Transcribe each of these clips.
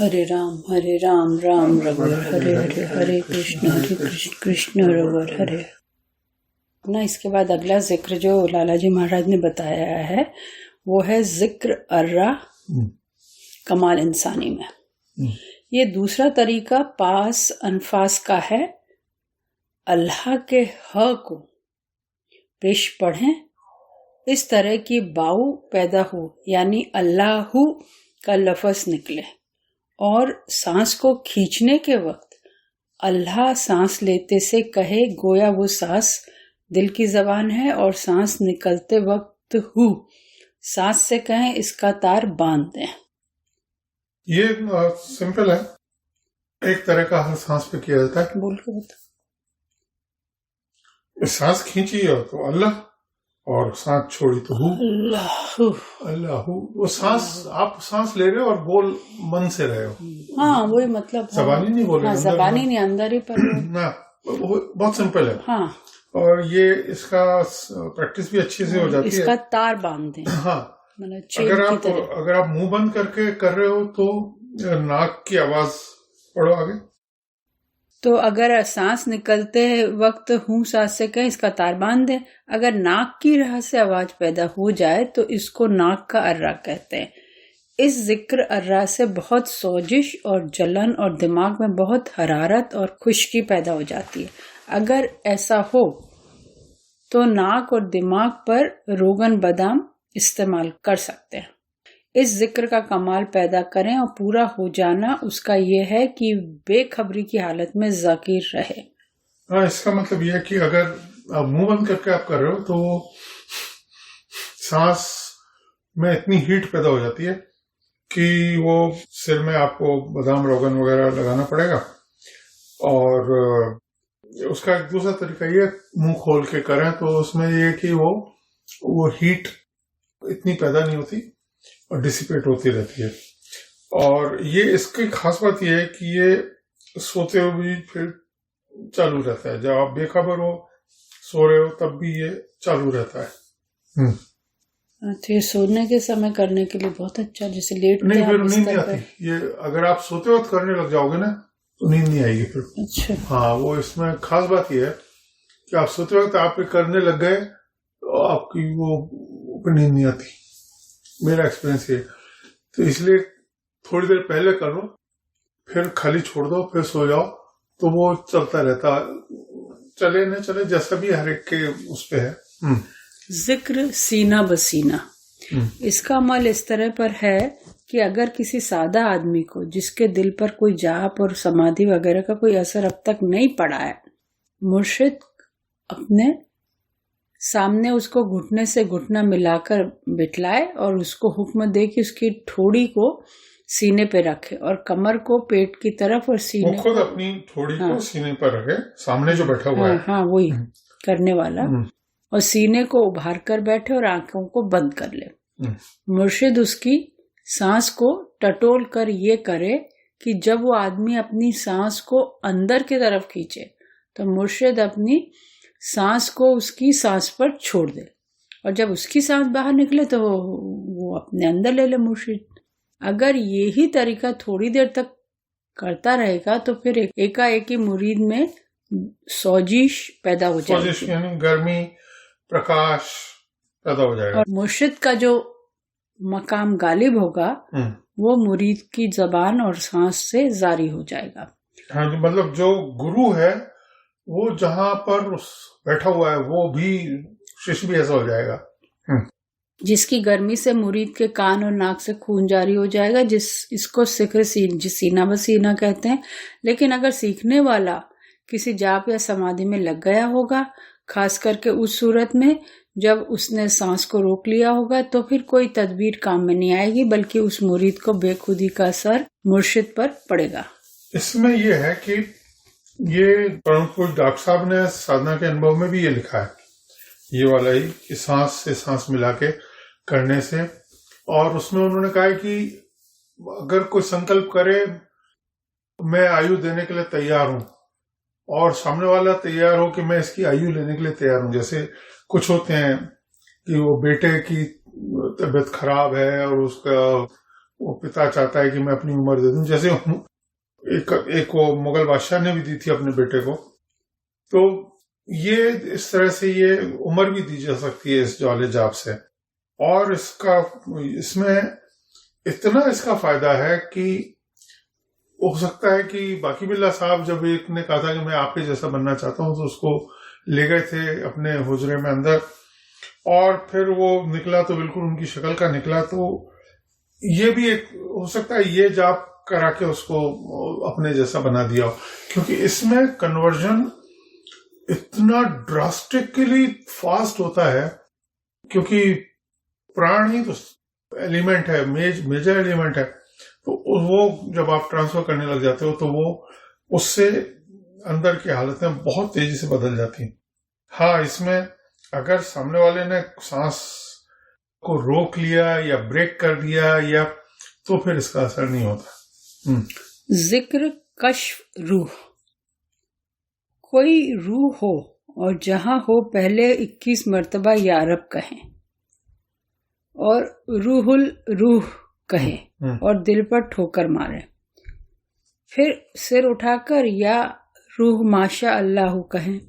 हरे राम राम रघुवर हरे हरे, हरे कृष्ण कृष्ण रघुवर हरे। ना इसके बाद अगला जिक्र जो लाला जी महाराज ने बताया है वो है जिक्र अर्रा कमाल इंसानी में। ये दूसरा तरीका पास अनफास का है। अल्लाह के ह को पेश पढ़ें, इस तरह की बाऊ पैदा हो, यानी अल्लाहू का लफ्ज निकले, और सांस को खींचने के वक्त अल्लाह सांस लेते से कहे गोया वो सांस दिल की जबान है, और सांस निकलते वक्त हु सांस से कहें इसका तार बांध दें। ये सिंपल है, एक तरह का हर सांस पे किया जाता है। बोल के बता। सांस खींची हो तो अल्लाह, और सांस छोड़ी तो हु अल्लाहू। वो सांस आप सांस ले रहे हो और बोल मन से रहे हो। हाँ वही मतलब, जबानी नहीं बोल रहे। हाँ, जबानी नहीं, अंदर ही पर ना, बहुत सिंपल है। हाँ, और ये इसका प्रैक्टिस भी अच्छी से हो जाती है। इसका तार बांध दें। हाँ, अगर आप मुंह बंद करके कर रहे हो तो नाक की आवाज पढ़ो आगे। तो अगर सांस निकलते वक्त हूँ सांस से कहें इसका तार बांध दें। अगर नाक की राह से आवाज पैदा हो जाए तो इसको नाक का अर्रा कहते हैं। इस जिक्र अर्रा से बहुत सोजिश और जलन और दिमाग में बहुत हरारत और खुश्की पैदा हो जाती है। अगर ऐसा हो तो नाक और दिमाग पर रोगन बादाम इस्तेमाल कर सकते हैं। इस जिक्र का कमाल पैदा करें और पूरा हो जाना उसका ये है कि बेखबरी की हालत में जाकिर रहे। हाँ, इसका मतलब यह है कि अगर आप मुंह बंद करके आप कर रहे हो तो सांस में इतनी हीट पैदा हो जाती है कि वो सिर में आपको बादाम रोगन वगैरह लगाना पड़ेगा। और उसका एक दूसरा तरीका ये, मुंह खोल के करें तो उसमें ये कि वो हीट इतनी पैदा नहीं होती और डिसिपेट होती रहती है। और ये इसकी खास बात ये है कि ये सोते हुए भी फिर चालू रहता है। जब आप बेखबर हो, सो रहे हो, तब भी ये चालू रहता है। तो ये सोने के समय करने के लिए बहुत अच्छा, जैसे लेट नहीं, फिर नींद नहीं आती। ये अगर आप सोते वक्त करने लग जाओगे ना तो नींद नहीं आएगी फिर। अच्छा। हाँ, वो इसमें खास बात ये है कि आप सोते वक्त आप करने लग गए तो आपकी वो नींद नहीं आती। मेरा एक्सपीरियंस ये, तो इसलिए थोड़ी देर पहले कर लो, फिर खाली छोड़ दो, फिर सो जाओ, तो वो चलता रहता। चले न चले जैसा भी हर एक के उस पे है। जिक्र सीना बसीना। इसका अमल इस तरह पर है कि अगर किसी सादा आदमी को जिसके दिल पर कोई जाप और समाधि वगैरह का कोई असर अब तक नहीं पड़ा है, मुर्शिद अपने सामने उसको घुटने से घुटना मिलाकर बिठलाए और उसको हुक्म दे कि उसकी ठोड़ी को सीने पे रखे और कमर को पेट की तरफ और सीने खुद अपनी ठोड़ी को सीने पर रखे, सामने जो बैठा हुआ है। हाँ, वही करने वाला। और सीने को उभार कर बैठे और आंखों को बंद कर ले। मुर्शिद उसकी सांस को टटोल कर ये करे कि जब वो आदमी अपनी सांस को अंदर की तरफ खींचे तो मुर्शिद अपनी सांस को उसकी सांस पर छोड़ दे, और जब उसकी सांस बाहर निकले तो वो अपने अंदर ले ले मुर्शिद। अगर यही तरीका थोड़ी देर तक करता रहेगा तो फिर एकाएकी मुरीद में सोजिश पैदा हो जाएगी। सोजिश यानी गर्मी, प्रकाश पैदा हो जाएगा। और मुर्शिद का जो मकाम गालिब होगा वो मुरीद की जबान और सांस से जारी हो जाएगा। हाँ, मतलब जो गुरु है वो जहाँ पर बैठा हुआ है वो भी शिष्य भी ऐसा हो जाएगा। जिसकी गर्मी से मुरीद के कान और नाक से खून जारी हो जाएगा, इसको सिक्र सीना बसीना कहते हैं। लेकिन अगर सीखने वाला किसी जाप या समाधि में लग गया होगा, खास करके उस सूरत में जब उसने सांस को रोक लिया होगा, तो फिर कोई तदबीर काम में नहीं आएगी, बल्कि उस मुरीद को बेखुदी का असर मुर्शिद पर पड़ेगा। इसमें यह है कि ये परम पूज्य डॉक्टर साहब ने साधना के अनुभव में भी ये लिखा है, ये वाला ही, कि सांस से सांस मिला के करने से। और उसमें उन्होंने कहा है कि अगर कोई संकल्प करे मैं आयु देने के लिए तैयार हूं, और सामने वाला तैयार हो कि मैं इसकी आयु लेने के लिए तैयार हूं। जैसे कुछ होते हैं कि वो बेटे की तबीयत खराब है और उसका वो पिता चाहता है कि मैं अपनी उम्र दे दूं, जैसे एक वो मुगल बादशाह ने भी दी थी अपने बेटे को। तो ये इस तरह से ये उम्र भी दी जा सकती है इस ज्वाले जाप से। और इसमें इतना इसका फायदा है कि हो सकता है कि बाकी बिल्ला साहब जब एक ने कहा था कि मैं आपके जैसा बनना चाहता हूं, तो उसको ले गए थे अपने हुजरे में अंदर, और फिर वो निकला तो बिल्कुल उनकी शक्ल का निकला। तो ये भी एक हो सकता है ये जाप करा के उसको अपने जैसा बना दिया हो, क्योंकि इसमें कन्वर्जन इतना ड्रास्टिकली फास्ट होता है, क्योंकि प्राण ही तो एलिमेंट है, मेजर एलिमेंट है। तो वो जब आप ट्रांसफर करने लग जाते हो तो वो उससे अंदर की हालतें बहुत तेजी से बदल जाती हैं। हाँ, इसमें अगर सामने वाले ने सांस को रोक लिया या ब्रेक कर दिया या तो फिर इसका असर नहीं होता। जिक्र कश्फ रूह। कोई रूह हो और जहां हो पहले 21 मर्तबा या रब कहें और रूहुल रूह कहें और दिल पर ठोकर मारे, फिर सिर उठाकर या रूह माशा अल्लाह कहें।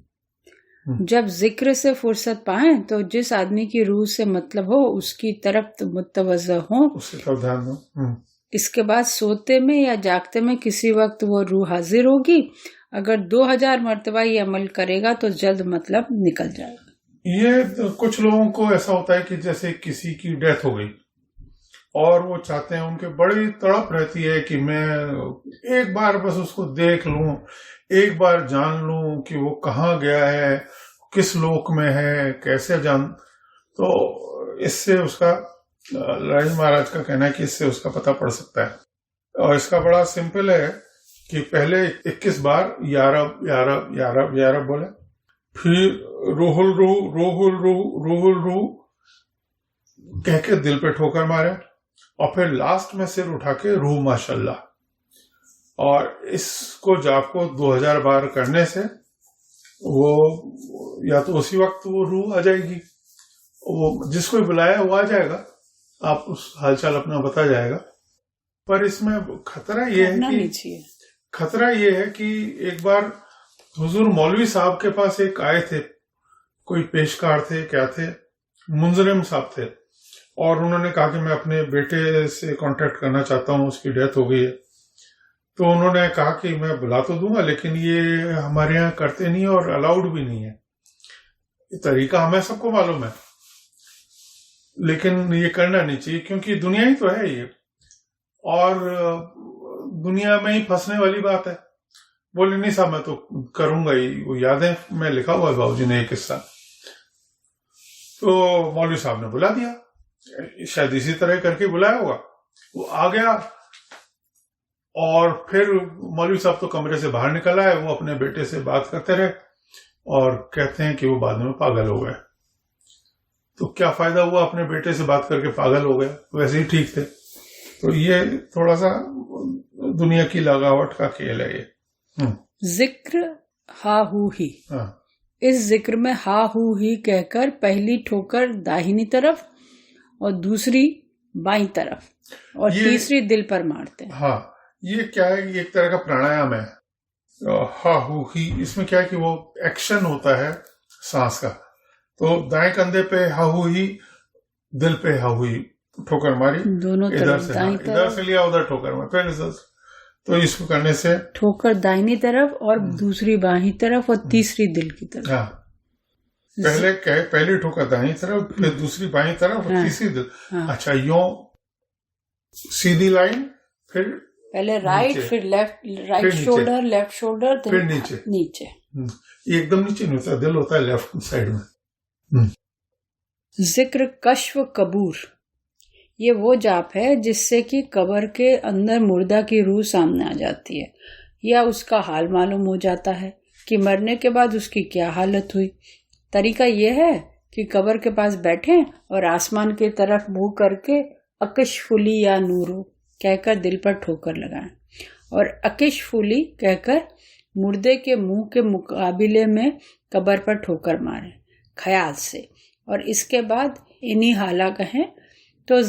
जब जिक्र से फुर्सत पाएं तो जिस आदमी की रूह से मतलब हो उसकी तरफ मुतवज्जह हो, उससे ध्यान दो। इसके बाद सोते में या जागते में किसी वक्त वो रूह हाजिर होगी। अगर 2000 मर्तबा ये अमल करेगा तो जल्द मतलब निकल जाएगा। ये तो कुछ लोगों को ऐसा होता है कि जैसे किसी की डेथ हो गई और वो चाहते हैं, उनके बड़ी तड़प रहती है कि मैं एक बार बस उसको देख लूं, एक बार जान लूं कि वो कहाँ गया है, किस लोक में है, कैसे जान। तो इससे उसका लड़ाई महाराज का कहना है कि इससे उसका पता पड़ सकता है। और इसका बड़ा सिंपल है कि पहले 21 बार या रब या रब या रब या रब बोले, फिर रूहुल रूह रूहुल रूह रूहुल रूह कह के दिल पे ठोकर मारे, और फिर लास्ट में सिर उठा के रूह माशाल्लाह। और इसको जाप को 2000 बार करने से वो या तो उसी वक्त वो रूह आ जाएगी, वो जिसको बुलाया वो आ जाएगा, आप उस हालचाल अपना बता जाएगा। पर इसमें खतरा ये है कि एक बार हुजूर मौलवी साहब के पास एक आए थे, कोई पेशकार थे, क्या थे, मुंजरिम साहब थे, और उन्होंने कहा कि मैं अपने बेटे से कांटेक्ट करना चाहता हूँ, उसकी डेथ हो गई है। तो उन्होंने कहा कि मैं बुला तो दूंगा, लेकिन ये हमारे यहाँ करते नहीं और अलाउड भी नहीं है। ये तरीका हमें सबको मालूम है, लेकिन ये करना नहीं चाहिए, क्योंकि दुनिया ही तो है ये, और दुनिया में ही फंसने वाली बात है। बोले नहीं साहब मैं तो करूंगा ही, वो यादें में लिखा हुआ है बाबूजी ने एक किस्सा। तो मौलवी साहब ने बुला दिया, शायद इसी तरह करके बुलाया होगा। वो आ गया और फिर मौलवी साहब तो कमरे से बाहर निकल आए, वो अपने बेटे से बात करते रहे और कहते हैं कि वो बाद में पागल हो गए। तो क्या फायदा हुआ, अपने बेटे से बात करके पागल हो गए, वैसे ही ठीक थे। तो ये थोड़ा सा दुनिया की लगावट का खेल है ये। जिक्र हा हू ही। इस जिक्र में हा हू ही कहकर पहली ठोकर दाहिनी तरफ और दूसरी बाईं तरफ और तीसरी दिल पर मारते हैं। हाँ, ये क्या है, ये एक तरह का प्राणायाम है। हा हू ही, इसमें क्या है कि वो एक्शन होता है सांस का। तो दाएं कंधे पे हा हू ही, दिल पे हा हू ही, ठोकर मारी दोनों इधर से, इधर से लिया उधर ठोकर मारी, पहले तो इसको करने से ठोकर दाहिनी तरफ और दूसरी बाईं तरफ और तीसरी दिल की तरफ। हाँ, पहली ठोकर दाहिनी तरफ, फिर दूसरी बाईं तरफ और तीसरी दिल। अच्छा, यूं सीधी लाइन, फिर पहले राइट, फिर left, right shoulder, left shoulder, फिर नीचे। ये एकदम नीचे नहीं होता, दिल होता है लेफ्ट साइड में। जिक्र कश्फ कबूर। ये वो जाप है जिससे कि कब्र के अंदर मुर्दा की रूह सामने आ जाती है, या उसका हाल मालूम हो जाता है कि मरने के बाद उसकी क्या हालत हुई। तरीका यह है कि कब्र के पास बैठें और आसमान की तरफ मुंह करके अकशफुली या नूरो कहकर दिल पर ठोकर लगाएं, और अकशफुली कहकर मुर्दे के मुंह के मुकाबिले में कब्र पर ठोकर मारें ख्याल से, और इसके बाद इन्हीं हाला कहें तो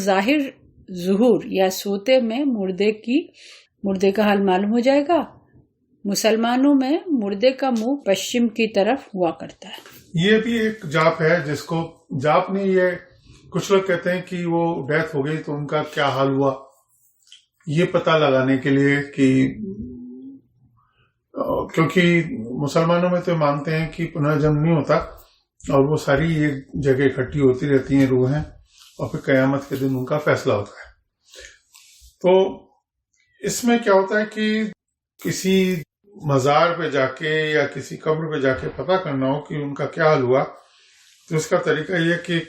ज़ुहूर या सोते में मुर्दे का हाल मालूम हो जाएगा। मुसलमानों में मुर्दे का मुंह पश्चिम की तरफ हुआ करता है। ये भी एक जाप है जिसको जाप नहीं, ये कुछ लोग कहते हैं कि वो डेथ हो गई तो उनका क्या हाल हुआ, ये पता लगाने के लिए कि क्योंकि मुसलमानों में तो मानते हैं कि पुनर्जन्म नहीं होता और वो सारी एक जगह इकट्ठी होती रहती हैं रूहें, और फिर कयामत के दिन उनका फैसला होता है। तो इसमें क्या होता है कि किसी मजार पे जाके या किसी कब्र पे जाके पता करना हो कि उनका क्या हाल हुआ, तो इसका तरीका ये कि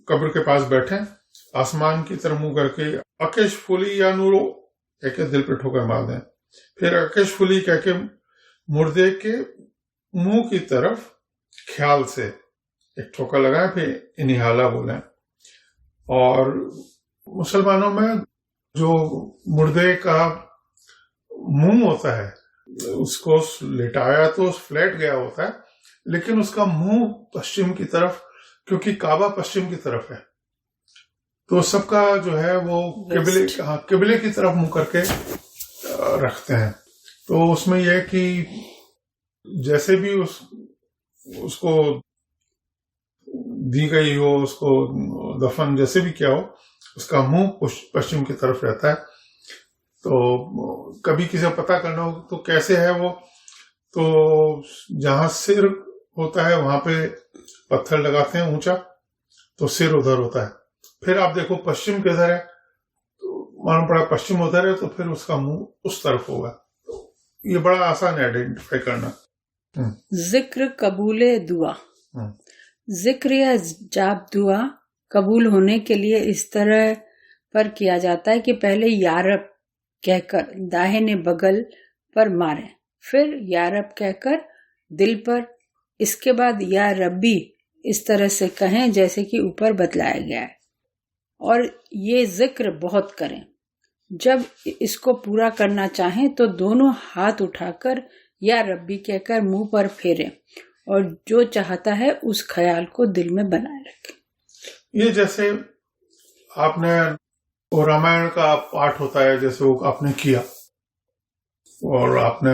कब्र के पास बैठें, आसमान की तरफ मुंह करके अकेश फुली या नूरो कह के दिल पे ठोकर मार दें, फिर अकेश फुली कह के मुर्दे के मुंह की तरफ ख्याल से एक ठोकर लगाएं, फिर इनिहाला बोलें। और मुसलमानों में जो मुर्दे का मुंह होता है उसको लेटाया तो फ्लैट गया होता है, लेकिन उसका मुंह पश्चिम की तरफ, क्योंकि काबा पश्चिम की तरफ है, तो सबका जो है वो किबले की तरफ मुंह करके रखते हैं। तो उसमें यह कि जैसे भी उसको दी गई हो, उसको दफन जैसे भी किया हो, उसका मुंह पश्चिम की तरफ रहता है। तो कभी किसी पता करना हो तो कैसे है वो, तो जहां सिर होता है वहां पे पत्थर लगाते हैं ऊंचा, तो सिर उधर होता है। फिर आप देखो पश्चिम किधर है, तो मालूम पड़ा पश्चिम उधर है, तो फिर उसका मुंह उस तरफ होगा। तो ये बड़ा आसान है आइडेंटिफाई करना। जिक्र कबूले दुआ। जिक्र या जाप दुआ कबूल होने के लिए इस तरह पर किया जाता है कि पहले या रब कहकर दाहिने बगल पर मारें, फिर या रब कहकर दिल पर, इसके बाद या रब्बी इस तरह से कहें जैसे कि ऊपर बतलाया गया है। और ये जिक्र बहुत करें। जब इसको पूरा करना चाहें तो दोनों हाथ उठाकर या रब्बी कहकर मुंह पर फेरें और जो चाहता है उस ख्याल को दिल में बनाए रखें। ये जैसे आपने वो रामायण का पाठ होता है, जैसे वो आपने किया और आपने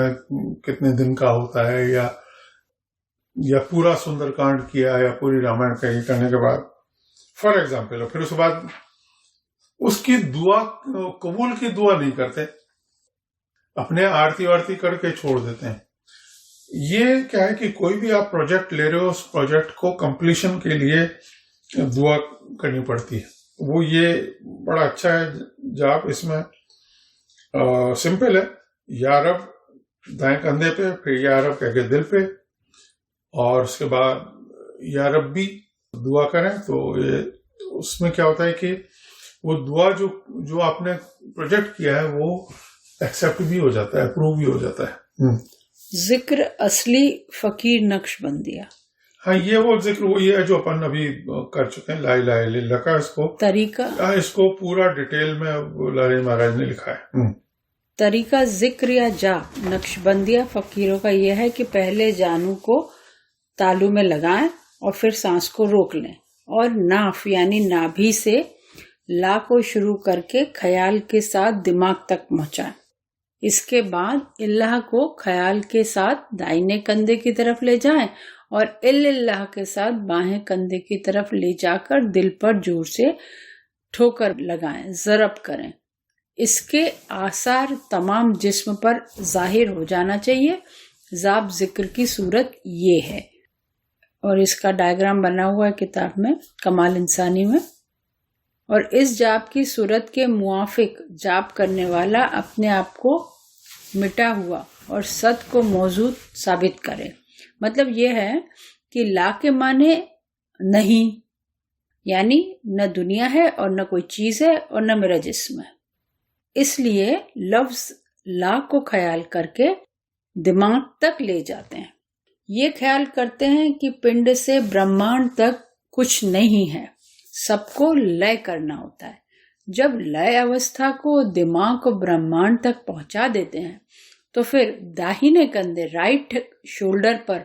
कितने दिन का होता है, या पूरा सुंदरकांड किया या पूरी रामायण का करने के बाद फॉर एग्जाम्पल, फिर उसके बाद उसकी दुआ, कबूल की दुआ नहीं करते, अपने आरती वारती करके छोड़ देते हैं। ये क्या है कि कोई भी आप प्रोजेक्ट ले रहे हो, उस प्रोजेक्ट को कंप्लीशन के लिए दुआ करनी पड़ती है। वो ये बड़ा अच्छा है जाप। इसमें सिंपल है, या रब दाएं कंधे पे, फिर या रब कह के दिल पे, और उसके बाद या रब भी दुआ करें। तो ये उसमें क्या होता है कि वो दुआ जो आपने प्रोजेक्ट किया है वो एक्सेप्ट भी हो जाता है, अप्रूव भी हो जाता है। जिक्र असली फकीर नक्शबंदिया। हाँ, ये वो जिक्र वही है जो अपन अभी कर चुके हैं, ला इलाहा इल्लल्लाह का इसको तरीका, इसको पूरा डिटेल में लाली महाराज ने लिखा है। तरीका जिक्र या जा नक्शबंदिया फकीरों का यह है कि पहले जानू को तालू में लगाएं और फिर सांस को रोक लें और नाफ यानी नाभि से ला को शुरू करके ख्याल के साथ दिमाग तक पहुंचाएं। इसके बाद इल्लाह को ख्याल के साथ दाहिने कंधे की तरफ ले जाएं और इल्लाह के साथ बाएं कंधे की तरफ ले जाकर दिल पर जोर से ठोकर लगाएं, ज़रब करें। इसके आसार तमाम जिस्म पर जाहिर हो जाना चाहिए। जाप जिक्र की सूरत ये है, और इसका डायग्राम बना हुआ है किताब में कमाल इंसानी में। और इस जाप की सूरत के मुआफिक जाप करने वाला अपने आप को मिटा हुआ और सत को मौजूद साबित करे। मतलब यह है कि ला के माने नहीं, यानी न दुनिया है और न कोई चीज है और न मेरा जिस्म है। इसलिए लफ्ज ला को ख्याल करके दिमाग तक ले जाते हैं। ये ख्याल करते हैं कि पिंड से ब्रह्मांड तक कुछ नहीं है, सबको लय करना होता है। जब लय अवस्था को दिमाग को ब्रह्मांड तक पहुंचा देते हैं तो फिर दाहिने कंधे राइट शोल्डर पर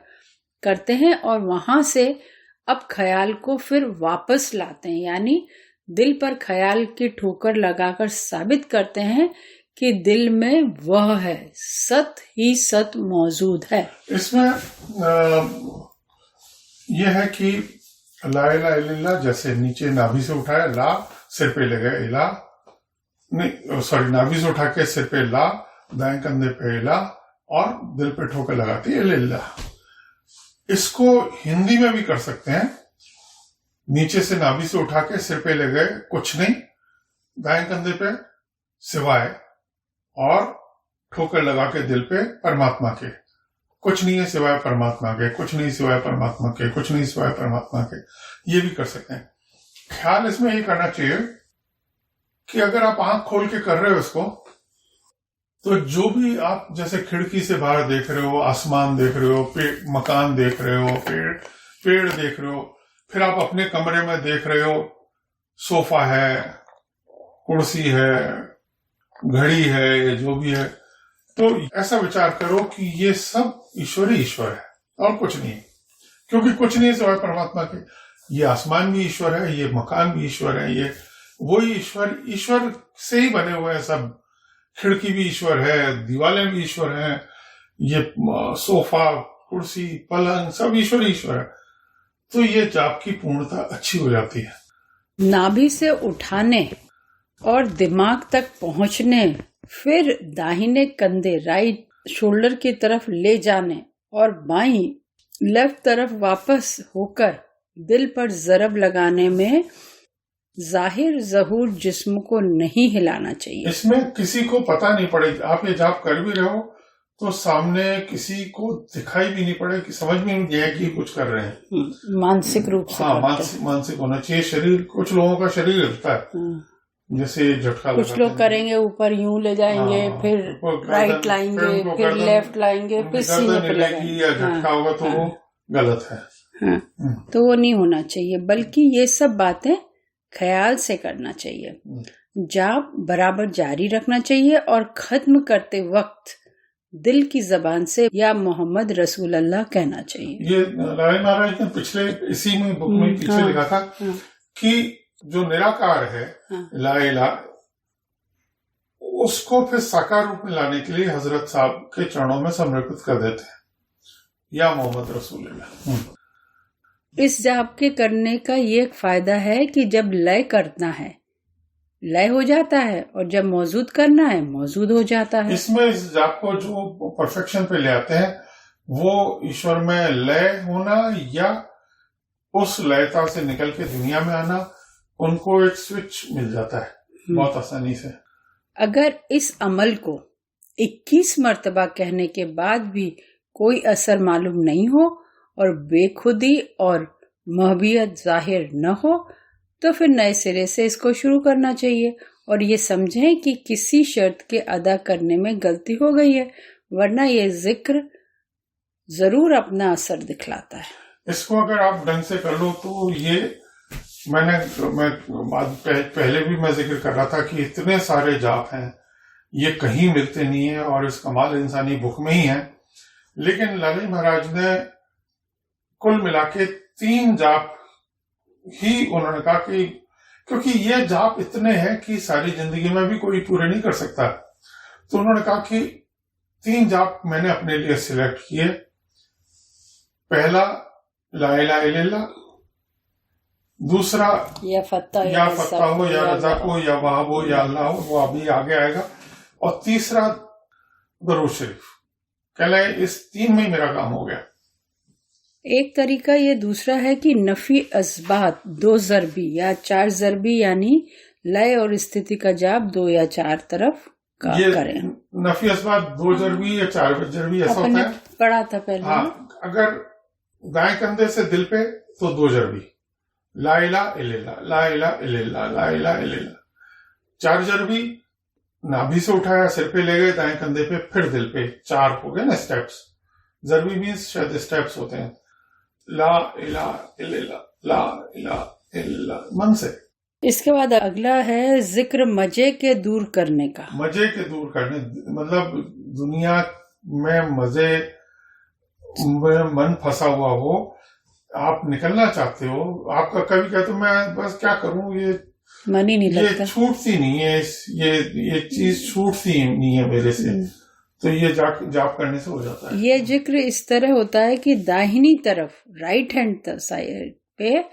करते हैं और वहां से अब ख्याल को फिर वापस लाते हैं, यानी दिल पर ख्याल की ठोकर लगाकर साबित करते हैं कि दिल में वह है, सत ही सत मौजूद है। इसमें यह है कि ला इलाहा इल्लल्लाह जैसे नीचे नाभि से उठाया ला, सिर पे ले गए इला, नहीं सॉरी, नाभि से उठा के सिर पे ला, दाएं कंधे पे इला और दिल पे ठोकर लगाती है इल्लल्लाह। इसको हिंदी में भी कर सकते हैं। नीचे से नाभि से उठा के सिर पे ले गए कुछ नहीं, दाएं कंधे पे सिवाय, और ठोकर लगा के दिल पे परमात्मा के, कुछ नहीं है सिवाय परमात्मा के, कुछ नहीं सिवाय परमात्मा के, कुछ नहीं सिवाय परमात्मा के, ये भी कर सकते हैं। ख्याल इसमें ये करना चाहिए कि अगर आप आंख खोल के कर रहे हो इसको, तो जो भी आप जैसे खिड़की से बाहर देख रहे हो, आसमान देख रहे हो, मकान देख रहे हो, पेड़ देख रहे हो, फिर आप अपने कमरे में देख रहे हो, सोफा है, कुर्सी है, घड़ी है, या जो भी है, तो ऐसा विचार करो कि ये सब ईश्वर ही ईश्वर है और कुछ नहीं, क्योंकि कुछ नहीं सिवाय परमात्मा के। ये आसमान भी ईश्वर है, ये मकान भी ईश्वर है, ये वही ईश्वर से ही बने हुए हैं सब। खिड़की भी ईश्वर है, दीवारें भी ईश्वर हैं, ये सोफा, कुर्सी, पलंग सब ईश्वर है। तो ये जाप की पूर्णता अच्छी हो जाती है। नाभि से उठाने और दिमाग तक पहुंचने, फिर दाहिने कंधे राइट शोल्डर की तरफ ले जाने और बाईं लेफ्ट तरफ वापस होकर दिल पर जरब लगाने में जाहिर जहूर जिस्म को नहीं हिलाना चाहिए। इसमें किसी को पता नहीं पड़ेगा, आप ये जाप कर भी रहे हो तो सामने किसी को दिखाई भी नहीं पड़े, कि समझ में नहीं आए कि कुछ कर रहे हैं। मानसिक रूप से, हाँ, मानसिक होना चाहिए। शरीर, कुछ लोगों का शरीर हिलता है, जैसे झटका, कुछ लोग करेंगे ऊपर यूं ले जाएंगे, फिर राइट लाएंगे, फिर लेफ्ट लाएंगे, फिर सीने पे लगाएंगे, या झटका होगा तो वो गलत है। तो वो नहीं होना चाहिए, बल्कि ये सब बातें ख्याल से करना चाहिए। जाप बराबर जारी रखना चाहिए और खत्म करते वक्त दिल की जबान से या मोहम्मद रसूल अल्लाह कहना चाहिए। ये नारायण महाराज ने पिछले इसी में बुक में पीछे लिखा था कि जो निराकार है, ला इलाहा, उसको फिर साकार रूप में लाने के लिए हजरत साहब के चरणों में समर्पित कर देते हैं, या मोहम्मद रसूल अल्लाह। इस जाप के करने का ये फायदा है कि जब लय करना है लय हो जाता है, और जब मौजूद करना है मौजूद हो जाता है। इसमें इस जाप को जो परफेक्शन पे ले आते हैं, वो ईश्वर में लय होना या उस लयता से निकल के दुनिया में आना, उनको एक स्विच मिल जाता है बहुत आसानी से। अगर इस अमल को 21 मर्तबा कहने के बाद भी कोई असर मालूम नहीं हो और बेखुदी और महबियत जाहिर न हो, तो फिर नए सिरे से इसको शुरू करना चाहिए और ये समझें कि किसी शर्त के अदा करने में गलती हो गई है, वरना ये जिक्र जरूर अपना असर दिखलाता है। इसको अगर आप ढंग से कर लो तो ये मैं पहले भी मैं जिक्र कर रहा था कि इतने सारे जाप हैं, ये कहीं मिलते नहीं है और इस कमाल इंसानी बुक में ही है। लेकिन लाली महाराज ने कुल मिला के 3 जाप ही उन्होंने कहा कि क्योंकि ये जाप इतने हैं कि सारी जिंदगी में भी कोई पूरे नहीं कर सकता, तो उन्होंने कहा कि 3 जाप मैंने अपने लिए सिलेक्ट किए। पहला ला इलाहा इल्लल्लाह, दूसरा या फत्ता हो या रज़ा हो या वहाब हो या अल्लाह हो, वो अभी आगे आएगा, और तीसरा दरूद शरीफ। कहला इस 3 में मेरा काम हो गया। एक तरीका ये दूसरा है कि नफी असबात 2 ज़रबी या 4 ज़रबी, यानी लय और स्थिति का जाप 2 या 4 तरफ का करें। नफी असबात 2 ज़रबी या 4 ज़रबी ऐसा होता है, पढ़ा था पहले। हाँ, अगर दाएं कंधे से दिल पे तो 2 ज़रबी, ला इलाहा इल्लल्लाह, ला इलाहा इल्लल्लाह, ला इलाहा इल्लल्लाह। 4 ज़रबी नाभि से उठाया, सिर पे ले गए, दाएं कंधे पे, फिर दिल पे, 4 हो गए ना स्टेप्स। ज़रबी मीन्स शायद स्टेप्स होते हैं। ला इलाहा इल्लल्लाह, ला इलाहा इल्लल्लाह, मन से। इसके बाद अगला है जिक्र मजे के दूर करने का। मजे के दूर करने मतलब दुनिया में मजे में मन फंसा हुआ हो, आप निकलना चाहते हो, आपका कभी कहते मैं बस क्या करूं, ये मन ही नहीं ये लगता। छूटती नहीं है, ये चीज छूटती नहीं है मेरे से, तो ये जाप करने से हो जाता है। ये जिक्र इस तरह होता है कि दाहिनी तरफ राइट हैंड साइड पे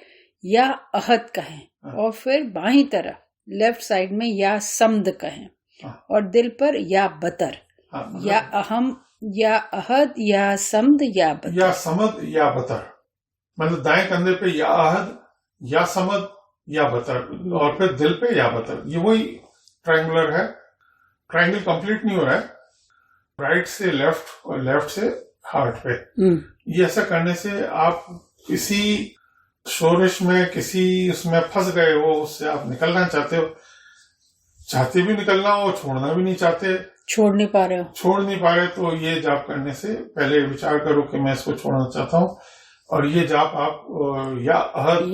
या अहद कहें और फिर बाहीं तरफ लेफ्ट साइड में या समद कहें और दिल पर या बतर या अहम या अहद या समद या बतर। या समद या बतर, मतलब दाएं कंधे पे या अहद या समद या बतर और फिर दिल पे या बतर। ये वही ट्रायंगुलर है, ट्रायंगल कंप्लीट नहीं हो रहा है, राइट से लेफ्ट और लेफ्ट से हार्ट पे। ये ऐसा करने से आप किसी शोरिश में, किसी उसमें फंस गए हो, उससे आप निकलना चाहते भी निकलना हो, छोड़ना भी नहीं चाहते, छोड़ नहीं पा रहे, तो ये जाप करने से पहले विचार करो कि मैं इसको छोड़ना चाहता हूँ, और ये जाप आप या अहद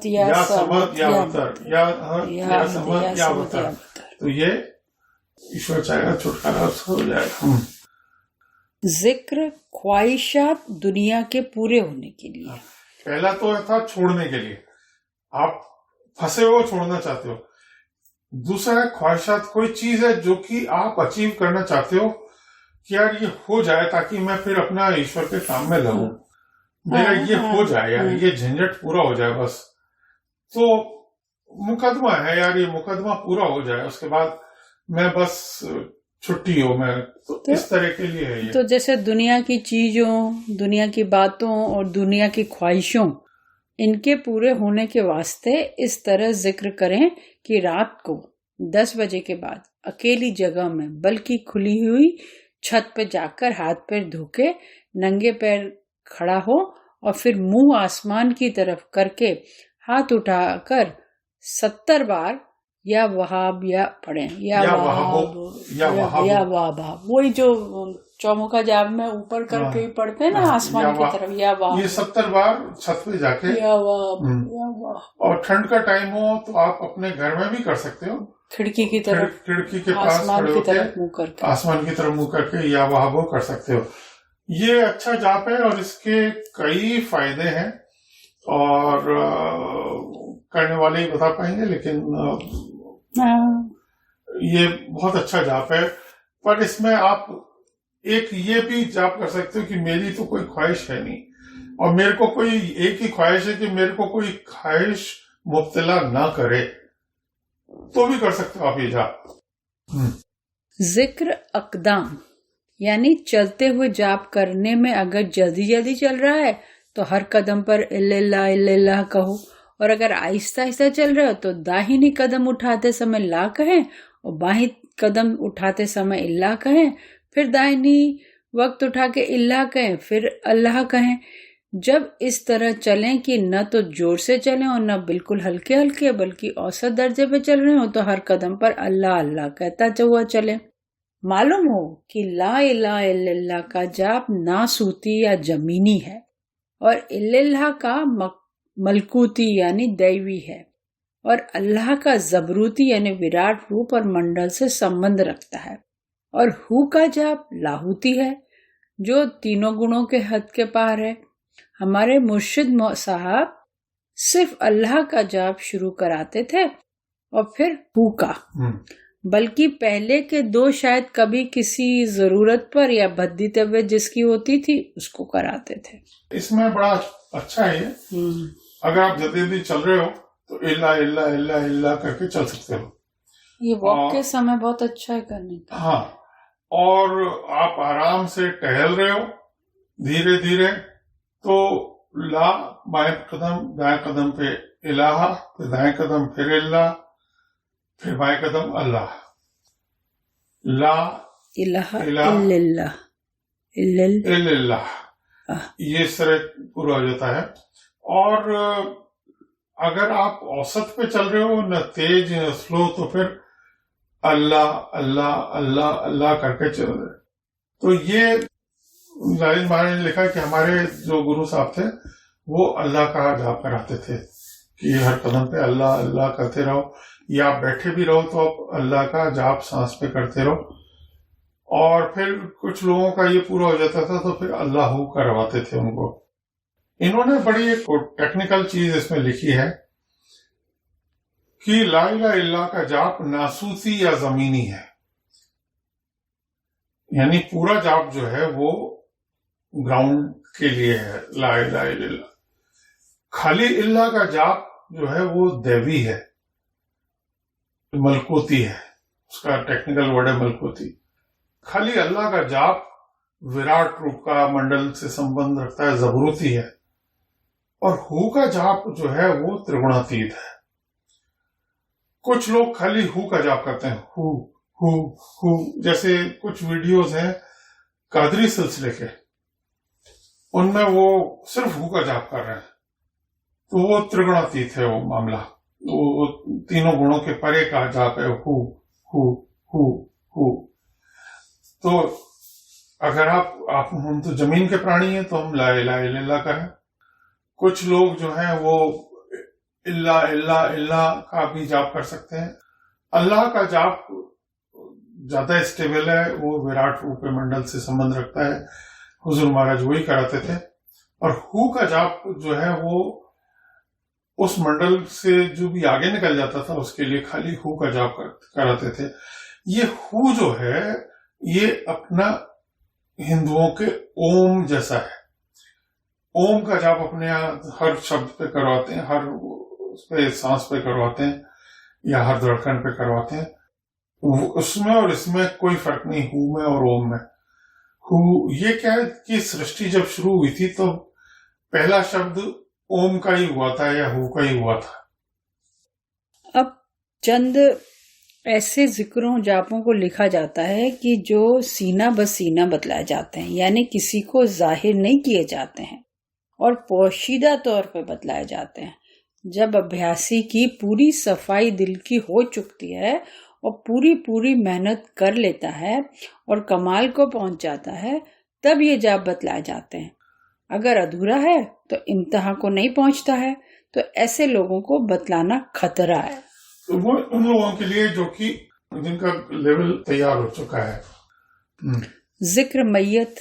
या समद या बतर, या अहद या समद या बतर, तो ये ईश्वर चाहेगा छुटकारा हो जाएगा। जिक्र ख्वाहिशात दुनिया के पूरे होने के लिए। पहला तो था छोड़ने के लिए, आप फंसे हो, छोड़ना चाहते हो। दूसरा है ख्वाहिशात, कोई चीज है जो कि आप अचीव करना चाहते हो कि यार ये हो जाए ताकि मैं फिर अपना ईश्वर के काम में लगूं, मेरा ये हो जाए यार, ये झंझट पूरा हो जाए बस। तो मुकदमा है यार, ये मुकदमा पूरा हो जाए, उसके बाद मैं बस छुट्टी हो मैं, तो इस तरह के लिए है ये। तो जैसे दुनिया की चीजों, दुनिया की बातों और दुनिया की ख्वाहिशों, इनके पूरे होने के वास्ते इस तरह जिक्र करें कि रात को 10 बजे के बाद अकेली जगह में, बल्कि खुली हुई छत पे जाकर हाथ पैर धो के नंगे पैर खड़ा हो और फिर मुंह आसमान की तरफ करके हाथ उठाकर 70 बार या वहाब या पढ़ें, या वहाब, वही जो चौमुखा जाप में ऊपर करके ही पढ़ते हैं ना, आसमान की तरफ, या वहाब, ये 70 बार छत पे जाके, या वहाब। और ठंड का टाइम हो तो आप अपने घर में भी कर सकते हो, खिड़की की तरफ, खिड़की के पास आसमान की तरफ मुंह करके या वहाब कर सकते हो। ये अच्छा जाप है और इसके कई फायदे हैं, और करने वाले ही बता पाएंगे, लेकिन ये बहुत अच्छा जाप है। पर इसमें आप एक ये भी जाप कर सकते हो कि मेरी तो कोई ख्वाहिश है नहीं, और मेरे को कोई एक ही ख्वाहिश है कि मेरे को कोई ख्वाहिश मुब्तला ना करे, तो भी कर सकते हो आप ये जाप। जिक्र अकदाम यानी चलते हुए जाप करने में अगर जल्दी चल रहा है तो हर कदम पर इल्लल्लाह इल्लल्लाह कहो, और अगर आहिस्ता आहिस्ता चल रहे हो तो दाहिनी कदम उठाते समय ला कहें और बाहीं कदम उठाते समय इल्लाह कहें, फिर दाहिनी वक्त उठा के इल्लाह कहें, फिर अल्लाह कहें। जब इस तरह चलें कि न तो जोर से चलें और न बिल्कुल हल्के हल्के, बल्कि औसत दर्जे पे चल रहे हो, तो हर कदम पर अल्लाह अल्लाह कहता हुआ चले। मालूम हो कि ला इलाहा इल्लल्लाह का जाप नासूती या जमीनी है और इल्लल्लाह का मलकूती यानी दैवी है, और अल्लाह का जबरूती यानी विराट रूप और मंडल से संबंध रखता है, और हु का जाप लाहूती है जो तीनों गुणों के हद के पार है। हमारे मुर्शिद साहब सिर्फ अल्लाह का जाप शुरू कराते थे और फिर हु का, बल्कि पहले के 2 शायद कभी किसी जरूरत पर या भद्दी तबीयत जिसकी होती थी उसको कराते थे। इसमें बड़ा अच्छा है, अगर आप जल्दी चल रहे हो तो इल्ला इल्ला इल्ला इल्ला करके चल सकते हो। ये वॉक के समय बहुत अच्छा है करने का। हाँ, और आप आराम से टहल रहे हो धीरे धीरे, तो ला बाएं कदम, दाएं कदम पे इलाहा, फिर दाएं कदम फिर इल्ला, फिर बाएं कदम अल्लाह, ला इलाहा इल्लल्लाह इल्लल्लाह, ये इस तरह पूरा हो जाता है। और अगर आप औसत पे चल रहे हो, न तेज न स्लो, तो फिर अल्लाह अल्लाह अल्लाह अल्लाह करके चल रहे। तो ये लालिन महाराज ने लिखा कि हमारे जो गुरु साहब थे वो अल्लाह का जाप कराते थे कि हर कदम पे अल्लाह अल्लाह करते रहो, या आप बैठे भी रहो तो आप अल्लाह का जाप सांस पे करते रहो। और फिर कुछ लोगों का ये पूरा हो जाता था तो फिर अल्लाह करवाते थे उनको। इन्होंने बड़ी एक टेक्निकल चीज इसमें लिखी है कि ला इलाहा इल्लल्लाह का जाप नासूसी या जमीनी है, यानी पूरा जाप जो है वो ग्राउंड के लिए है। ला इलाहा इल्लल्लाह। खाली इल्लाह का जाप जो है वो दैवी है, मलकूती है, उसका टेक्निकल वर्ड है मलकूती। खाली अल्लाह का जाप विराट रूप का मंडल से संबंध रखता है, जबरूती है। और हु का जाप जो है वो त्रिगुणातीत है। कुछ लोग खाली हु का जाप करते हैं, हु हु हु, जैसे कुछ वीडियोस हैं कादरी सिलसिले के, उनमें वो सिर्फ हु का जाप कर रहे हैं, तो वो त्रिगुणातीत है वो मामला, वो तीनों गुणों के परे का जाप है, हु हु हु हु। तो अगर आप हम तो जमीन के प्राणी हैं तो हम ला इलाहा इल्लल्लाह करें। कुछ लोग जो हैं वो इल्ला इल्ला इल्ला का भी जाप कर सकते हैं। अल्लाह का जाप ज्यादा स्टेबल है, वो विराट रूप मंडल से संबंध रखता है, हुजूर महाराज वही कराते थे। और हु का जाप जो है वो उस मंडल से जो भी आगे निकल जाता था उसके लिए खाली हु का जाप कराते थे। ये हु जो है ये अपना हिंदुओं के ओम जैसा है। ओम का जाप अपने हर शब्द पे करवाते हैं, हर उस पे सांस पे करवाते हैं या हर धड़कन पे करवाते हैं। उसमें और इसमें कोई फर्क नहीं, हु में और ओम में। हु ये क्या है कि सृष्टि जब शुरू हुई थी तो पहला शब्द ओम का ही हुआ था या हु का ही हुआ था। अब चंद ऐसे जिक्रों जापों को लिखा जाता है कि जो सीना ब सीना बतलाए जाते हैं, यानी किसी को जाहिर नहीं किए जाते हैं और पोशीदा तौर पर बतलाए जाते हैं। जब अभ्यासी की पूरी सफाई दिल की हो चुकती है और पूरी मेहनत कर लेता है और कमाल को पहुंच जाता है, तब ये जाप बतलाए जाते हैं। अगर अधूरा है तो इम्तिहा को नहीं पहुंचता है, तो ऐसे लोगों को बतलाना खतरा है। तो वो उन लोगों के लिए जो कि जिनका लेवल तैयार हो चुका है। जिक्र मैयत।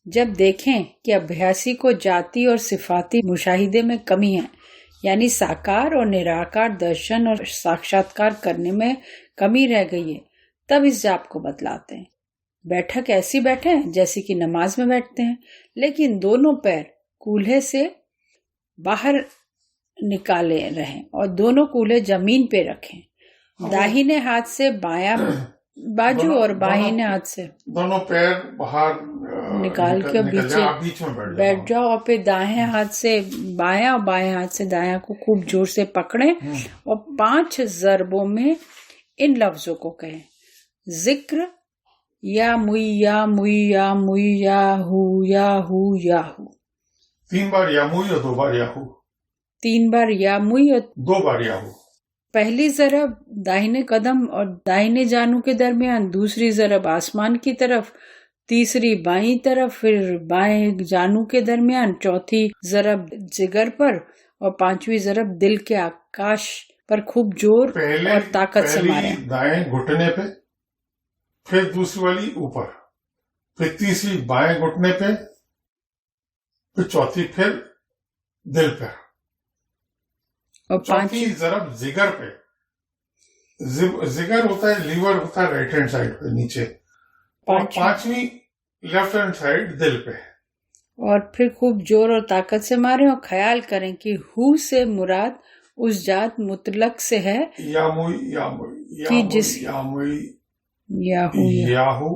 जब देखें कि अभ्यासी को जाति और सिफाती मुशाहिदे में कमी है, यानी साकार और निराकार दर्शन और साक्षात्कार करने में कमी रह गई है, तब इस जाप को बतलाते हैं। बैठक ऐसी बैठे जैसे कि नमाज में बैठते हैं, लेकिन दोनों पैर कूल्हे से बाहर निकाले रहें और दोनों कूल्हे जमीन पे रखें। दाहिने हाथ से बायां बाजू और बाहिने हाथ से दोनों पैर बाहर निकाल के बीच में बैठ जाओ और फिर दाएं हाथ से बायां और बाएं हाथ से दायां को खूब जोर से पकड़ें और 5 ज़रबों में इन लफ्जों को कहें। जिक्र या मुई या मुई या मुई या हु या हु या हु। 3 बार या मुई और 2 बार या हु। 3 बार या मुई और 2 बार या हु। पहली ज़रब दाहिने कदम और दाहिने जानू के दरमियान, दूसरी ज़रब आसमान की तरफ, तीसरी बाईं तरफ, फिर बाएं जानू के दरमियान, चौथी ज़रब जिगर पर और 5वीं ज़रब दिल के आकाश पर खूब जोर और ताकत से मारे। दाएं घुटने पे, फिर दूसरी वाली ऊपर, फिर तीसरी बाएं घुटने पे, फिर चौथी फिर दिल पे और चौथी ज़रब जिगर पे। जिगर होता है लीवर, होता है राइट हैंड साइड पे नीचे, और 5वीं लेफ्ट हैंड साइड दिल पे। और फिर खूब जोर और ताकत से मारे और ख्याल करें कि हु से मुराद उस जात मुतलक से है कि जिस याहू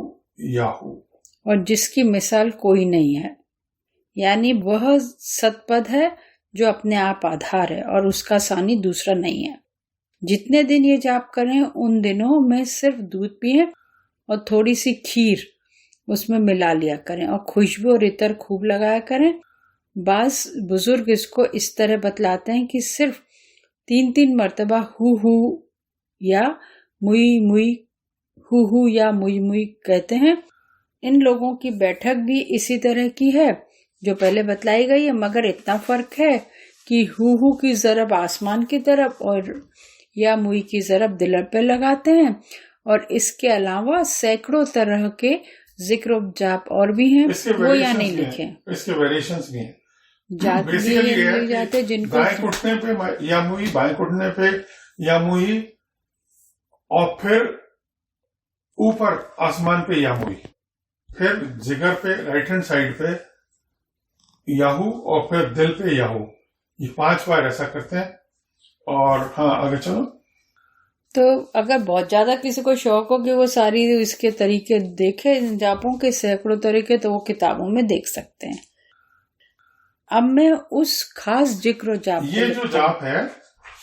और जिसकी मिसाल कोई नहीं है, यानी वह सतपद है जो अपने आप आधार है और उसका सानी दूसरा नहीं है। जितने दिन ये जाप करें उन दिनों में सिर्फ दूध पिए और थोड़ी सी खीर उसमें मिला लिया करें और खुशबू और इतर खूब लगाया करें। बास बुजुर्ग इसको इस तरह बतलाते हैं कि सिर्फ 3 मर्तबा हु या मुई हु या मुई कहते हैं। इन लोगों की बैठक भी इसी तरह की है जो पहले बतलाई गई है, मगर इतना फर्क है कि हु की ज़रब आसमान की तरफ और या मुई की ज़रब दिल पे लगाते हैं। और इसके अलावा सैकड़ों तरह के जिक्र जाप और भी हैं, वो या नहीं लिखे। इसके वेरिएशंस भी हैं। जाते जिनको दाएं घुटने पे या मुई, बाएं घुटने पे यामुई, और फिर ऊपर आसमान पे यामुई, फिर जिगर पे राइट हैंड साइड पे याहू, और फिर दिल पे याहू। ये 5 बार ऐसा करते हैं। और हाँ, आगे चलो। तो अगर बहुत ज्यादा किसी को शौक हो कि वो सारी इसके तरीके देखे, जापों के सैकड़ों तरीके, तो वो किताबों में देख सकते हैं। अब मैं उस खास जिक्र जाप, ये जो जाप है,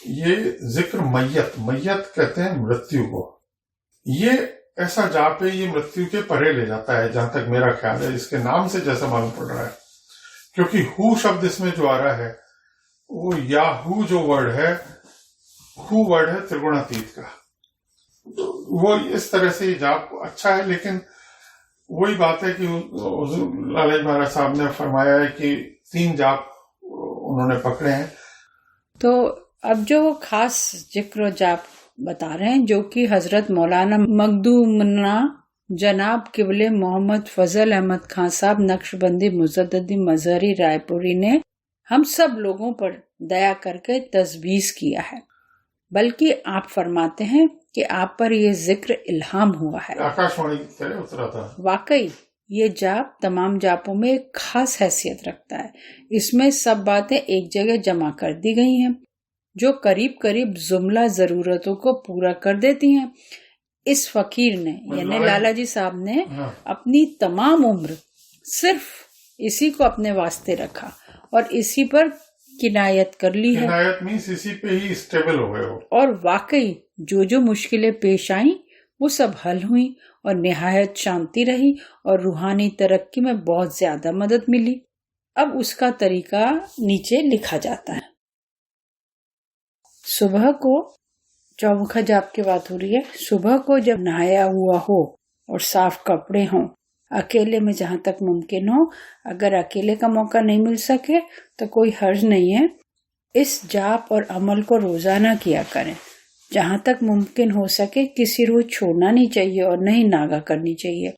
ये जिक्र मैयत कहते हैं मृत्यु को। ये ऐसा जाप है, ये मृत्यु के परे ले जाता है, जहां तक मेरा ख्याल है, इसके नाम से जैसा मालूम पड़ रहा है। क्योंकि हु शब्द इसमें जो आ रहा है, वो याहू जो वर्ड है, हु वर्ड है त्रिगुणातीत का। वो इस तरह से जाप अच्छा है, लेकिन वही बात है कि लाला महाराज साहब ने फरमाया है कि 3 जाप उन्होंने पकड़े हैं। तो अब जो खास जिक्र जाप बता रहे हैं, जो कि हजरत मौलाना मखदूमना जनाब किबले मोहम्मद फजल अहमद खान साहब नक्शबंदी मुजद्ददी मजहरी रायपुरी ने हम सब लोगों पर दया करके तजवीज किया है। बल्कि आप फरमाते हैं कि आप पर यह जिक्र इल्हाम हुआ है। आकाशवाणी की तरह उतरा था। वाकई ये जाप तमाम जापों में एक खास हैसियत रखता है। इसमें सब बातें एक जगह जमा कर दी गई हैं, जो करीब करीब जुमला जरूरतों को पूरा कर देती हैं। इस फकीर ने, यानी लाला जी साहब ने, अपनी तमाम उम्र सिर्फ इसी को अपने वास्ते रखा और इसी पर किनायत कर ली है। किनायत मींस इसी पे ही स्टेबल हो गए हो। और वाकई जो मुश्किलें पेश आई वो सब हल हुई और निहायत शांति रही और रूहानी तरक्की में बहुत ज्यादा मदद मिली। अब उसका तरीका नीचे लिखा जाता है। सुबह को, चौमुखा जाप की बात हो रही है, सुबह को जब नहाया हुआ हो और साफ कपड़े हों, अकेले में जहां तक मुमकिन हो, अगर अकेले का मौका नहीं मिल सके तो कोई हर्ज नहीं है, इस जाप और अमल को रोजाना किया करें। जहां तक मुमकिन हो सके किसी रोज छोड़ना नहीं चाहिए और नहीं नागा करनी चाहिए।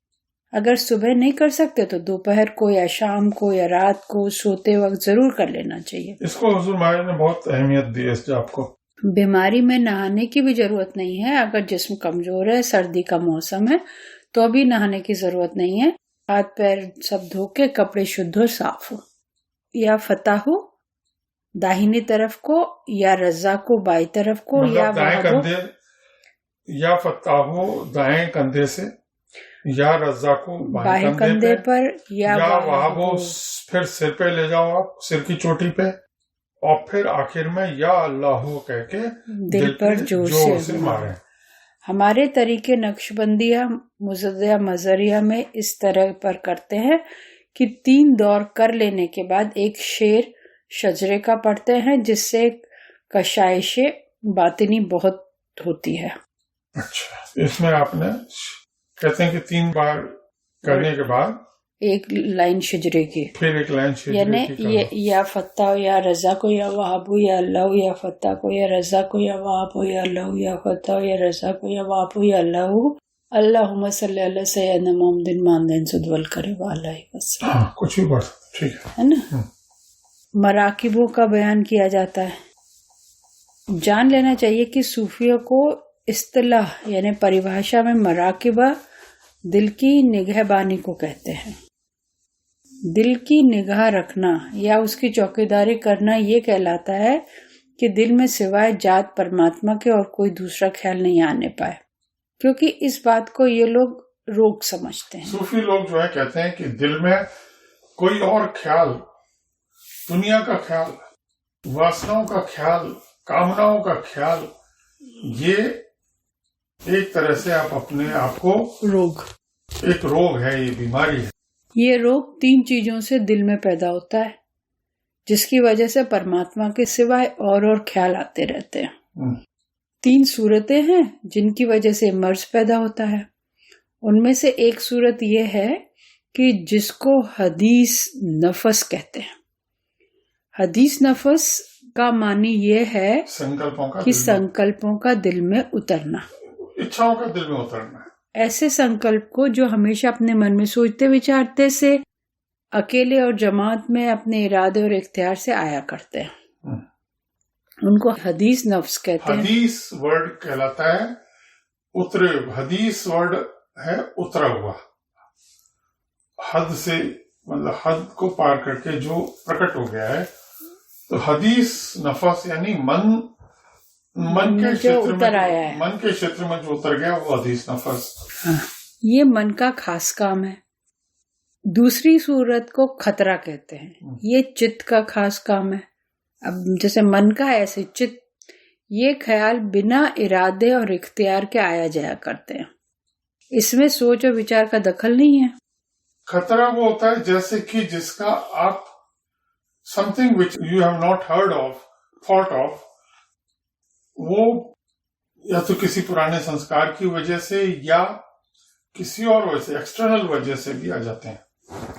अगर सुबह नहीं कर सकते तो दोपहर को या शाम को या रात को सोते वक्त जरूर कर लेना चाहिए। इसको हुजूर महाराज ने बहुत अहमियत दी इस जाप को। बीमारी में नहाने की भी जरूरत नहीं है। अगर जिस्म कमजोर है, सर्दी का मौसम है, तो अभी नहाने की जरूरत नहीं है। हाथ पैर सब धो के कपड़े शुद्ध और साफ हो। या फतह हो दाहिनी तरफ को, या रजा को बाई तरफ को, मतलब या दाएं कंधे, या फतह हो दाएं कंधे से, या रजा को बाएं कंधे पर, या वहाबो फिर सिर पे ले जाओ आप, सिर की चोटी पे, और फिर आखिर में या अल्लाह कह के दिल पर जोर से मारे। हमारे तरीके नक्शबंदिया मुजद्दिया मजहरिया में इस तरह पर करते हैं कि 3 दौर कर लेने के बाद एक शेर शजरे का पढ़ते हैं, जिससे कशाइश बातिनी बहुत होती है। अच्छा, इसमें आपने कहते हैं कि 3 बार करने के बाद एक लाइन शजरे की, फिर एक लाइन शजरे यानी की, ये या फत्ता या रजा को, या वहाबू या अल्लाह, या फत्ता को या रजा को, या वहाबू या अल्लाह, या फत्ता या रजा को, या वहाबू या अल्लाह, अल्लाहुम्मा सल्ली अला सय्यदना मुहम्मदिन मानदेन सुदवल करे वाला कुछ भी पढ़, ठीक है ना। मराकिबों का बयान किया जाता है। जान लेना चाहिए कि सूफियों को इस्तिलाह यानी परिभाषा में मराकिबा दिल की निगहबानी को कहते हैं। दिल की निगाह रखना या उसकी चौकीदारी करना ये कहलाता है कि दिल में सिवाय जात परमात्मा के और कोई दूसरा ख्याल नहीं आने पाए, क्योंकि इस बात को ये लोग रोग समझते हैं। सूफी लोग जो है कहते हैं कि दिल में कोई और ख्याल, दुनिया का ख्याल, वासनाओं का ख्याल, कामनाओं का ख्याल, ये एक तरह से आप अपने आप को एक रोग है, ये बीमारी है। ये रोग 3 चीजों से दिल में पैदा होता है, जिसकी वजह से परमात्मा के सिवाय और ख्याल आते रहते हैं। 3 सूरतें हैं जिनकी वजह से मर्ज पैदा होता है। उनमें से एक सूरत यह है कि जिसको हदीस नफस कहते हैं। हदीस नफस का मानी ये है संकल्पों का दिल में उतरना, इच्छाओं का दिल में उतरना। ऐसे संकल्प को जो हमेशा अपने मन में सोचते विचारते से अकेले और जमात में अपने इरादे और इख्तियार से आया करते हैं। उनको हदीस नफ्स कहते हैं। हदीस वर्ड कहलाता है उतरे, हदीस वर्ड है उतरा हुआ, हद से मतलब हद को पार करके जो प्रकट हो गया है। तो हदीस नफस यानी मन के क्षेत्र उतर आया है, मन के क्षेत्र में जो उतर गया वो हदीस नफस। हाँ, ये मन का खास काम है। दूसरी सूरत को खतरा कहते हैं, ये चित्त का खास काम है। अब जैसे मन का ऐसे चित्त, ये ख्याल बिना इरादे और इख्तियार के आया जाया करते हैं, इसमें सोच और विचार का दखल नहीं है। खतरा वो होता है जैसे कि जिसका आप something which you have not heard of, thought of, वो या तो किसी पुराने संस्कार की वजह से या किसी और वजह से, एक्सटर्नल वजह से भी आ जाते हैं।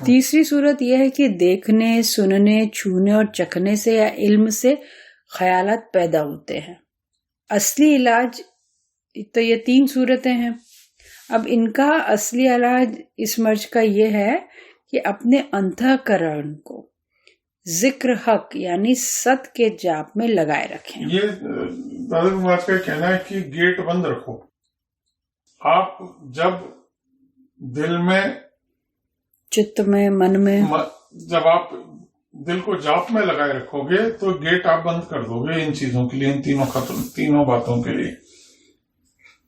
तीसरी सूरत यह है कि देखने, सुनने, छूने और चखने से या इल्म से ख्यालात पैदा होते हैं। असली इलाज तो ये 3 सूरतें हैं। अब इनका असली इलाज इस मर्ज का ये है कि अपने अंतःकरण को जिक्र हक यानी सत के जाप में लगाए रखें। ये दादा महाराज का कहना है कि गेट बंद रखो। आप जब दिल में, चित्त में, मन में, जब आप दिल को जाप में लगाए रखोगे तो गेट आप बंद कर दोगे इन चीजों के लिए, इन तीनों बातों के लिए।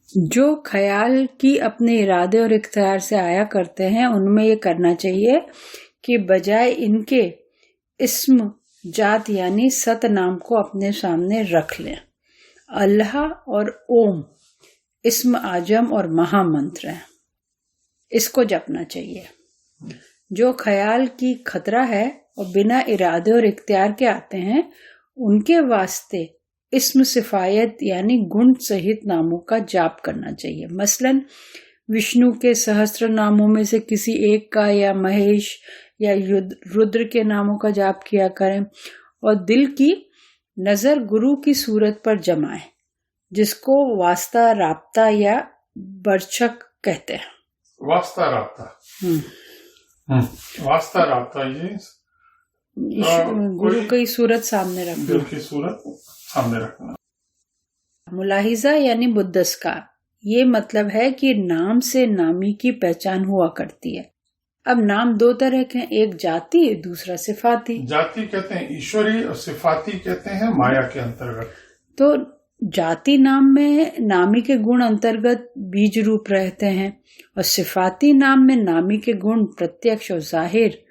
जो ख्याल की अपने इरादे और इख्तियार से आया करते हैं उनमें ये करना चाहिए कि बजाय इनके इस्म जात यानी सत नाम को अपने सामने रख लें। अल्लाह और ओम इस्म आजम और महामंत्र है, इसको जपना चाहिए। जो ख्याल की खतरा है और बिना इरादे और इख्तियार के आते हैं उनके वास्ते इस्म सिफायत यानी गुण सहित नामों का जाप करना चाहिए। मसलन विष्णु के सहस्त्र नामों में से किसी एक का या महेश या रुद्र के नामों का जाप किया करें और दिल की नजर गुरु की सूरत पर जमाएं, जिसको वास्ता राब्ता या बरछक कहते हैं। वास्ता राब्ता, वास्ता राब्ता, ये गुरु की सूरत सामने रखना, दिल की सूरत सामने रखना। मुलाहिजा यानी बुद्धस्कार, ये मतलब है कि नाम से नामी की पहचान हुआ करती है। अब नाम 2 तरह के हैं, एक जाति दूसरा सिफाती। जाति कहते हैं ईश्वरी और सिफाती कहते हैं माया के अंतर्गत। तो जाति नाम में नामी के गुण अंतर्गत बीज रूप रहते हैं और सिफाती नाम में नामी के गुण प्रत्यक्ष और जाहिर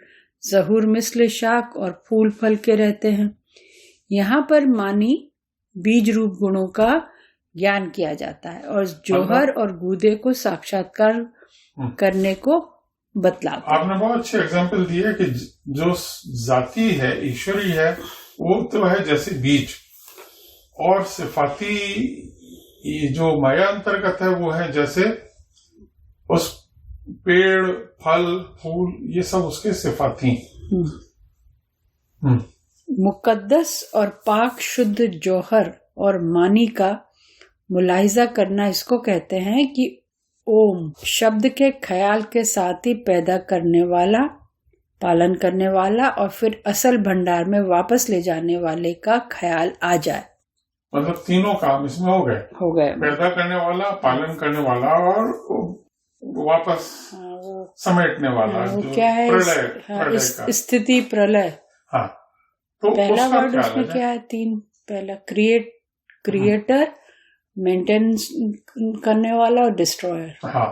ज़हूर मिस्ल शाक और फूल फल के रहते हैं। यहाँ पर मानी बीज रूप गुणों का ज्ञान किया जाता है और जौहर और गूदे को साक्षात्कार करने को बतलाता है। आपने बहुत अच्छे एग्जाम्पल दिए कि जो जाति है ईश्वरी है वो तो है जैसे बीज, और सिफाती ये जो माया अंतर्गत है वो है जैसे उस पेड़, फल, फूल, ये सब उसके सिफाती। मुकद्दस और पाक शुद्ध जौहर और मानी का मुलाहिजा करना इसको कहते हैं कि ओम शब्द के ख्याल के साथ ही पैदा करने वाला, पालन करने वाला और फिर असल भंडार में वापस ले जाने वाले का ख्याल आ जाए। मतलब तीनों काम इसमें हो गए, पैदा करने वाला, पालन करने वाला और वापस समेटने वाला। वो क्या है, प्रलय स्थिति प्रलय। हाँ, तो पहला वर्ड उसमें क्या है? 3 पहला क्रिएटर, मेंटेनेंस करने वाला और डिस्ट्रॉयर। हाँ,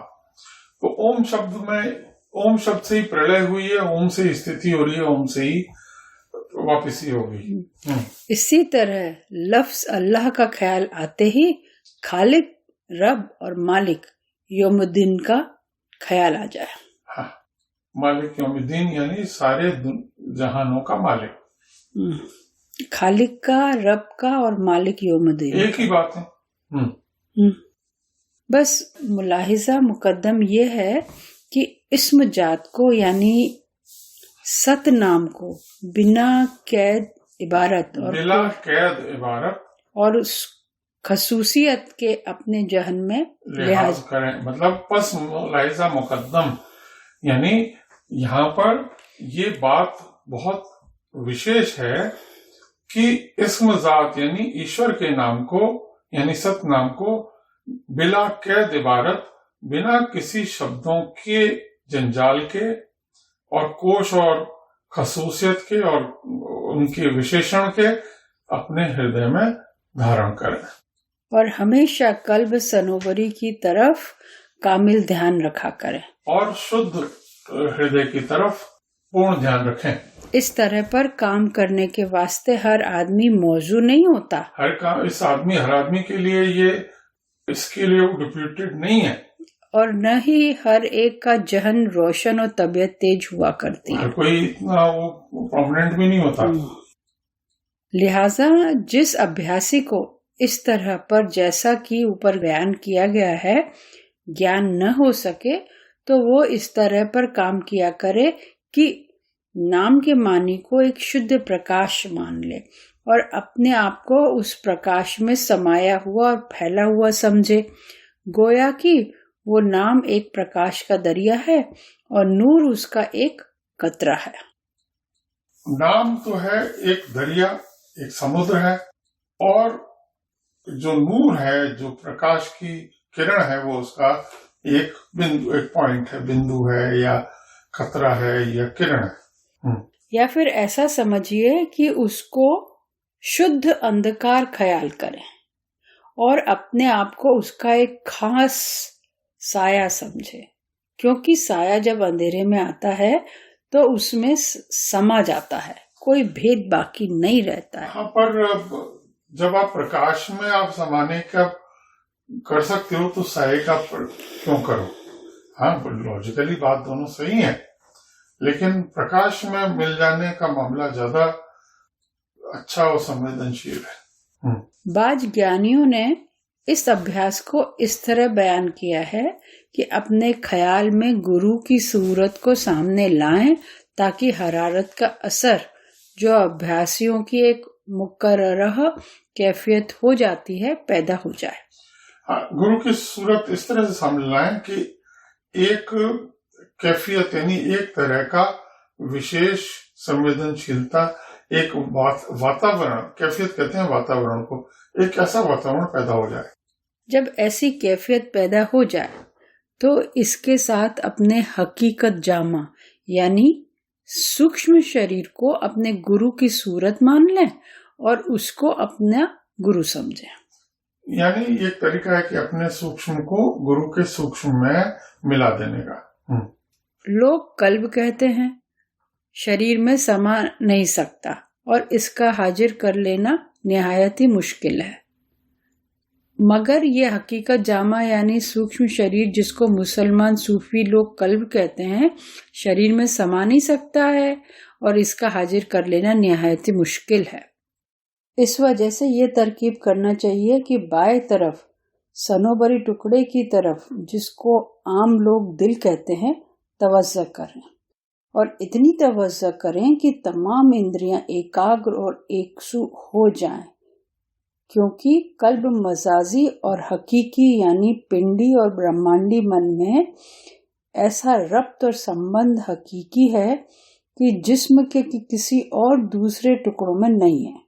तो ओम शब्द में, ओम शब्द से ही प्रलय हुई है, ओम से ही स्थिति हो रही है, ओम से ही वापसी होगी। इसी तरह लफ्ज अल्लाह का ख्याल आते ही खालिक, रब और मालिक यौमुद्दीन का ख्याल आ जाए। हाँ, मालिक यौमुद्दीन यानी सारे जहानों का मालिक। खालिक का, रब का और मालिक यौमुद्दीन एक ही बात है। बस मुलाहिजा मुकद्दम ये है कि इस्म जात को यानी सत नाम को बिना कैद इबारत और उस खसूसियत के अपने जहन में लिहाज करें। मतलब बस मुलाहिजा मुकद्दम यानी यहाँ पर ये बात बहुत विशेष है कि इस्म जात यानी ईश्वर के नाम को यानी सत नाम को बिला कैद इबारत, बिना किसी शब्दों के जंजाल के और कोश और खसूसियत के और उनके विशेषण के अपने हृदय में धारण करें और हमेशा कल्ब सनोबरी की तरफ कामिल ध्यान रखा करें और शुद्ध हृदय की तरफ पूर्ण ध्यान रखें। इस तरह पर काम करने के वास्ते हर आदमी मौजू नहीं होता। हर आदमी के लिए ये इसके लिए डिप्यूटेड नहीं है और न ही हर एक का जहन रोशन और तबीयत तेज हुआ करती है। कोई इतना वो प्रोमिनेंट भी नहीं होता। लिहाजा जिस अभ्यासी को इस तरह पर जैसा कि ऊपर बयान किया गया है ज्ञान न हो सके तो वो इस तरह पर काम किया करे कि नाम के मानी को एक शुद्ध प्रकाश मान ले और अपने आप को उस प्रकाश में समाया हुआ और फैला हुआ समझे, गोया कि वो नाम एक प्रकाश का दरिया है और नूर उसका एक कतरा है। नाम तो है एक दरिया, एक समुद्र है, और जो नूर है, जो प्रकाश की किरण है, वो उसका एक बिंदु, एक पॉइंट है, बिंदु है या खतरा है या किरण है। या फिर ऐसा समझिए कि उसको शुद्ध अंधकार ख्याल करें और अपने आप को उसका एक खास साया समझे, क्योंकि साया जब अंधेरे में आता है तो उसमें समा जाता है, कोई भेद बाकी नहीं रहता है। हाँ, पर जब आप प्रकाश में आप समाने का कर सकते हो तो साये का क्यों करो? हाँ, लॉजिकली बात दोनों सही है, लेकिन प्रकाश में मिल जाने का मामला ज्यादा अच्छा और संवेदनशील है। बाज ज्ञानियों ने इस अभ्यास को इस तरह बयान किया है कि अपने ख्याल में गुरु की सूरत को सामने लाएं ताकि हरारत का असर जो अभ्यासियों की एक मुकर्रर कैफियत हो जाती है पैदा हो जाए। हाँ, गुरु की सूरत इस तरह से सामने लाएं कि एक कैफियत यानी एक तरह का विशेष संवेदनशीलता, एक वातावरण, कैफियत कहते हैं वातावरण को, एक ऐसा वातावरण पैदा हो जाए। जब ऐसी कैफियत पैदा हो जाए तो इसके साथ अपने हकीकत जामा यानी सूक्ष्म शरीर को अपने गुरु की सूरत मान लें और उसको अपना गुरु समझें। यानी एक तरीका है कि अपने सूक्ष्म को गुरु के सूक्ष्म में मिला देने का। लोग कल्ब कहते हैं, शरीर में समा नहीं सकता और इसका हाजिर कर लेना निहायत ही मुश्किल है, मगर यह हकीकत जामा यानी सूक्ष्म शरीर जिसको मुसलमान सूफी लोग कल्ब कहते हैं, शरीर में समा नहीं सकता है और इसका हाजिर कर लेना निहायत ही मुश्किल है। इस वजह से ये तरकीब करना चाहिए कि बाएं तरफ सनोबरी टुकड़े की तरफ, जिसको आम लोग दिल कहते हैं, तवज्जो करें और इतनी तवज्जो करें कि तमाम इंद्रियां एकाग्र और एकसु हो जाएं, क्योंकि कल्ब मजाजी और हकीकी यानी पिंडी और ब्रह्मांडी मन में ऐसा रब्त और संबंध हकीकी है कि जिस्म के किसी और दूसरे टुकड़ों में नहीं है।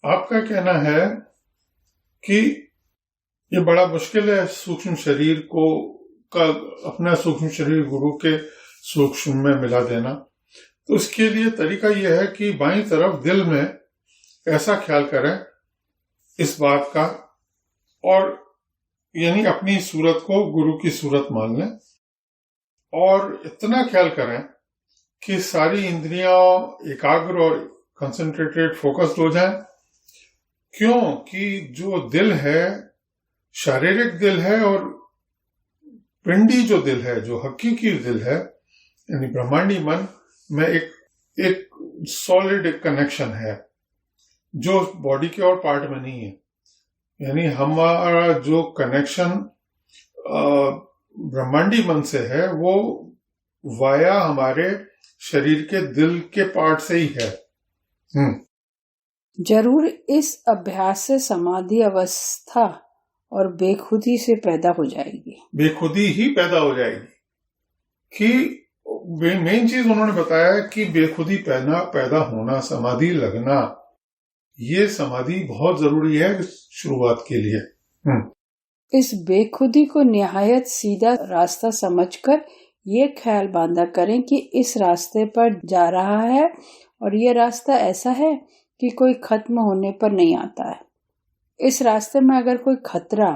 आपका कहना है कि ये बड़ा मुश्किल है सूक्ष्म शरीर को अपना सूक्ष्म शरीर गुरु के सूक्ष्म में मिला देना, तो इसके लिए तरीका यह है कि बाईं तरफ दिल में ऐसा ख्याल करें इस बात का, और यानी अपनी सूरत को गुरु की सूरत मान लें और इतना ख्याल करें कि सारी इंद्रियां एकाग्र और कंसंट्रेटेड फोकस्ड हो जाएं, क्योंकि जो दिल है शारीरिक दिल है और पिंडी जो दिल है, जो हकीकी दिल है यानी ब्रह्मांडी मन में एक सॉलिड कनेक्शन है जो बॉडी के और पार्ट में नहीं है। यानी हमारा जो कनेक्शन ब्रह्मांडी मन से है वो वाया हमारे शरीर के दिल के पार्ट से ही है। जरूर इस अभ्यास से समाधि अवस्था और बेखुदी से पैदा हो जाएगी। बेखुदी ही पैदा हो जाएगी कि मेन चीज उन्होंने बताया कि बेखुदी पैदा होना, समाधि लगना, ये समाधि बहुत जरूरी है शुरुआत के लिए। इस बेखुदी को निहायत सीधा रास्ता समझकर ये ख्याल बांधा करें कि इस रास्ते पर जा रहा है और ये रास्ता ऐसा है कि कोई खत्म होने पर नहीं आता है। इस रास्ते में अगर कोई खतरा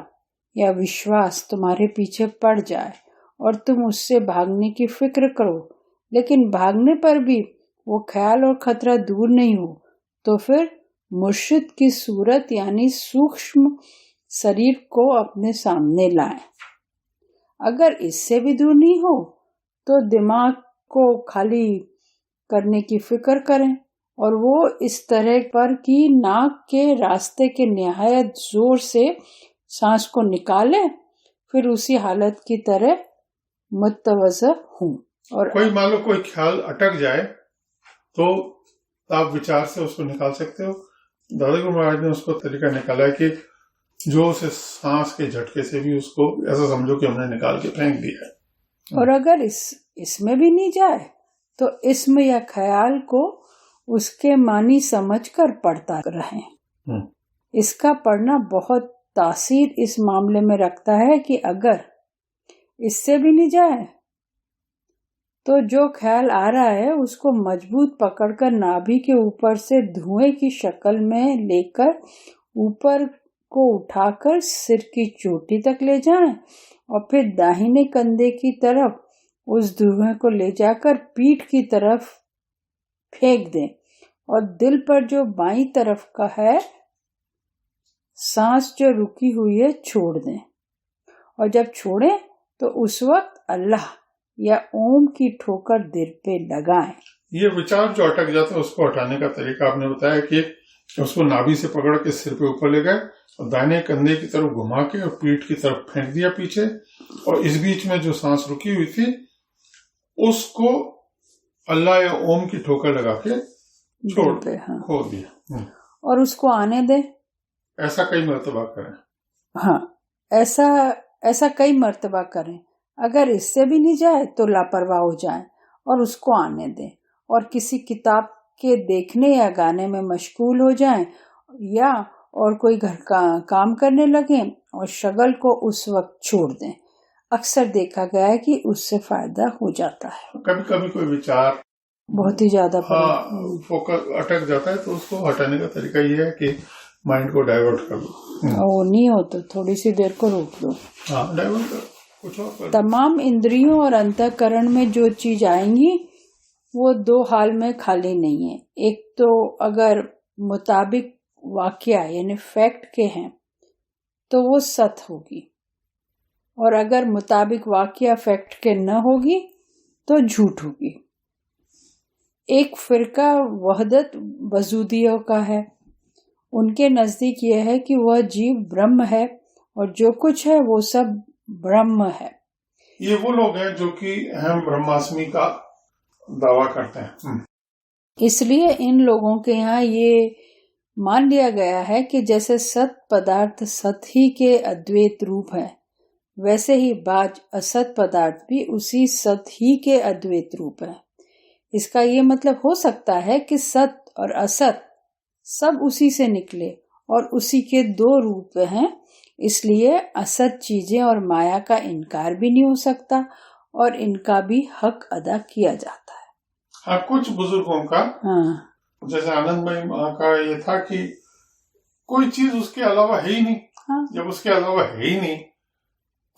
या विश्वास तुम्हारे पीछे पड़ जाए और तुम उससे भागने की फिक्र करो, लेकिन भागने पर भी वो ख्याल और खतरा दूर नहीं हो, तो फिर मुर्शिद की सूरत यानी सूक्ष्म शरीर को अपने सामने लाएं। अगर इससे भी दूर नहीं हो तो दिमाग को खाली करने की फिक्र करें और वो इस तरह पर कि नाक के रास्ते के निहायत जोर से सांस को निकालें, फिर उसी हालत की तरह मुतवज्जा हूं। और कोई मान लो कोई ख्याल अटक जाए तो आप विचार से उसको निकाल सकते हो। दादा गुरु महाराज ने उसको तरीका निकाला है कि जो उसे सांस के झटके से भी उसको ऐसा समझो कि हमने निकाल के फेंक दिया है। और अगर इसमें भी नहीं जाए तो इसमें या ख्याल को उसके मानी समझकर पढ़ता रहें। इसका पढ़ना बहुत तासीर इस मामले में रखता है कि अगर इससे भी नहीं जाए तो जो ख्याल आ रहा है उसको मजबूत पकड़कर नाभि के ऊपर से धुएं की शक्ल में लेकर ऊपर को उठाकर सिर की चोटी तक ले जाएं और फिर दाहिने कंधे की तरफ उस धुएं को ले जाकर पीठ की तरफ फेंक दें और दिल पर जो बाईं तरफ का है सांस जो रुकी हुई है छोड़ दें। और जब छोड़ें तो उस वक्त अल्लाह या ओम की ठोकर दिल पे लगाएं। ये विचार जो अटक जाते हैं उसको हटाने का तरीका आपने बताया कि उसको नाभि से पकड़ के सिर पे ऊपर ले गए और दाहिने कंधे की तरफ घुमा के और पीठ की तरफ फेंक दिया पीछे, और इस बीच में जो सांस रुकी हुई थी उसको अल्लाह या ओम की ठोकर लगा के छोड़ खो दिया और उसको आने दे। ऐसा कई मर्तबा करें। हाँ, ऐसा कई मर्तबा करें। अगर इससे भी नहीं जाए तो लापरवाह हो जाएं और उसको आने दें और किसी किताब के देखने या गाने में मशगूल हो जाएं या और कोई घर का काम करने लगे और शगल को उस वक्त छोड़ दें। अक्सर देखा गया है कि उससे फायदा हो जाता है। कभी कभी कोई विचार बहुत ही ज्यादा फोकस अटक जाता है तो उसको हटाने का तरीका ये है कि माइंड को डाइवर्ट कर दो। वो नहीं हो तो थोड़ी सी देर को रोक दो। हाँ, डाइवर्ट कर, कुछ और कर। तमाम इंद्रियों और अंतःकरण में जो चीज आएंगी वो दो हाल में खाली नहीं है। एक तो अगर मुताबिक वाकया यानी फैक्ट के हैं तो वो सत होगी, और अगर मुताबिक वाकया फैक्ट के न होगी तो झूठ होगी। एक फिरका वहदत वजूदियों का है। उनके नजदीक यह है कि वह जीव ब्रह्म है और जो कुछ है वो सब ब्रह्म है। ये वो लोग हैं जो कि अहम ब्रह्मास्मि का दावा करते हैं। इसलिए इन लोगों के यहाँ ये मान लिया गया है कि जैसे सत पदार्थ सत ही के अद्वैत रूप है, वैसे ही बाज असत पदार्थ भी उसी सत ही के अद्वैत रूप है। इसका ये मतलब हो सकता है कि सत और असत सब उसी से निकले और उसी के दो रूप हैं, इसलिए असत चीजें और माया का इनकार भी नहीं हो सकता और इनका भी हक अदा किया जाता है। हाँ, कुछ बुजुर्गों का जैसे आनंदमयी माँ का ये था कि कोई चीज उसके अलावा है ही नहीं। हाँ। जब उसके अलावा है ही नहीं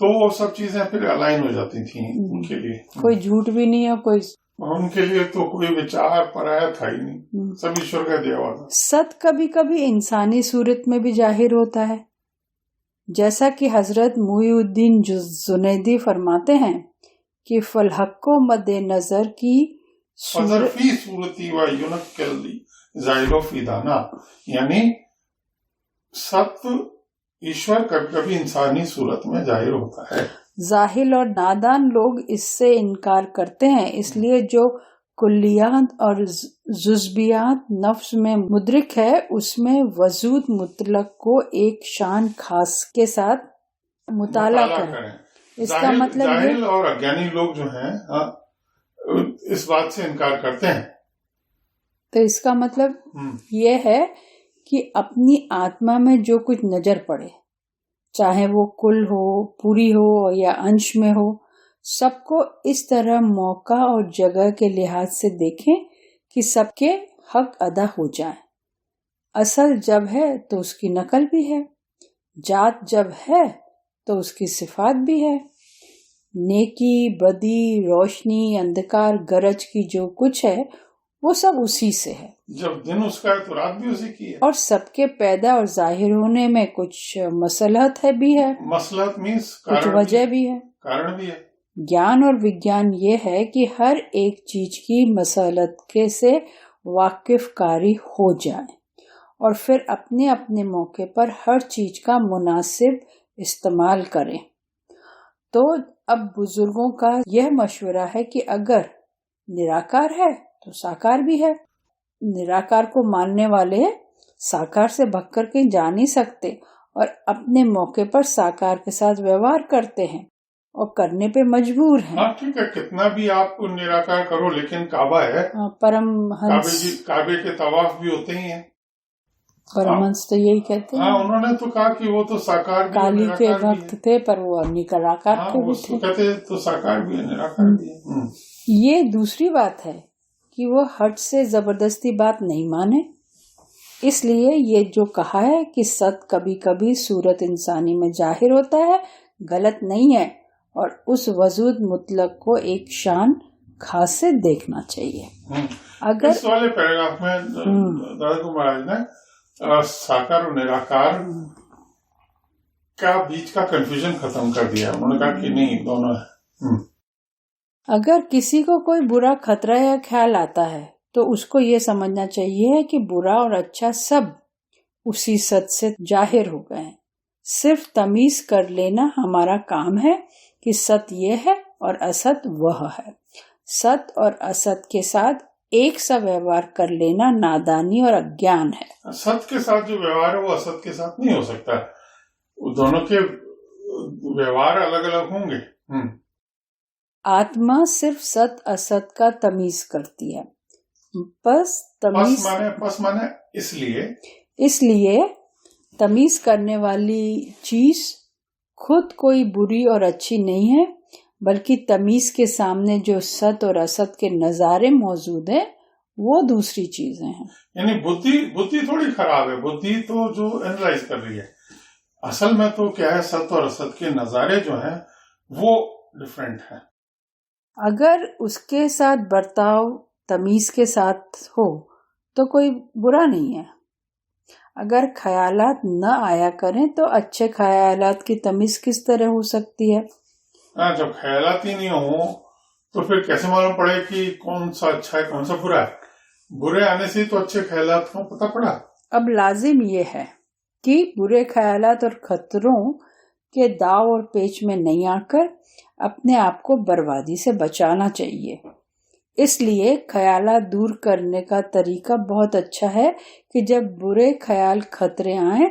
तो वो सब चीजें फिर अलाइन हो जाती थी उनके लिए। कोई झूठ भी नहीं है, कोई उनके लिए तो कोई विचार पराया था ही नहीं, सब ईश्वर का दिया हुआ था। सत कभी कभी इंसानी सूरत में भी जाहिर होता है, जैसा कि हजरत मुईउद्दीन जुनैदी फरमाते हैं कि फलहक को मद्दे नजर की सूरती व युनक्कली ज़ाहिरो फी दाना, यानी सत्य ईश्वर कभी कभी इंसानी सूरत में जाहिर होता है। जाहिल और नादान लोग इससे इनकार करते हैं, इसलिए जो कुल्लियात और जुज़बियात नफ्स में मुद्रिक है उसमें वजूद मुतलक को एक शान खास के साथ मुताला करें। इसका मतलब जाहिल और अज्ञानी लोग जो हैं इस बात से इनकार करते हैं। तो इसका मतलब ये है कि अपनी आत्मा में जो कुछ नजर पड़े, चाहे वो कुल हो, पूरी हो या अंश में हो, सबको इस तरह मौका और जगह के लिहाज से देखें कि सबके हक अदा हो जाए। असल जब है तो उसकी नकल भी है, जात जब है तो उसकी सिफात भी है। नेकी, बदी, रोशनी, अंधकार, गरज की जो कुछ है वो सब उसी से है। जब दिन उसका है तो रात भी उसी की है। और सबके पैदा और जाहिर होने में कुछ मसलहत है भी है, मसलहत मीन्स कुछ वजह भी है, कारण भी है। ज्ञान और विज्ञान ये है कि हर एक चीज की मसलहत के से वाकिफकारी हो जाए और फिर अपने अपने मौके पर हर चीज का मुनासिब इस्तेमाल करें। तो अब बुजुर्गों का यह मशवरा है कि अगर निराकार है तो साकार भी है। निराकार को मानने वाले साकार से भगकर कहीं जा नहीं सकते और अपने मौके पर साकार के साथ व्यवहार करते हैं और करने पे मजबूर हैं। हाँ ठीक है, कितना भी आप निराकार करो लेकिन काबा है। परमहंस काबे के तवाफ भी होते ही हैं। परमहंस तो यही कहते हैं। हाँ, उन्होंने तो कहा कि वो तो साकार भी काली के भक्त थे पर वो निराकार हाँ, के भी थे। कहते तो साकार भी है, निराकार भी है। ये दूसरी बात है कि वो हट से जबरदस्ती बात नहीं माने। इसलिए ये जो कहा है कि सत कभी कभी सूरत इंसानी में जाहिर होता है, गलत नहीं है और उस वजूद मुतलक को एक शान खास से देखना चाहिए। अगर इस वाले पैराग्राफ में दादा महाराज ने साकार और निराकार का बीच का कंफ्यूजन खत्म कर दिया। उन्होंने कहा कि नहीं, दोनों है। अगर किसी को कोई बुरा खतरा या ख्याल आता है तो उसको ये समझना चाहिए कि बुरा और अच्छा सब उसी सत से जाहिर हो गए हैं। सिर्फ तमीज कर लेना हमारा काम है कि सत ये है और असत वह है। सत और असत के साथ एक सा व्यवहार कर लेना नादानी और अज्ञान है। सत के साथ जो व्यवहार है वो असत के साथ नहीं हो सकता। दोनों के व्यवहार अलग अलग होंगे। आत्मा सिर्फ सत असत का तमीज करती है। बस तमीज पस माने इसलिए तमीज करने वाली चीज खुद कोई बुरी और अच्छी नहीं है, बल्कि तमीज के सामने जो सत और असत के नजारे मौजूद है वो दूसरी चीजें हैं। यानी बुद्धि थोड़ी खराब है, बुद्धि तो जो एनालाइज कर रही है। असल में तो क्या है, सत और असत के नजारे जो हैं वो डिफरेंट हैं। अगर उसके साथ बर्ताव तमीज के साथ हो तो कोई बुरा नहीं है। अगर ख्यालात न आया करें तो अच्छे ख्यालात की तमीज किस तरह हो सकती है? जब ख्यालात ही नहीं हो तो फिर कैसे मालूम पड़े कि कौन सा अच्छा है कौन सा बुरा है? बुरे आने से तो अच्छे ख्यालात को पता पड़ा। अब लाजिम ये है कि बुरे ख्यालात और खतरों के दाव और पेच में नहीं आकर अपने आप को बर्बादी से बचाना चाहिए। इसलिए ख्यालात दूर करने का तरीका बहुत अच्छा है कि जब बुरे ख्याल खतरे आए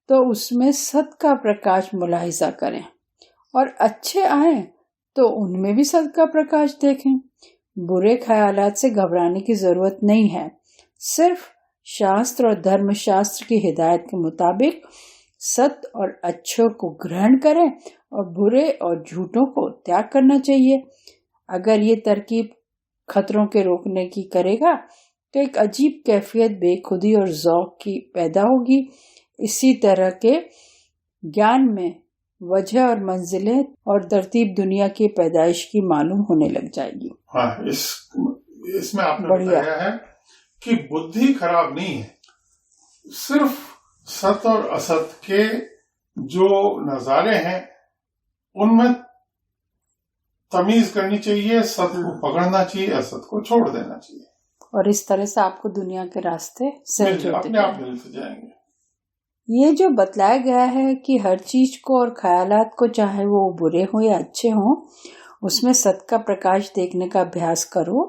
तो उसमें सत का प्रकाश मुलाहिजा करें और अच्छे आए तो उनमें भी सत का प्रकाश देखें। बुरे ख्यालात से घबराने की जरूरत नहीं है। सिर्फ शास्त्र और धर्मशास्त्र की हिदायत के मुताबिक सत और अच्छों को ग्रहण करें और बुरे और झूठों को त्याग करना चाहिए। अगर ये तरकीब खतरों के रोकने की करेगा तो एक अजीब कैफियत बेखुदी और ज़ौक़ की पैदा होगी। इसी तरह के ज्ञान में वजह और मंजिलें और तरतीब दुनिया की पैदाइश की मालूम होने लग जाएगी। हाँ, इसमें आपने बताया है कि बुद्धि खराब नहीं है, सिर्फ सत और असत के जो नजारे हैं उनमें तमीज करनी चाहिए। सत को पकड़ना चाहिए, असत को छोड़ देना चाहिए और इस तरह से आपको दुनिया के रास्ते अपने आप मिलते जाएंगे। ये जो बतलाया गया है कि हर चीज को और ख्यालात को, चाहे वो बुरे हो या अच्छे हो, उसमें सत का प्रकाश देखने का अभ्यास करो।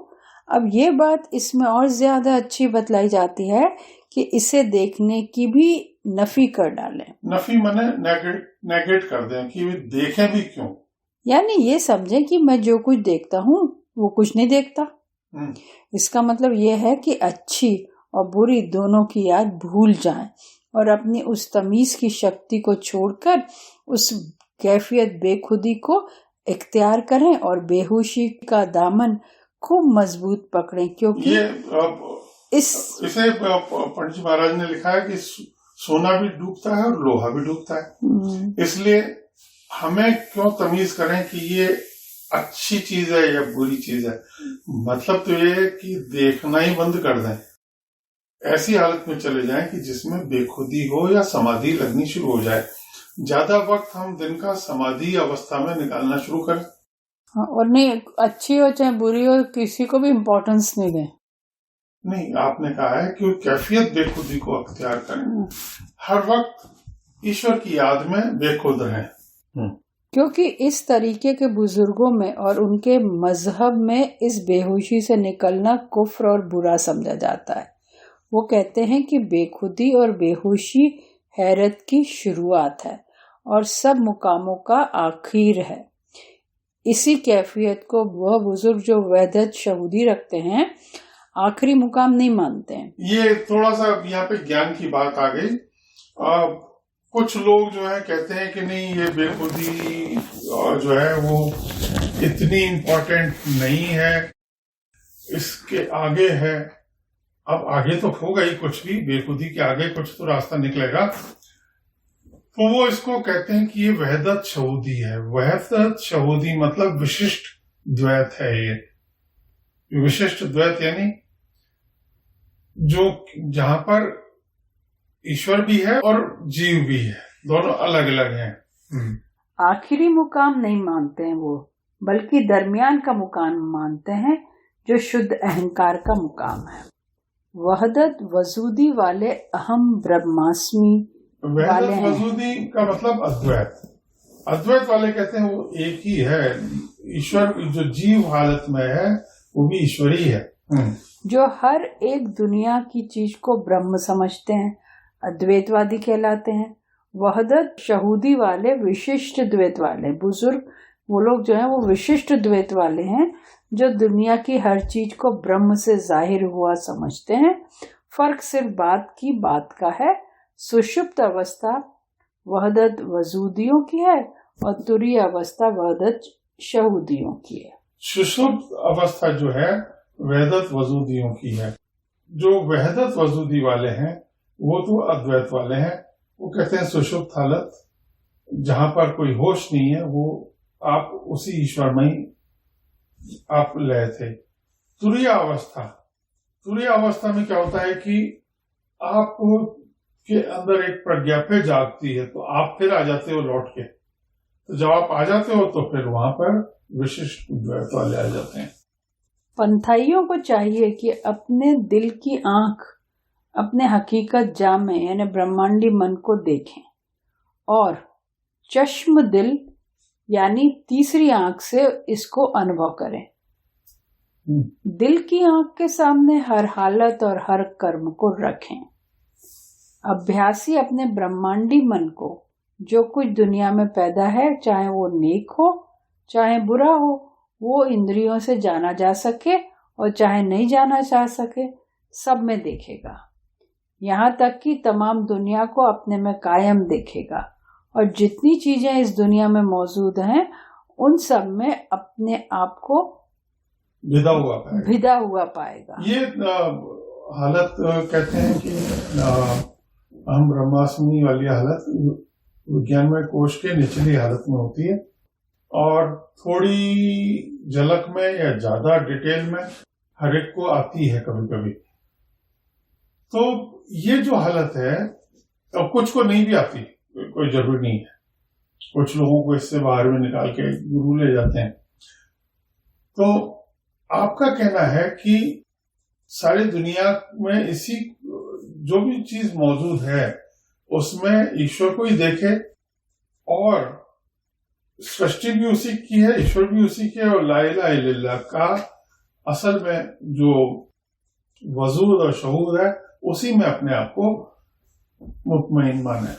अब ये बात इसमें और ज्यादा अच्छी बतलाई जाती है कि इसे देखने की भी नफी कर डालें। नफी माने नेगेट कर दें कि वे देखें भी क्यों। यानी ये समझें कि मैं जो कुछ देखता हूँ वो कुछ नहीं देखता। इसका मतलब ये है कि अच्छी और बुरी दोनों की याद भूल जाएं और अपनी उस तमीज की शक्ति को छोड़कर उस कैफियत बेखुदी को इख्तियार करें और बेहोशी का दामन खूब मजबूत पकड़ें, क्योंकि इसे पंडित जी महाराज ने लिखा है कि सोना भी डूबता है और लोहा भी डूबता है। इसलिए हमें क्यों तमीज करें कि ये अच्छी चीज है या बुरी चीज है। मतलब तो ये है कि देखना ही बंद कर दें, ऐसी हालत में चले जाएं कि जिसमें बेखुदी हो या समाधि लगनी शुरू हो जाए। ज्यादा वक्त हम दिन का समाधि अवस्था में निकालना शुरू करें। हाँ, और नहीं, अच्छी हो चाहे बुरी हो, किसी को भी इम्पोर्टेंस नहीं दें। नहीं, आपने कहा है कि कैफियत बेखुदी को अख्तियार करें, हर वक्त ईश्वर की याद में बेखुद रहें। क्योंकि इस तरीके के बुजुर्गों में और उनके मजहब में इस बेहोशी से निकलना कुफ्र और बुरा समझा जाता है। वो कहते हैं कि बेखुदी और बेहोशी हैरत की शुरुआत है और सब मुकामों का आखिर है। इसी कैफियत को वह बुजुर्ग जो वहदत शहूदी रखते हैं आखिरी मुकाम नहीं मानते हैं। ये थोड़ा सा यहाँ पे ज्ञान की बात आ गई। कुछ लोग जो है कहते हैं कि नहीं, ये बेखुदी जो है वो इतनी इम्पोर्टेंट नहीं है, इसके आगे है। अब आगे तो होगा ही कुछ भी, बेखुदी के आगे कुछ तो रास्ता निकलेगा। तो वो इसको कहते हैं कि ये वहदत शहूदी है। वहदत शहूदी मतलब विशिष्ट द्वैत है। ये विशिष्ट द्वैत यानी जो जहां पर ईश्वर भी है और जीव भी है, दोनों अलग अलग हैं। आखिरी मुकाम नहीं मानते हैं वो, बल्कि दरमियान का मुकाम मानते हैं जो शुद्ध अहंकार का मुकाम है। वहदत वजूदी वाले अहम ब्रह्मास्मि वाले हैं। वजूदी का मतलब अद्वैत। अद्वैत वाले कहते हैं वो एक ही है। ईश्वर जो जीव हालत में है वो भी ईश्वरी है। जो हर एक दुनिया की चीज को ब्रह्म समझते हैं अद्वैतवादी कहलाते हैं। वहदत शहूदी वाले विशिष्ट द्वैत वाले बुजुर्ग, वो लोग जो है वो विशिष्ट द्वैत वाले हैं जो दुनिया की हर चीज को ब्रह्म से जाहिर हुआ समझते हैं। फर्क सिर्फ बात का है। सुषुप्त अवस्था वहदत वजूदियों की है और तुरीय अवस्था वहदत शहूदियों की है। सुषुप्त अवस्था जो है वहदत वजूदियों की है। जो वहदत वजूदी वाले हैं वो तो अद्वैत वाले हैं। वो कहते हैं सुषुप्त हालत जहां पर कोई होश नहीं है, वो आप उसी ईश्वर में ही आप लय थे। तुरीय अवस्था में क्या होता है कि आप के अंदर एक प्रज्ञा फिर जागती है, तो आप फिर आ जाते हो लौट के। तो जब आप आ जाते हो तो फिर वहां पर विशिष्ट द्वैत वाले आ जाते हैं। पंथाइयों को चाहिए कि अपने दिल की आंख अपने हकीकत जामे यानी ब्रह्मांडी मन को देखें और चश्म दिल यानी तीसरी आंख से इसको अनुभव करें। दिल की आंख के सामने हर हालत और हर कर्म को रखें। अभ्यासी अपने ब्रह्मांडी मन को जो कुछ दुनिया में पैदा है, चाहे वो नेक हो चाहे बुरा हो, वो इंद्रियों से जाना जा सके और चाहे नहीं जाना चाह सके, सब में देखेगा। यहाँ तक कि तमाम दुनिया को अपने में कायम देखेगा और जितनी चीजें इस दुनिया में मौजूद हैं उन सब में अपने आप को भिदा हुआ पाएगा। ये हालत कहते हैं कि हम ब्रह्मास्मि वाली हालत विज्ञानमय कोश के निचली हालत में होती है और थोड़ी झलक में या ज्यादा डिटेल में हर एक को आती है कभी कभी। तो ये जो हालत है, अब कुछ को नहीं भी आती, कोई जरूरी नहीं है। कुछ लोगों को इससे बाहर में निकाल के गुरु ले जाते हैं। तो आपका कहना है कि सारी दुनिया में इसी जो भी चीज मौजूद है उसमें ईश्वर को ही देखे और सृष्टि भी उसी की है, ईश्वर भी उसी की है और ला इलाहा इल्लल्लाह का असल में जो वजूद और शहूद है उसी में अपने आप को मुतमईन माने।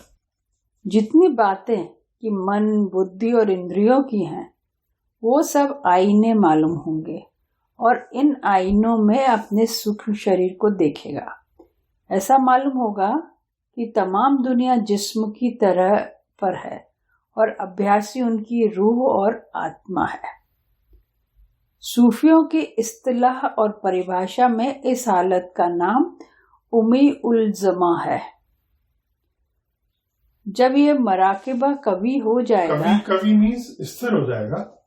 जितनी बातें कि मन बुद्धि और इंद्रियों की हैं वो सब आईने मालूम होंगे और इन आईनों में अपने सूक्ष्म शरीर को देखेगा। ऐसा मालूम होगा कि तमाम दुनिया जिस्म की तरह पर है और अभ्यासी उनकी रूह और आत्मा है। सूफियों की इस्तिलाह और परिभाषा में इस हालत का नाम उमी उल जमा है। जब यह मराकिबा कभी हो जाएगा, कभी मीन्स स्थिर हो जाएगा,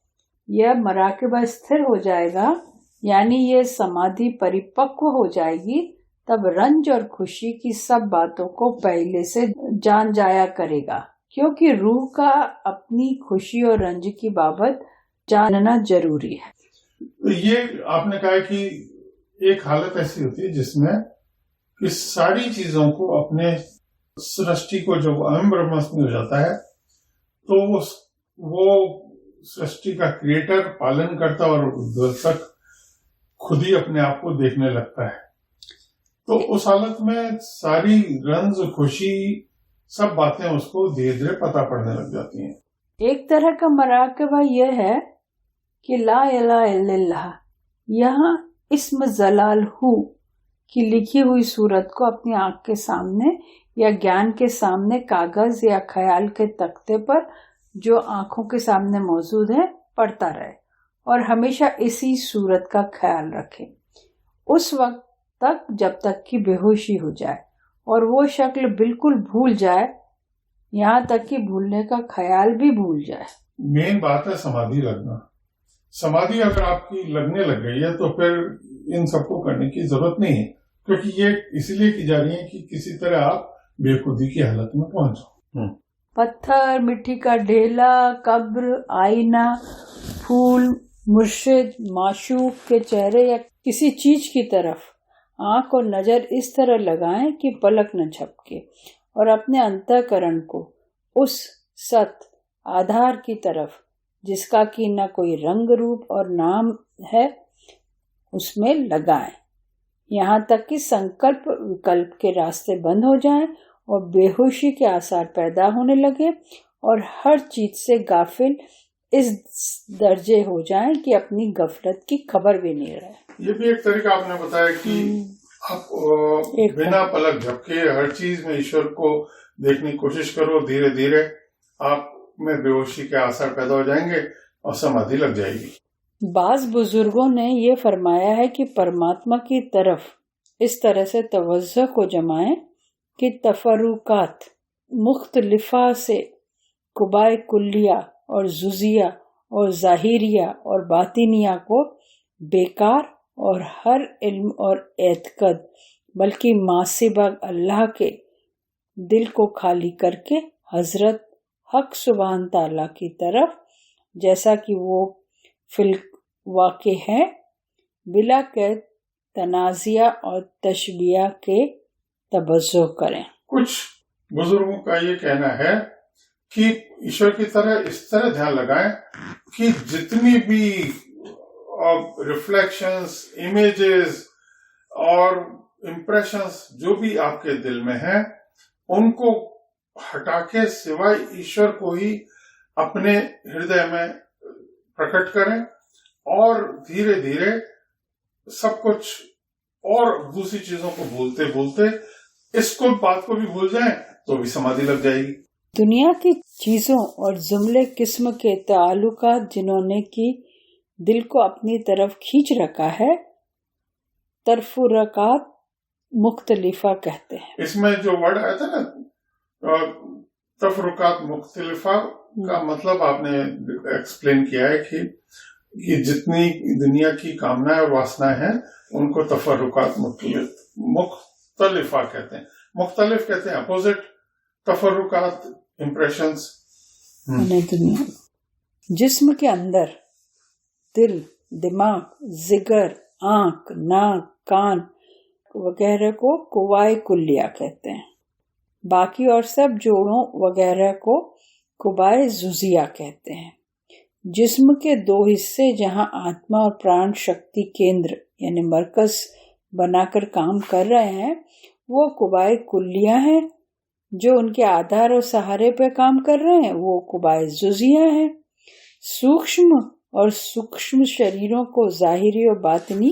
यह मराकिबा स्थिर हो जाएगा, यानी यह समाधि परिपक्व हो जाएगी, तब रंज और खुशी की सब बातों को पहले से जान जाया करेगा, क्योंकि रूह का अपनी खुशी और रंज की बाबत जानना जरूरी है। ये आपने कहा कि एक हालत ऐसी होती है जिसमें इस सारी चीजों को अपने सृष्टि को जब अहम ब्रह्मास्मि हो जाता है तो वो सृष्टि का क्रिएटर, पालन करता और विध्वंसक खुद ही अपने आप को देखने लगता है। तो उस हालत में सारी रंज, खुशी, सब बातें उसको धीरे धीरे पता पड़ने लग जाती हैं। एक तरह का मराकबा यह है कि ला इलाहा इल्लल्लाह, यहाँ इस्म जलाल हु की लिखी हुई सूरत को अपनी आंख के सामने या ज्ञान के सामने कागज या ख्याल के तख्ते पर जो आंखों के सामने मौजूद है पढ़ता रहे और हमेशा इसी सूरत का ख्याल रखे उस वक्त तक जब तक कि बेहोशी हो जाए और वो शक्ल बिल्कुल भूल जाए, यहाँ तक कि भूलने का ख्याल भी भूल जाए। मेन बात है समाधि लगना। समाधि अगर आपकी लगने लग गई है तो फिर इन सबको करने की जरूरत नहीं है, क्योंकि ये इसलिए की जा रही है कि किसी तरह आप बेखुदी की हालत में पहुंच जाओ। पत्थर, मिट्टी का ढेला, कब्र, आईना, फूल, मुर्शिद, माशूक के चेहरे या किसी चीज की तरफ आंख और नजर इस तरह लगाएं कि पलक न झपके और अपने अंतःकरण को उस सत आधार की तरफ, जिसका कि न कोई रंग रूप और नाम है, उसमें लगाएं, यहाँ तक कि संकल्प विकल्प के रास्ते बंद हो जाएं और बेहोशी के आसार पैदा होने लगे और हर चीज से गाफिल इस दर्जे हो जाएं कि अपनी गफलत की खबर भी नहीं रहे। ये भी एक तरीका आपने बताया कि आप बिना पलक झपके हर चीज में ईश्वर को देखने की कोशिश करो। धीरे धीरे आप में बेहोशी के आसार पैदा हो जाएंगे और समाधि लग जाएगी। बाज बुजुर्गों ने ये फरमाया है कि परमात्मा की तरफ इस तरह से तवज्जो को जमाएं कि तफरुकात मुख्तलिफा से कुबाए कुल्लिया और जुजिया और जाहिरिया और बातिनिया को बेकार और हर इल्म और एतकद बल्कि मासिबा अल्लाह के दिल को खाली करके हजरत हक सुभान ताला की तरफ, जैसा कि वो फिल वाक़े है, बिला के तनाजिया और तशबिया के तवज्जो करें। कुछ बुजुर्गों का ये कहना है कि ईश्वर की तरह इस तरह ध्यान लगाएं कि जितनी भी रिफ्लेक्शंस, इमेजेस और इम्प्रेशंस जो भी आपके दिल में हैं, उनको हटा के सिवाय ईश्वर को ही अपने हृदय में प्रकट करें और धीरे धीरे सब कुछ और दूसरी चीजों को भूलते भूलते इसको बात को भी भूल जाएं तो भी समाधि लग जाएगी। दुनिया की चीजों और जुमले किस्म के ताल्लुकात जिन्होंने की दिल को अपनी तरफ खींच रखा है, तरफुरकात मुख्तलिफा कहते हैं। इसमें जो वर्ड आया था ना, तफरुकात मुख्तलिफा का मतलब आपने एक्सप्लेन किया है कि जितनी दुनिया की कामनाएं और वासनाएं हैं उनको तफरुकात मुख्तलिफा कहते हैं। मुख्तलिफ कहते हैं अपोजिट, तफरुकात इम्प्रेशंस। जिस्म के अंदर दिल, दिमाग, जिगर, आंख, नाक, कान वगैरह को कुवाए कुल्लिया कहते हैं। बाकी और सब जोड़ों वगैरह को कुबाए जुजिया कहते हैं। जिस्म के दो हिस्से जहां आत्मा और प्राण शक्ति केंद्र यानी मरकज बनाकर काम कर रहे हैं, वो कुबाए कुल्लिया हैं। जो उनके आधार और सहारे पे काम कर रहे हैं वो कुबाए जुजिया हैं। सूक्ष्म और सूक्ष्म शरीरों को जाहिरी और बातिनी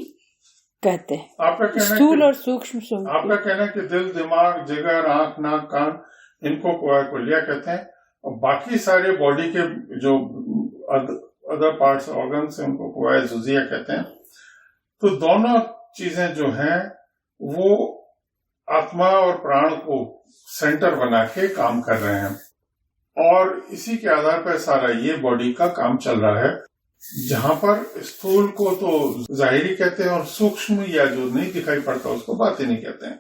कहते हैं। आपका कहना है स्थूल कि- और सूक्ष्म आपका कहना है कि दिल, दिमाग, जिगर, आंख, नाक, कान, इनको कुलिया कहते हैं, और बाकी सारे बॉडी के जो अदर पार्ट्स ऑर्गन्स हैं उनको कुआए जुजिया कहते हैं। तो दोनों चीजें जो हैं वो आत्मा और प्राण को सेंटर बना के काम कर रहे हैं, और इसी के आधार पर सारा ये बॉडी का काम चल रहा है, जहां पर स्थूल को तो जाहिरी कहते हैं और सूक्ष्म या जो नहीं दिखाई पड़ता उसको बातें नहीं कहते हैं।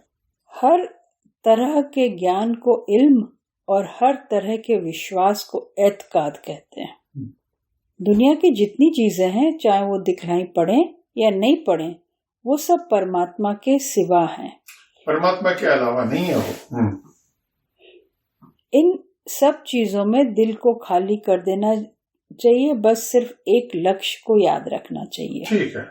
हर तरह के ज्ञान को इल्म और हर तरह के विश्वास को एतकाद कहते हैं। दुनिया की जितनी चीजें हैं, चाहे वो दिखाई पड़े या नहीं पड़े, वो सब परमात्मा के सिवा हैं, परमात्मा के अलावा नहीं है वो। इन सब चीजों में दिल को खाली कर देना चाहिए, बस सिर्फ एक लक्ष्य को याद रखना चाहिए। ठीक है।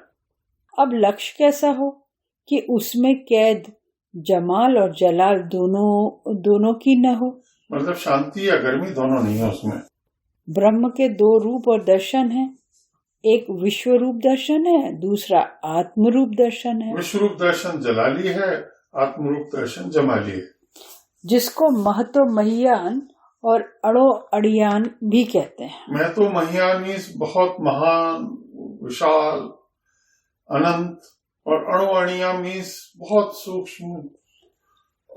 अब लक्ष्य कैसा हो कि उसमें कैद जमाल और जलाल दोनों की न हो। मतलब शांति या गर्मी दोनों नहीं है उसमें। ब्रह्म के दो रूप और दर्शन हैं, एक विश्व रूप दर्शन है, दूसरा आत्म रूप दर्शन है। विश्व रूप दर्शन जलाली है, आत्म रूप दर्शन जमाली है, जिसको महतो महियान और अड़ो अड़ियान भी कहते हैं। मैं तो महियान मीन्स बहुत महान, विशाल, अनंत, और अणु अणिया मीन्स बहुत सूक्ष्म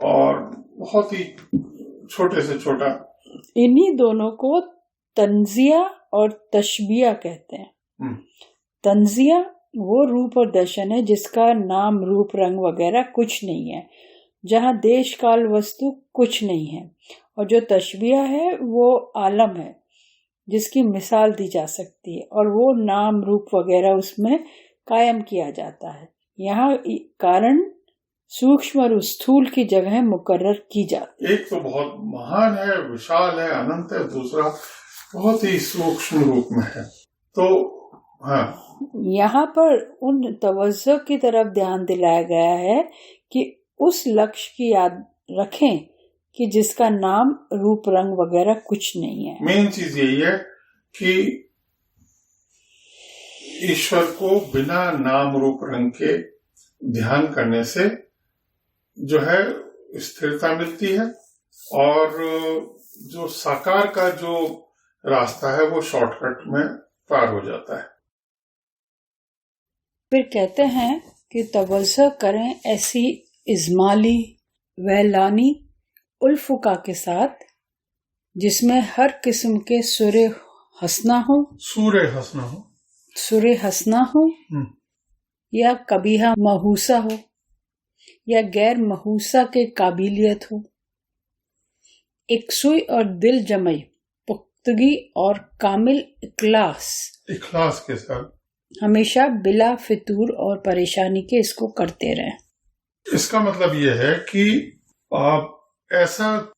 और बहुत ही छोटे से छोटा। इन्हीं दोनों को तंजिया और तशबिया कहते हैं। तंजिया वो रूप और दर्शन है जिसका नाम, रूप, रंग वगैरह कुछ नहीं है, जहाँ देश काल वस्तु कुछ नहीं है। और जो तशबिया है वो आलम है जिसकी मिसाल दी जा सकती है, और वो नाम, रूप वगैरह उसमें कायम किया जाता है। यहाँ कारण सूक्ष्म और स्थूल की जगह मुकर्रर की जाती है। एक तो बहुत महान है, विशाल है, अनंत है, दूसरा बहुत ही सूक्ष्म रूप में है। तो हाँ, यहाँ पर उन तवज्जो की तरफ ध्यान दिलाया गया है कि उस लक्ष्य की याद रखें कि जिसका नाम, रूप, रंग वगैरह कुछ नहीं है। मेन चीज यही है कि ईश्वर को बिना नाम, रूप, रंग के ध्यान करने से जो है स्थिरता मिलती है, और जो साकार का जो रास्ता है वो शॉर्टकट में पार हो जाता है। फिर कहते हैं कि तवज्जो करें ऐसी इजमाली वैलानी उल्फुका के साथ जिसमें हर किस्म के सुरे हंसना हो या कबीहा महूसा हो या गैर महूसा के काबिलियत हो, एक सुई और दिल जमई पुख्तगी और कामिल इखलास के साथ हमेशा बिला फितूर और परेशानी के इसको करते रहें। इसका मतलब ये है कि आप ऐसा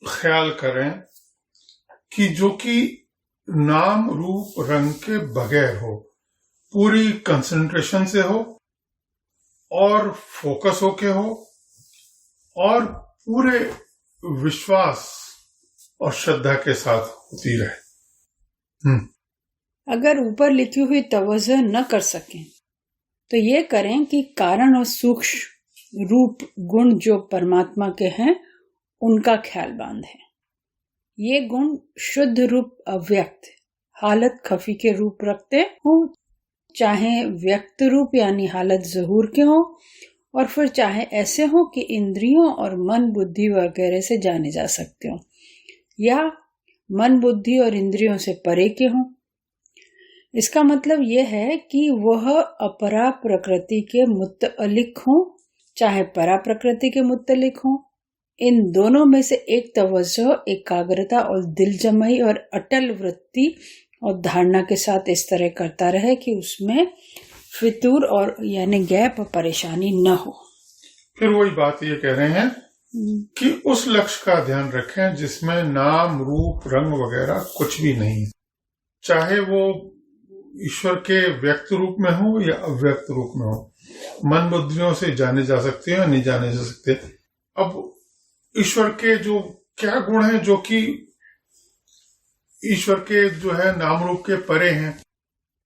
ख्याल करें कि जो कि नाम, रूप, रंग के बगैर हो, पूरी कंसंट्रेशन से हो और फोकस होके हो और पूरे विश्वास और श्रद्धा के साथ होती रहे। अगर ऊपर लिखी हुई तवज्जो न कर सकें तो ये करें कि कारण और सूक्ष्म रूप गुण जो परमात्मा के हैं उनका ख्याल बांधें। ये गुण शुद्ध रूप अव्यक्त हालत खफी के रूप रखते हों, चाहे व्यक्त रूप यानी हालत ज़हूर के हों, और फिर चाहे ऐसे हों कि इंद्रियों और मन, बुद्धि वगैरह से जाने जा सकते हों, या मन, बुद्धि और इंद्रियों से परे के हों। इसका मतलब यह है कि वह अपरा प्रकृति के मुत्तअलिक हों, चाहे परा प्रकृति के मुत्तअलिक हों। इन दोनों में से एक तवज्जो, एकाग्रता और दिल जमाई और अटल वृत्ति और धारणा के साथ इस तरह करता रहे कि उसमें फितूर और यानी गैप और परेशानी न हो। फिर वही बात ये कह रहे हैं कि उस लक्ष्य का ध्यान रखें जिसमें नाम, रूप, रंग वगैरह कुछ भी नहीं है, चाहे वो ईश्वर के व्यक्त रूप में हो या अव्यक्त रूप में हो। मन बुद्धियों से जाने जा सकते हैं या नहीं जाने जा सकते। अब ईश्वर के जो क्या गुण हैं जो कि ईश्वर के जो है नाम रूप के परे हैं।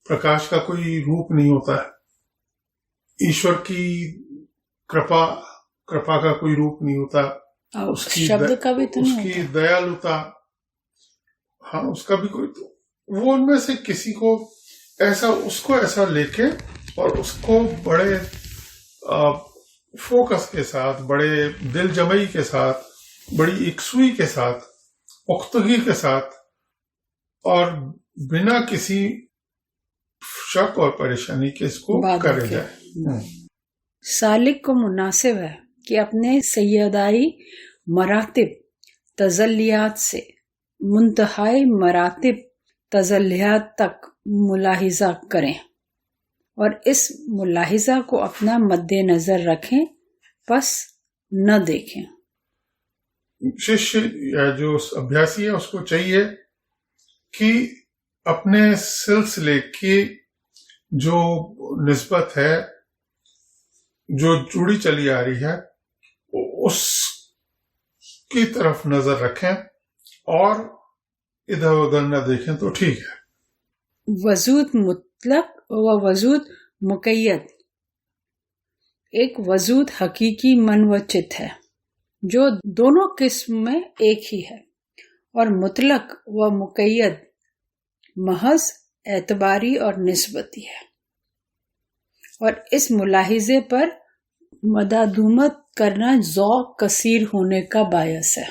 प्रकाश का कोई रूप नहीं होता है, ईश्वर की कृपा का कोई रूप नहीं होता, उसकी शब्द का भी तो नहीं उसकी होता। दयालुता, हाँ उसका भी कोई, तो वो उनमें से किसी को ऐसा लेके और उसको बड़े फोकस के साथ, बड़े दिल जमई के साथ, बड़ी इकसुई के साथ, पुख्तगी के साथ और बिना किसी शक और परेशानी के इसको करे जाए। सालिक को मुनासिब है कि अपने सैयदाई मरातिब तजल्लियात से मुंतहाई मरातिब तजल्लियात तक मुलाहिजा करें और इस मुलाहिजा को अपना मद्देनजर रखें, बस न देखें। शिष्य या जो अभ्यासी है उसको चाहिए कि अपने सिलसिले की जो निस्बत है, जो जुड़ी चली आ रही है, उसकी तरफ नजर रखें और इधर उधर न देखें तो ठीक है। वजूद मुतलक व वजूद मुकय्यद, एक वजूद हकीकी मन व चित है जो दोनों किस्म में एक ही है, और मुतलक व मुकय्यद महज एतबारी और निस्बती है, और इस मुलाहिजे पर मदादूमत करना ज़ौक़ कसीर होने का बायस है।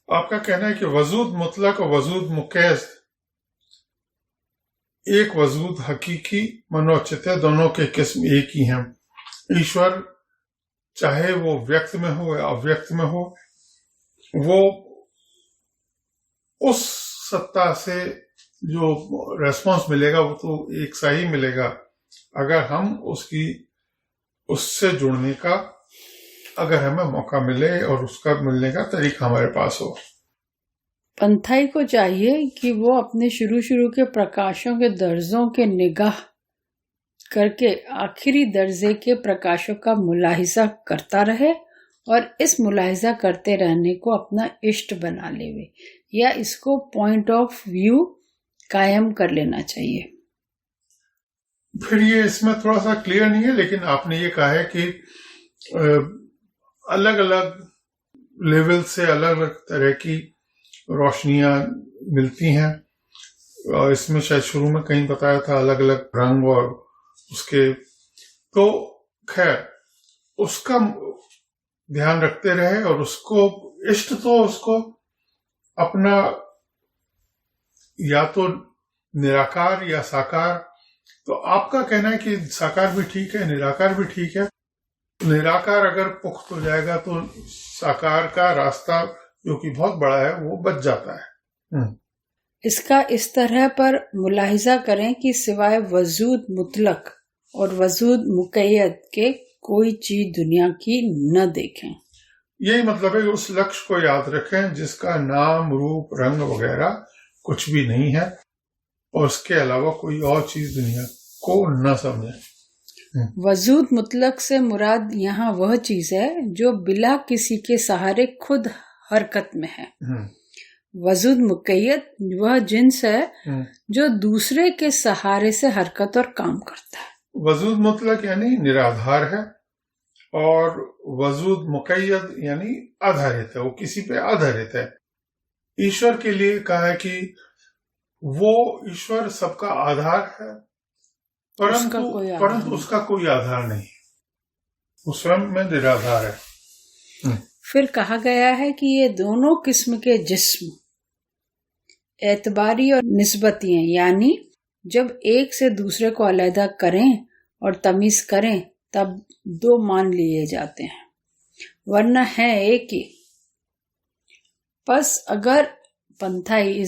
आपका कहना है कि वजूद मुतलक और वजूद मुकैद, एक वजूद हकीकी मनोचित है, दोनों के किस्म एक ही हैं। ईश्वर चाहे वो व्यक्त में हो या अव्यक्त में हो, वो उस सत्ता से जो रेस्पॉन्स मिलेगा वो तो एक सा ही मिलेगा, अगर हम उससे जुड़ने का अगर हमें मौका मिले और उसका मिलने का तरीका हमारे पास हो। पंथाई को चाहिए कि वो अपने शुरू के प्रकाशों के दर्जों के निगाह करके आखिरी दर्जे के प्रकाशों का मुलाहिजा करता रहे और इस मुलाहिजा करते रहने को अपना इष्ट बना लेवे, या इसको पॉइंट ऑफ व्यू कायम कर लेना चाहिए। फिर ये इसमें थोड़ा सा क्लियर नहीं है, लेकिन आपने ये कहा है कि अलग अलग लेवल से अलग अलग तरह की रोशनियां मिलती हैं, और इसमें शायद शुरू में कहीं बताया था अलग अलग रंग और उसके, तो खैर उसका ध्यान रखते रहे और उसको इष्ट तो उसको अपना या तो निराकार या साकार, तो आपका कहना है कि साकार भी ठीक है, निराकार भी ठीक है। निराकार अगर पुख्त हो जाएगा तो साकार का रास्ता जो कि बहुत बड़ा है वो बच जाता है। इसका इस तरह पर मुलाहिजा करें कि सिवाय वजूद मुतलक और वजूद मुकय्यद के कोई चीज दुनिया की न देखें। यही मतलब है कि उस लक्ष्य को याद रखें जिसका नाम रूप रंग वगैरह कुछ भी नहीं है, और उसके अलावा कोई और चीज दुनिया को न समझे। वजूद मुतलक से मुराद यहाँ वह चीज है जो बिला किसी के सहारे खुद हरकत में है। वजूद मुकय्यद वह जिन्स है जो दूसरे के सहारे से हरकत और काम करता है। वजूद मुतलक यानी निराधार है, और वजूद मुकय्यद यानी आधारित है, वो किसी पे आधारित है। ईश्वर के लिए कहा है कि वो ईश्वर सबका आधार है, परंतु उसका कोई आधार नहीं, वो स्वयं में निराधार है। फिर कहा गया है कि ये दोनों किस्म के जिस्म एतबारी और निस्बती हैं, यानी जब एक से दूसरे को अलहदा करें और तमीज करें तब दो मान लिए जाते हैं, वरना है एक ही। बस अगर पंथाई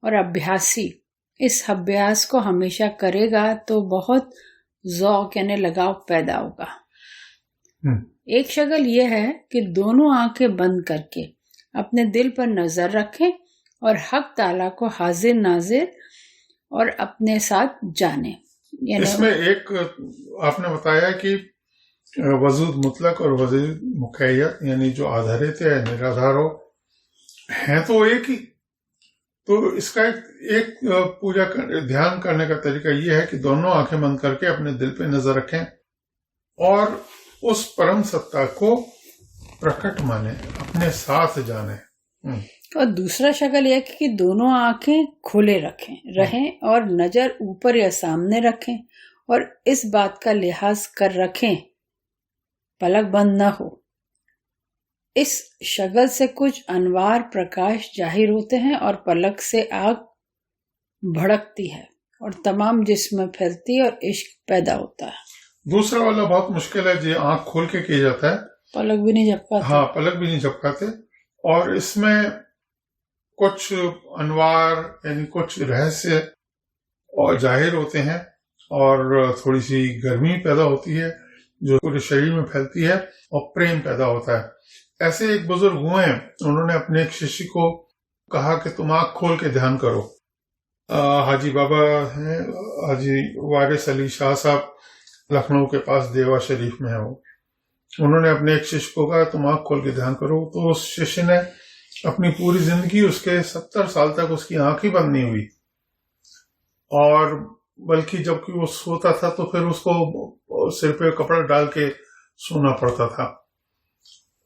और अभ्यासी इस अभ्यास को हमेशा करेगा तो बहुत ज़ौक़ यानी लगाव पैदा होगा। एक शक्ल यह है कि दोनों आंखें बंद करके अपने दिल पर नजर रखें और हक ताला को हाजिर नाजिर और अपने साथ जाने। इसमें एक आपने बताया कि वजूद मुतलक और वजूद मुकय्यद यानी जो आधारित है निराधार हो, है तो एक ही, तो इसका एक पूजा ध्यान करने का तरीका यह है कि दोनों आंखें बंद करके अपने दिल पे नजर रखें और उस परम सत्ता को प्रकट माने, अपने साथ जाने। और दूसरा शक्ल यह कि दोनों आंखें खोले रहें और नजर ऊपर या सामने रखें और इस बात का लिहाज कर रखें पलक बंद न हो। इस शक्ल से कुछ अनवार प्रकाश जाहिर होते हैं और पलक से आग भड़कती है और तमाम जिस्म में फैलती है और इश्क पैदा होता है। दूसरा वाला बहुत मुश्किल है, जो आंख खोल के किया जाता है, पलक भी नहीं झपकाते। हाँ, पलक भी नहीं झपकाते। और इसमें कुछ अनवार यानी कुछ रहस्य और जाहिर होते हैं और थोड़ी सी गर्मी पैदा होती है जो पूरे शरीर में फैलती है और प्रेम पैदा होता है। ऐसे एक बुजुर्ग हुए हैं, उन्होंने अपने एक शिष्य को कहा कि तुम आंख खोल के ध्यान करो। हाजी बाबा हैं, हाजी वारिस अली शाह साहब, लखनऊ के पास देवा शरीफ में है वो। उन्होंने अपने एक शिष्य को कहा तुम आंख खोल के ध्यान करो, तो उस शिष्य ने अपनी पूरी जिंदगी, उसके 70 साल तक उसकी आंख ही बंद नहीं हुई, और बल्कि जबकि वो सोता था तो फिर उसको सिर पे कपड़ा डाल के सोना पड़ता था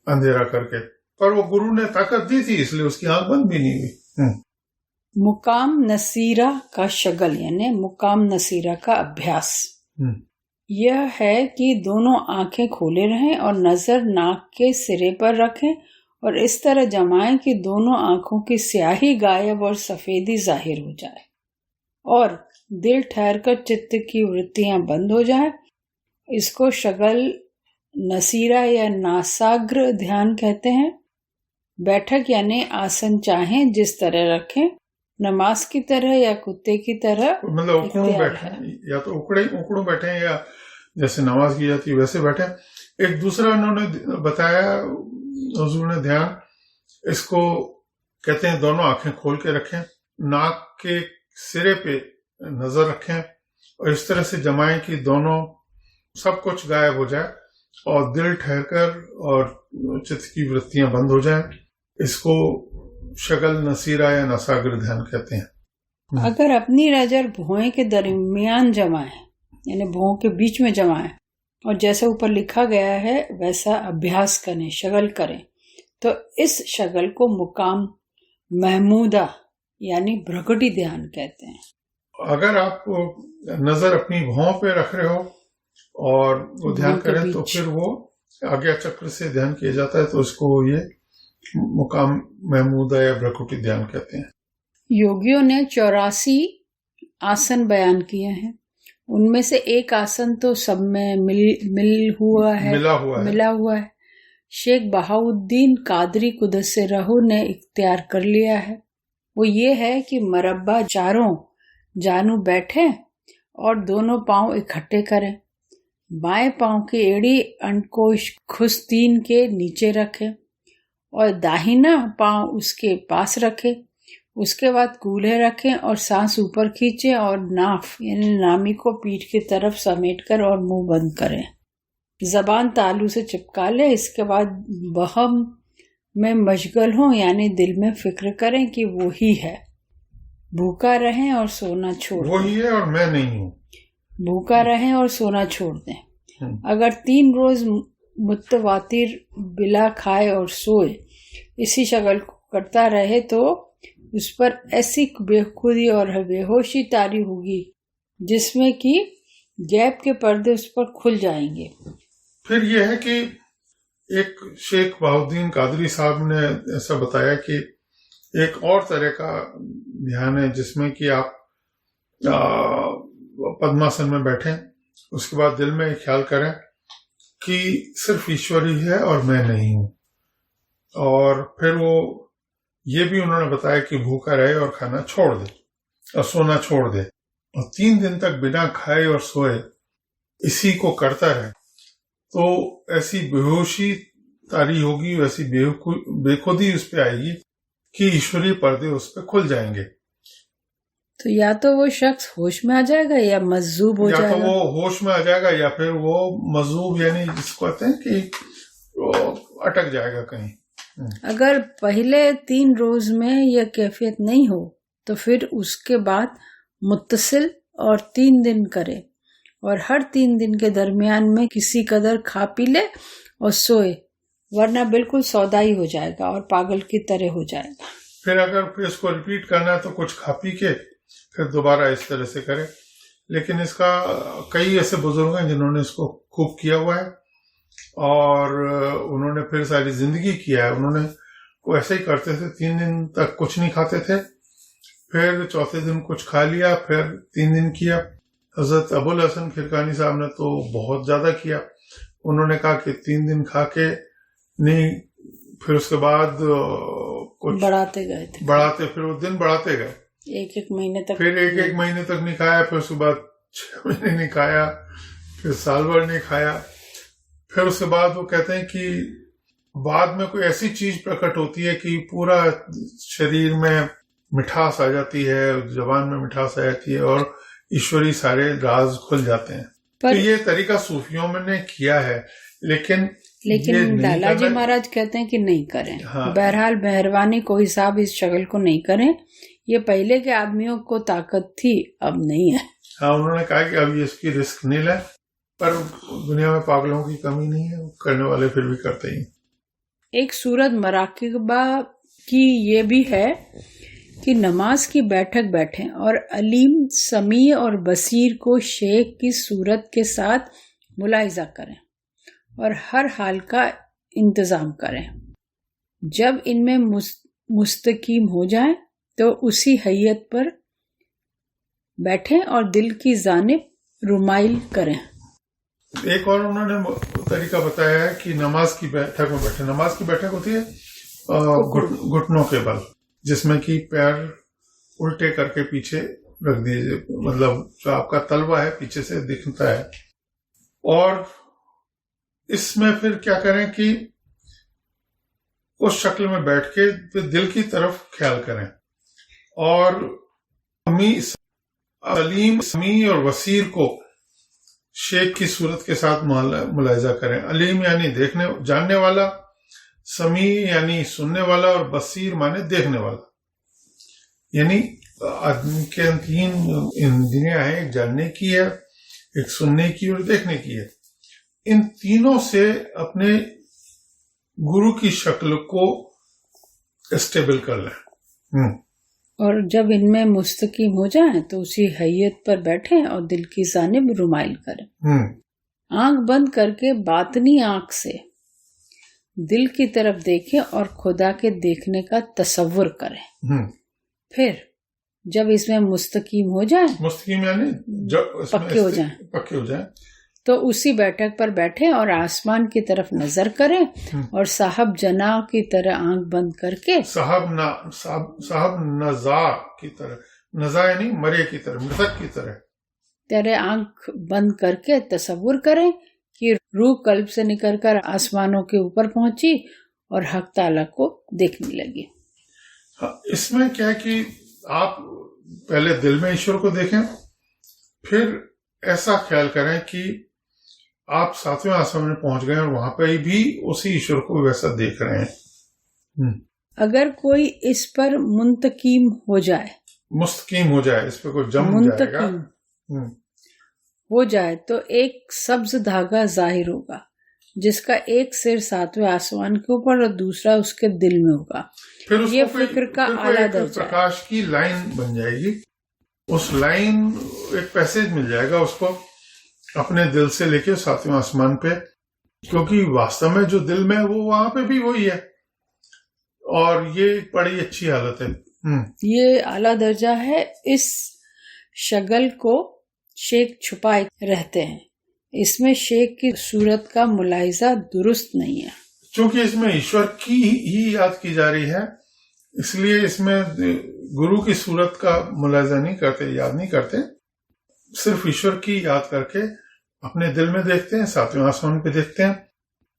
अंधेरा करके, पर वो गुरु ने ताकत दी थी इसलिए उसकी आंख बंद भी नहीं हुई। मुकाम नसीरा का शगल यानी मुकाम नसीरा का अभ्यास यह है कि दोनों आंखें खोले रहें और नजर नाक के सिरे पर रखें और इस तरह जमाएं कि दोनों आंखों की स्याही गायब और सफेदी जाहिर हो जाए और दिल ठहर कर चित्त की वृत्तियां बंद हो जाए। इसको शगल नसीरा या नासाग्र ध्यान कहते हैं। बैठक यानी आसन चाहें जिस तरह रखें, नमाज की तरह या कुत्ते की तरह, मतलब उकड़ू बैठे, या तो उकड़ू बैठे या जैसे नमाज की जाती है वैसे बैठे। एक दूसरा उन्होंने बताया हुजूर ने ध्यान, इसको कहते हैं दोनों आंखें खोल के रखें, नाक के सिरे पे नजर रखें और इस तरह से जमाएं कि दोनों सब कुछ गायब हो जाए और दिल ठहर कर और चित्त की वृत्तियां बंद हो जाएं। इसको शगल नसीरा या नसाग्र ध्यान कहते हैं। अगर अपनी नजर भौहें के दरमियान जमाएं यानी भौहों के बीच में जमाएं और जैसे ऊपर लिखा गया है वैसा अभ्यास करें, शगल करें, तो इस शगल को मुकाम महमूदा यानी भ्रकुटी ध्यान कहते हैं। अगर आप नजर अपनी भौहों पे रख रहे हो और वो ध्यान करें तो फिर वो आज्ञा चक्र से ध्यान किया जाता है, तो उसको ये मुकाम महमूदा या भ्रकुटी ध्यान कहते हैं। योगियों ने 84 आसन बयान किए हैं। उनमें से एक आसन तो सब में मिला हुआ है। शेख बहाउद्दीन कादरी कुदस से रहू ने इख्तियार कर लिया है। वो ये है कि मरब्बा चारों जानू बैठे और दोनों पांव इकट्ठे करें, बाएं पांव की एड़ी अंडकोश खुस्तीन के नीचे रखें और दाहिना पांव उसके पास रखें। उसके बाद कूल्हे रखें और सांस ऊपर खींचें और नाफ यानी नामी को पीठ की तरफ समेटकर और मुंह बंद करें। जबान तालू से चिपका ले। इसके बाद बहम में मशगल हो यानी दिल में फिक्र करें कि वो ही है। भूखा रहें और सोना छोड़ वो ही है और मैं नहीं हूँ। भूखा रहें और सोना छोड़ दें। अगर 3 रोज मुतवातिर बिला खाए और सोए इसी शगल को करता रहे तो उस पर ऐसी बेखुदी और बेहोशी तारी होगी जिसमें कि गैब के पर्दे उस पर खुल जाएंगे। फिर यह है कि एक शेख बहाउद्दीन कादरी साहब ने ऐसा बताया कि एक और तरह का ध्यान है जिसमें कि आप पद्मासन में बैठें, उसके बाद दिल में ख्याल करें कि सिर्फ ईश्वर ही है और मैं नहीं हूं। और फिर वो ये भी उन्होंने बताया कि भूखा रहे और खाना छोड़ दे और सोना छोड़ दे और 3 दिन तक बिना खाए और सोए इसी को करता रहे तो ऐसी बेहोशी तारी होगी, वैसी बेखुदी उस पे आएगी कि ईश्वरीय पर्दे उस पे खुल जाएंगे। तो या तो वो शख्स होश में आ जाएगा या मजजूब हो जाएगा। या तो वो होश में आ जाएगा या फिर वो मजजूब यानी जिसको कहते हैं कि वो अटक जाएगा कहीं। अगर पहले 3 रोज में यह कैफियत नहीं हो तो फिर उसके बाद मुत्तसिल और 3 दिन करे, और हर 3 दिन के दरमियान में किसी कदर खा पी ले और सोए, वरना बिल्कुल सौदाई हो जाएगा और पागल की तरह हो जाएगा। फिर अगर इसको रिपीट करना है तो कुछ खा पी के फिर दोबारा इस तरह से करे। लेकिन इसका कई ऐसे बुजुर्ग हैं जिन्होंने इसको खूब किया हुआ है और उन्होंने फिर सारी जिंदगी किया है। उन्होंने वो ऐसे ही करते थे, 3 दिन तक कुछ नहीं खाते थे, फिर चौथे दिन कुछ खा लिया, फिर 3 दिन किया। हजरत अबुल हसन खिरकानी साहब ने तो बहुत ज्यादा किया। उन्होंने कहा कि 3 दिन खा के नहीं, फिर उसके बाद कुछ बढ़ाते गए थे, फिर वो दिन बढ़ाते गए, 1-1 महीने तक, फिर 1-1 महीने तक नहीं खाया, फिर उसके बाद 6 महीने नहीं खाया, फिर साल भर नहीं खाया। फिर उसके बाद वो कहते हैं कि बाद में कोई ऐसी चीज प्रकट होती है कि पूरा शरीर में मिठास आ जाती है, जबान में मिठास आ जाती है और ईश्वरी सारे राज खुल जाते हैं। तो ये तरीका सूफियों में ने किया है, लेकिन लाला जी महाराज कहते हैं कि नहीं करें। हाँ। बहरहाल मेहरबानी कोई साहब इस शक्ल को नहीं करें। ये पहले के आदमियों को ताकत थी, अब नहीं है। हाँ, उन्होंने कहा कि अब इसकी रिस्क नहीं ले, पर दुनिया में पागलों की कमी नहीं है, करने वाले फिर भी करते ही। एक सूरत मराकिबा की ये भी है कि नमाज की बैठक बैठें और अलीम, समी और बसीर को शेख की सूरत के साथ मुलाहिजा करें और हर हाल का इंतजाम करें। जब इनमें मुस्तकीम हो जाए तो उसी हैयत पर बैठें और दिल की जानिब रुमाइल करें। एक और उन्होंने तरीका बताया है कि नमाज की बैठक में बैठे। नमाज की बैठक होती है घुटनों के बल, जिसमें कि पैर उल्टे करके पीछे रख दीजिए, मतलब जो आपका तलवा है पीछे से दिखता है। और इसमें फिर क्या करें कि उस शक्ल में बैठ के फिर दिल की तरफ ख्याल करें और अलीम, समी और वसीर को शेख की सूरत के साथ मुलाहिजा करें। अलीम यानी देखने जानने वाला, समी यानी सुनने वाला और बसीर माने देखने वाला। यानी आदमी के 3 इंद्रियां हैं, एक जानने की है, एक सुनने की और देखने की है। इन तीनों से अपने गुरु की शक्ल को स्टेबल कर लें। और जब इनमें मुस्तकीम हो जाए तो उसी हैयत पर बैठें और दिल की जानिब रुमाइल करें। आंख बंद करके बातनी आंख से दिल की तरफ देखें और खुदा के देखने का तसव्वुर करें। फिर जब इसमें मुस्तकीम हो जाए, मुस्तकीम यानी पक्के हो जाए तो उसी बैठक पर बैठे और आसमान की तरफ नजर करें और साहब जना की तरह आंख बंद करके, साहब नजा की तरह, नजा यानी मरे की तरह, मृतक की तरह आंख बंद करके तसव्वुर करें कि रूह कल्ब से निकलकर आसमानों के ऊपर पहुंची और हक ताला को देखने लगी। इसमें क्या है कि आप पहले दिल में ईश्वर को देखें, फिर ऐसा ख्याल करें कि आप 7वें आसमान में पहुंच गए और वहां पर भी उसी ईश्वर को वैसा देख रहे हैं। अगर कोई इस पर मुस्तकीम हो जाए, इस पर कोई जम जाएगा, हो जाए तो एक सब्ज धागा जाहिर होगा जिसका एक सिर 7वें आसमान के ऊपर और दूसरा उसके दिल में होगा। फिर ये फिक्र का आला दर्जा, प्रकाश की लाइन बन जाएगी। उस लाइन एक पैसेज मिल जाएगा उसको अपने दिल से लेके 7वें आसमान पे, क्योंकि वास्तव में जो दिल में है वो वहां पे भी वही है और ये बड़ी अच्छी हालत है। ये आला दर्जा है। इस शगल को शेख छुपाए रहते हैं। इसमें शेख की सूरत का मुलाहिजा दुरुस्त नहीं है, क्योंकि इसमें ईश्वर की ही याद की जा रही है, इसलिए इसमें गुरु की सूरत का मुलाहिजा नहीं करते, याद नहीं करते, सिर्फ ईश्वर की याद करके अपने दिल में देखते हैं, 7वें आसमान पे देखते हैं।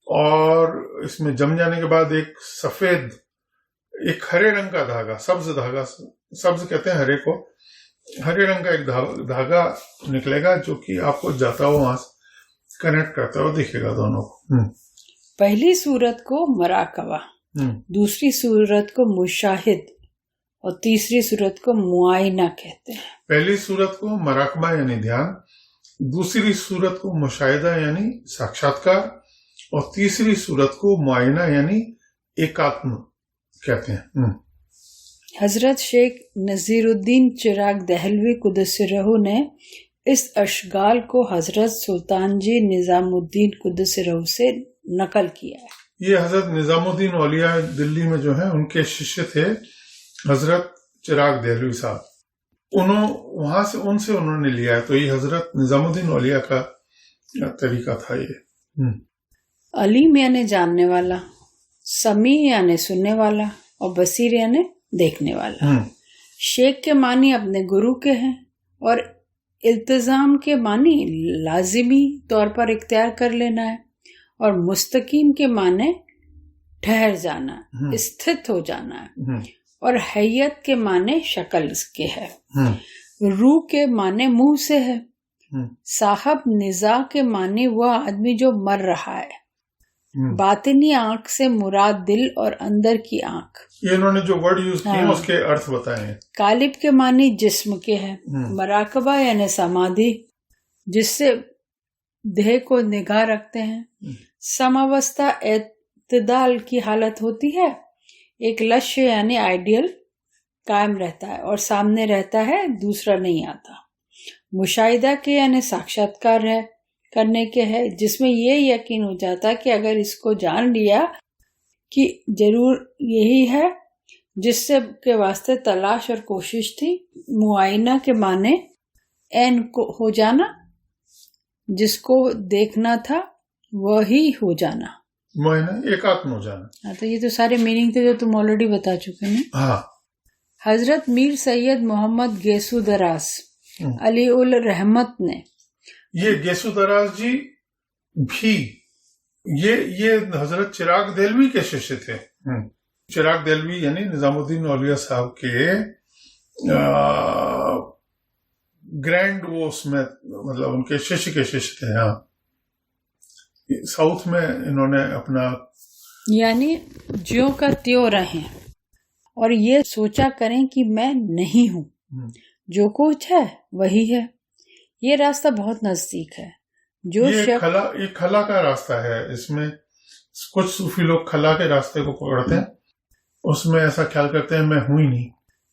और इसमें जम जाने के बाद एक सफेद, एक हरे रंग का धागा, सब्ज धागा, सब्ज कहते हैं हरे को, हरे रंग का एक धागा निकलेगा जो कि आपको जाता हुआ वहां कनेक्ट करता हुआ दिखेगा दोनों को। पहली सूरत को मराकबा, दूसरी सूरत को मुशाहिद और तीसरी सूरत को मुआयना कहते हैं। पहली सूरत को मराकबा यानी ध्यान, दूसरी सूरत को मुशाहिदा यानी साक्षात्कार, और तीसरी सूरत को मुआयना यानी एकात्म कहते हैं। हजरत शेख नजीरुद्दीन चिराग दहलवी कुद्दसिरहू ने इस अशगाल को हजरत सुल्तान जी निजामुद्दीन कुद्दसिरहू से नकल किया है। ये हजरत निजामुद्दीन औलिया दिल्ली में जो है उनके शिष्य थे हजरत चिराग दहलवी साहब, वहां से उनसे उन्होंने लिया है। तो ये हजरत निजामुद्दीन औलिया का तरीका था ये। अलीम यानी जानने वाला, समी यानी सुनने वाला, और बसीर यानी देखने वाला। शेख के मानी अपने गुरु के हैं, और इल्तिजाम के मानी लाजिमी तौर पर इख्तियार कर लेना है, और मुस्तकीम के माने ठहर जाना, स्थित हो जाना है, और हैयत के माने शक्ल के है, रूह के माने मुंह से है, साहब निजा के माने वह आदमी जो मर रहा है, बातिनी आंख से मुराद दिल और अंदर की आंख। ये इन्होंने जो वर्ड यूज किए हैं उसके अर्थ बताए हैं। कालिब के मानी जिस्म के है, मराकबा यानी समाधि जिससे देह को निगाह रखते हैं, समावस्था एतदाल की हालत होती है, एक लक्ष्य यानी आइडियल कायम रहता है और सामने रहता है, दूसरा नहीं आता। मुशाहिदा के यानी साक्षात्कार है करने के है, जिसमें ये यकीन हो जाता है कि अगर इसको जान लिया कि जरूर यही है जिससे के वास्ते तलाश और कोशिश थी। मुआयना के माने एन को हो जाना, जिसको देखना था वही हो जाना, मुआयना एकात्म हो जाना। हाँ, तो ये तो सारे मीनिंग थे जो तुम ऑलरेडी बता चुके हैं। हाँ। हजरत मीर सैयद मोहम्मद गेसू दराज अली उल रहमत ने, ये गेसू दराज जी भी ये हजरत चिराग देलवी के शिष्य थे। चिराग देलवी यानी निजामुद्दीन औलिया साहब के ग्रैंड वो उसमें मतलब उनके शिष्य के शिष्य थे। हाँ, साउथ में इन्होंने अपना यानी ज्यों का त्यों रहें और ये सोचा करें कि मैं नहीं हूँ, जो कुछ है वही है। ये रास्ता बहुत नजदीक है। जो ये खला का रास्ता है। इसमें कुछ सूफी लोग खला के रास्ते को पकड़ते हैं, उसमें ऐसा ख्याल करते हैं मैं हूं ही नहीं,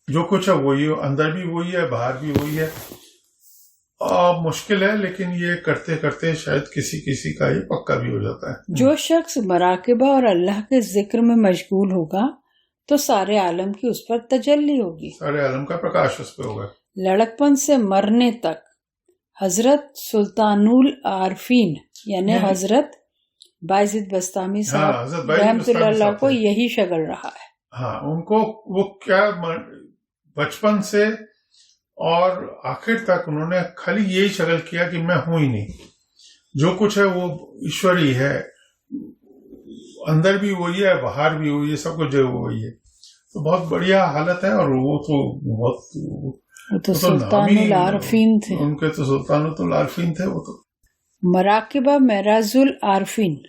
जो कुछ है वही है, अंदर भी वही है, बाहर भी वही है। मुश्किल है, लेकिन ये करते करते शायद किसी का ये पक्का भी हो जाता है। जो शख्स मराकिबा और अल्लाह के जिक्र में मशगूल होगा तो सारे आलम की उस पर तजल्ली होगी, सारे आलम का प्रकाश उस पर होगा। लड़कपन से मरने तक हजरत सुल्तानुल आरफीन यानी हजरत बायजीद बस्तामी साहब रहमतुल्लाह को यही शगल रहा है। हाँ, उनको वो क्या बचपन से और आखिर तक उन्होंने खाली यही शगल किया कि मैं हूं ही नहीं, जो कुछ है वो ईश्वर ही है, अंदर भी वही है, बाहर भी वही है, सब कुछ जो वही है। तो बहुत बढ़िया हालत है। और वो तो बहुत तो सुल्तानुल आरफीन थे, उनके तो सुल्तानुल आरफीन थे। वो तो मराकिबा मेराजुल आरफीन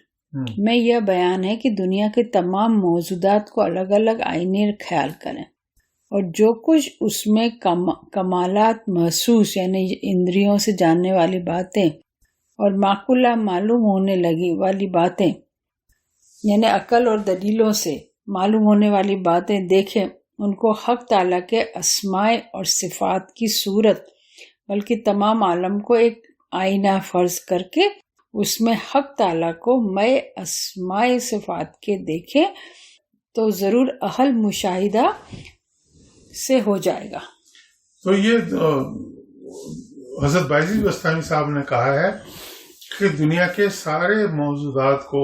में यह बयान है कि दुनिया के तमाम मौजूदात को अलग अलग आईने ख्याल करें और जो कुछ उसमें कमालात महसूस यानी इंद्रियों से जानने वाली बातें और माकुला मालूम होने लगी वाली बातें यानी अकल और दलीलों से मालूम होने वाली बातें देखें, उनको हक ताला के अस्माए और सिफात की सूरत बल्कि तमाम आलम को एक आईना फर्ज करके उसमें हक ताला को मैं अस्माए सिफात के देखें तो जरूर अहल मुशाहिदा से हो जाएगा। तो ये हजरत बायजीद बस्तामी साहब ने कहा है कि दुनिया के सारे मौजूदात को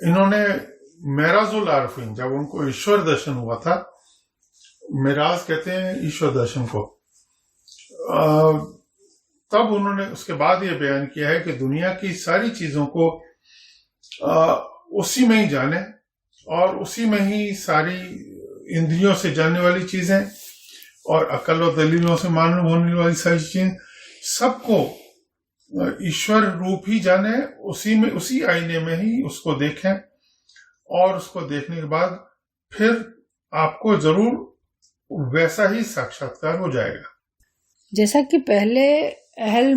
इन्होंने मेराजुल आरफीन, जब उनको ईश्वर दर्शन हुआ था, मेराज कहते हैं ईश्वर दर्शन को, तब उन्होंने उसके बाद ये बयान किया है कि दुनिया की सारी चीजों को उसी में ही जाने और उसी में ही सारी इंद्रियों से जानने वाली चीजें और अकल और दलीलों से मालूम होने वाली सारी चीजें सबको ईश्वर रूप ही जाने, उसी आईने में ही उसको देखें और उसको देखने के बाद फिर आपको जरूर वैसा ही साक्षात्कार हो जाएगा। जैसा कि पहले अहल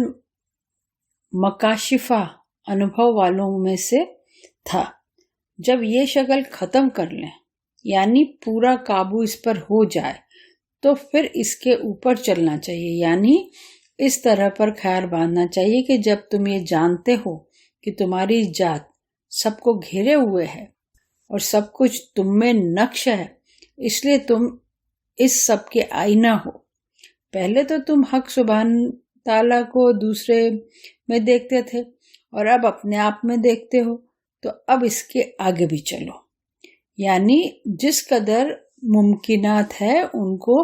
मकाशिफा अनुभव वालों में से था, जब ये शक्ल खत्म कर लें यानी पूरा काबू इस पर हो जाए तो फिर इसके ऊपर चलना चाहिए, यानी इस तरह पर ख्याल बांधना चाहिए कि जब तुम ये जानते हो कि तुम्हारी जात सबको घेरे हुए है और सब कुछ तुम में नक्श है, इसलिए तुम इस सब के आईना हो। पहले तो तुम हक सुभान ताला को दूसरे में देखते थे और अब अपने आप में देखते हो, तो अब इसके आगे भी चलो, यानी जिस कदर मुमकिनात है उनको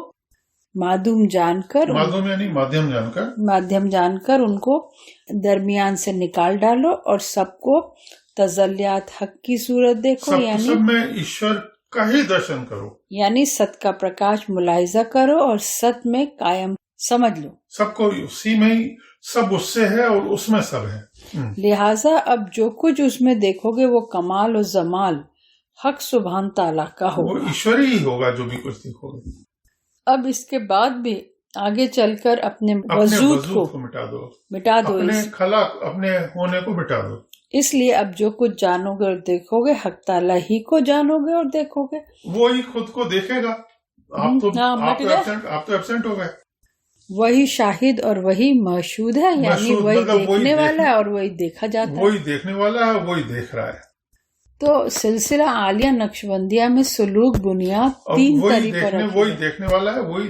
माध्यम जानकर उनको दरमियान से निकाल डालो और सबको तजल्लियात हक की सूरत देखो, यानी सब में ईश्वर का ही दर्शन करो, यानी सत का प्रकाश मुलाहिजा करो और सत में कायम समझ लो। सबको उसी में ही, सब उससे है और उसमें सब है। लिहाजा अब जो कुछ उसमें देखोगे वो कमाल और जमाल हक सुभान ताला का होगा, वो ईश्वर ही होगा जो भी कुछ देखोगे। अब इसके बाद भी आगे चलकर अपने वजूद को मिटा दो अपने होने को मिटा दो। इसलिए अब जो कुछ जानोगे और देखोगे हक ताला ही को जानोगे और देखोगे, वो ही खुद को देखेगा। आप तो एब्सेंट हो गए। वही शाहिद और वही मशहूद है, यानी वही देखने वाला है और वही देखा जाता है। वही देखने वाला है, वही देख रहा है। तो सिलसिला आलिया नक्शबंदिया में सुलूक बुनियाद 3 तरीकों, वही देखने वाला है, वही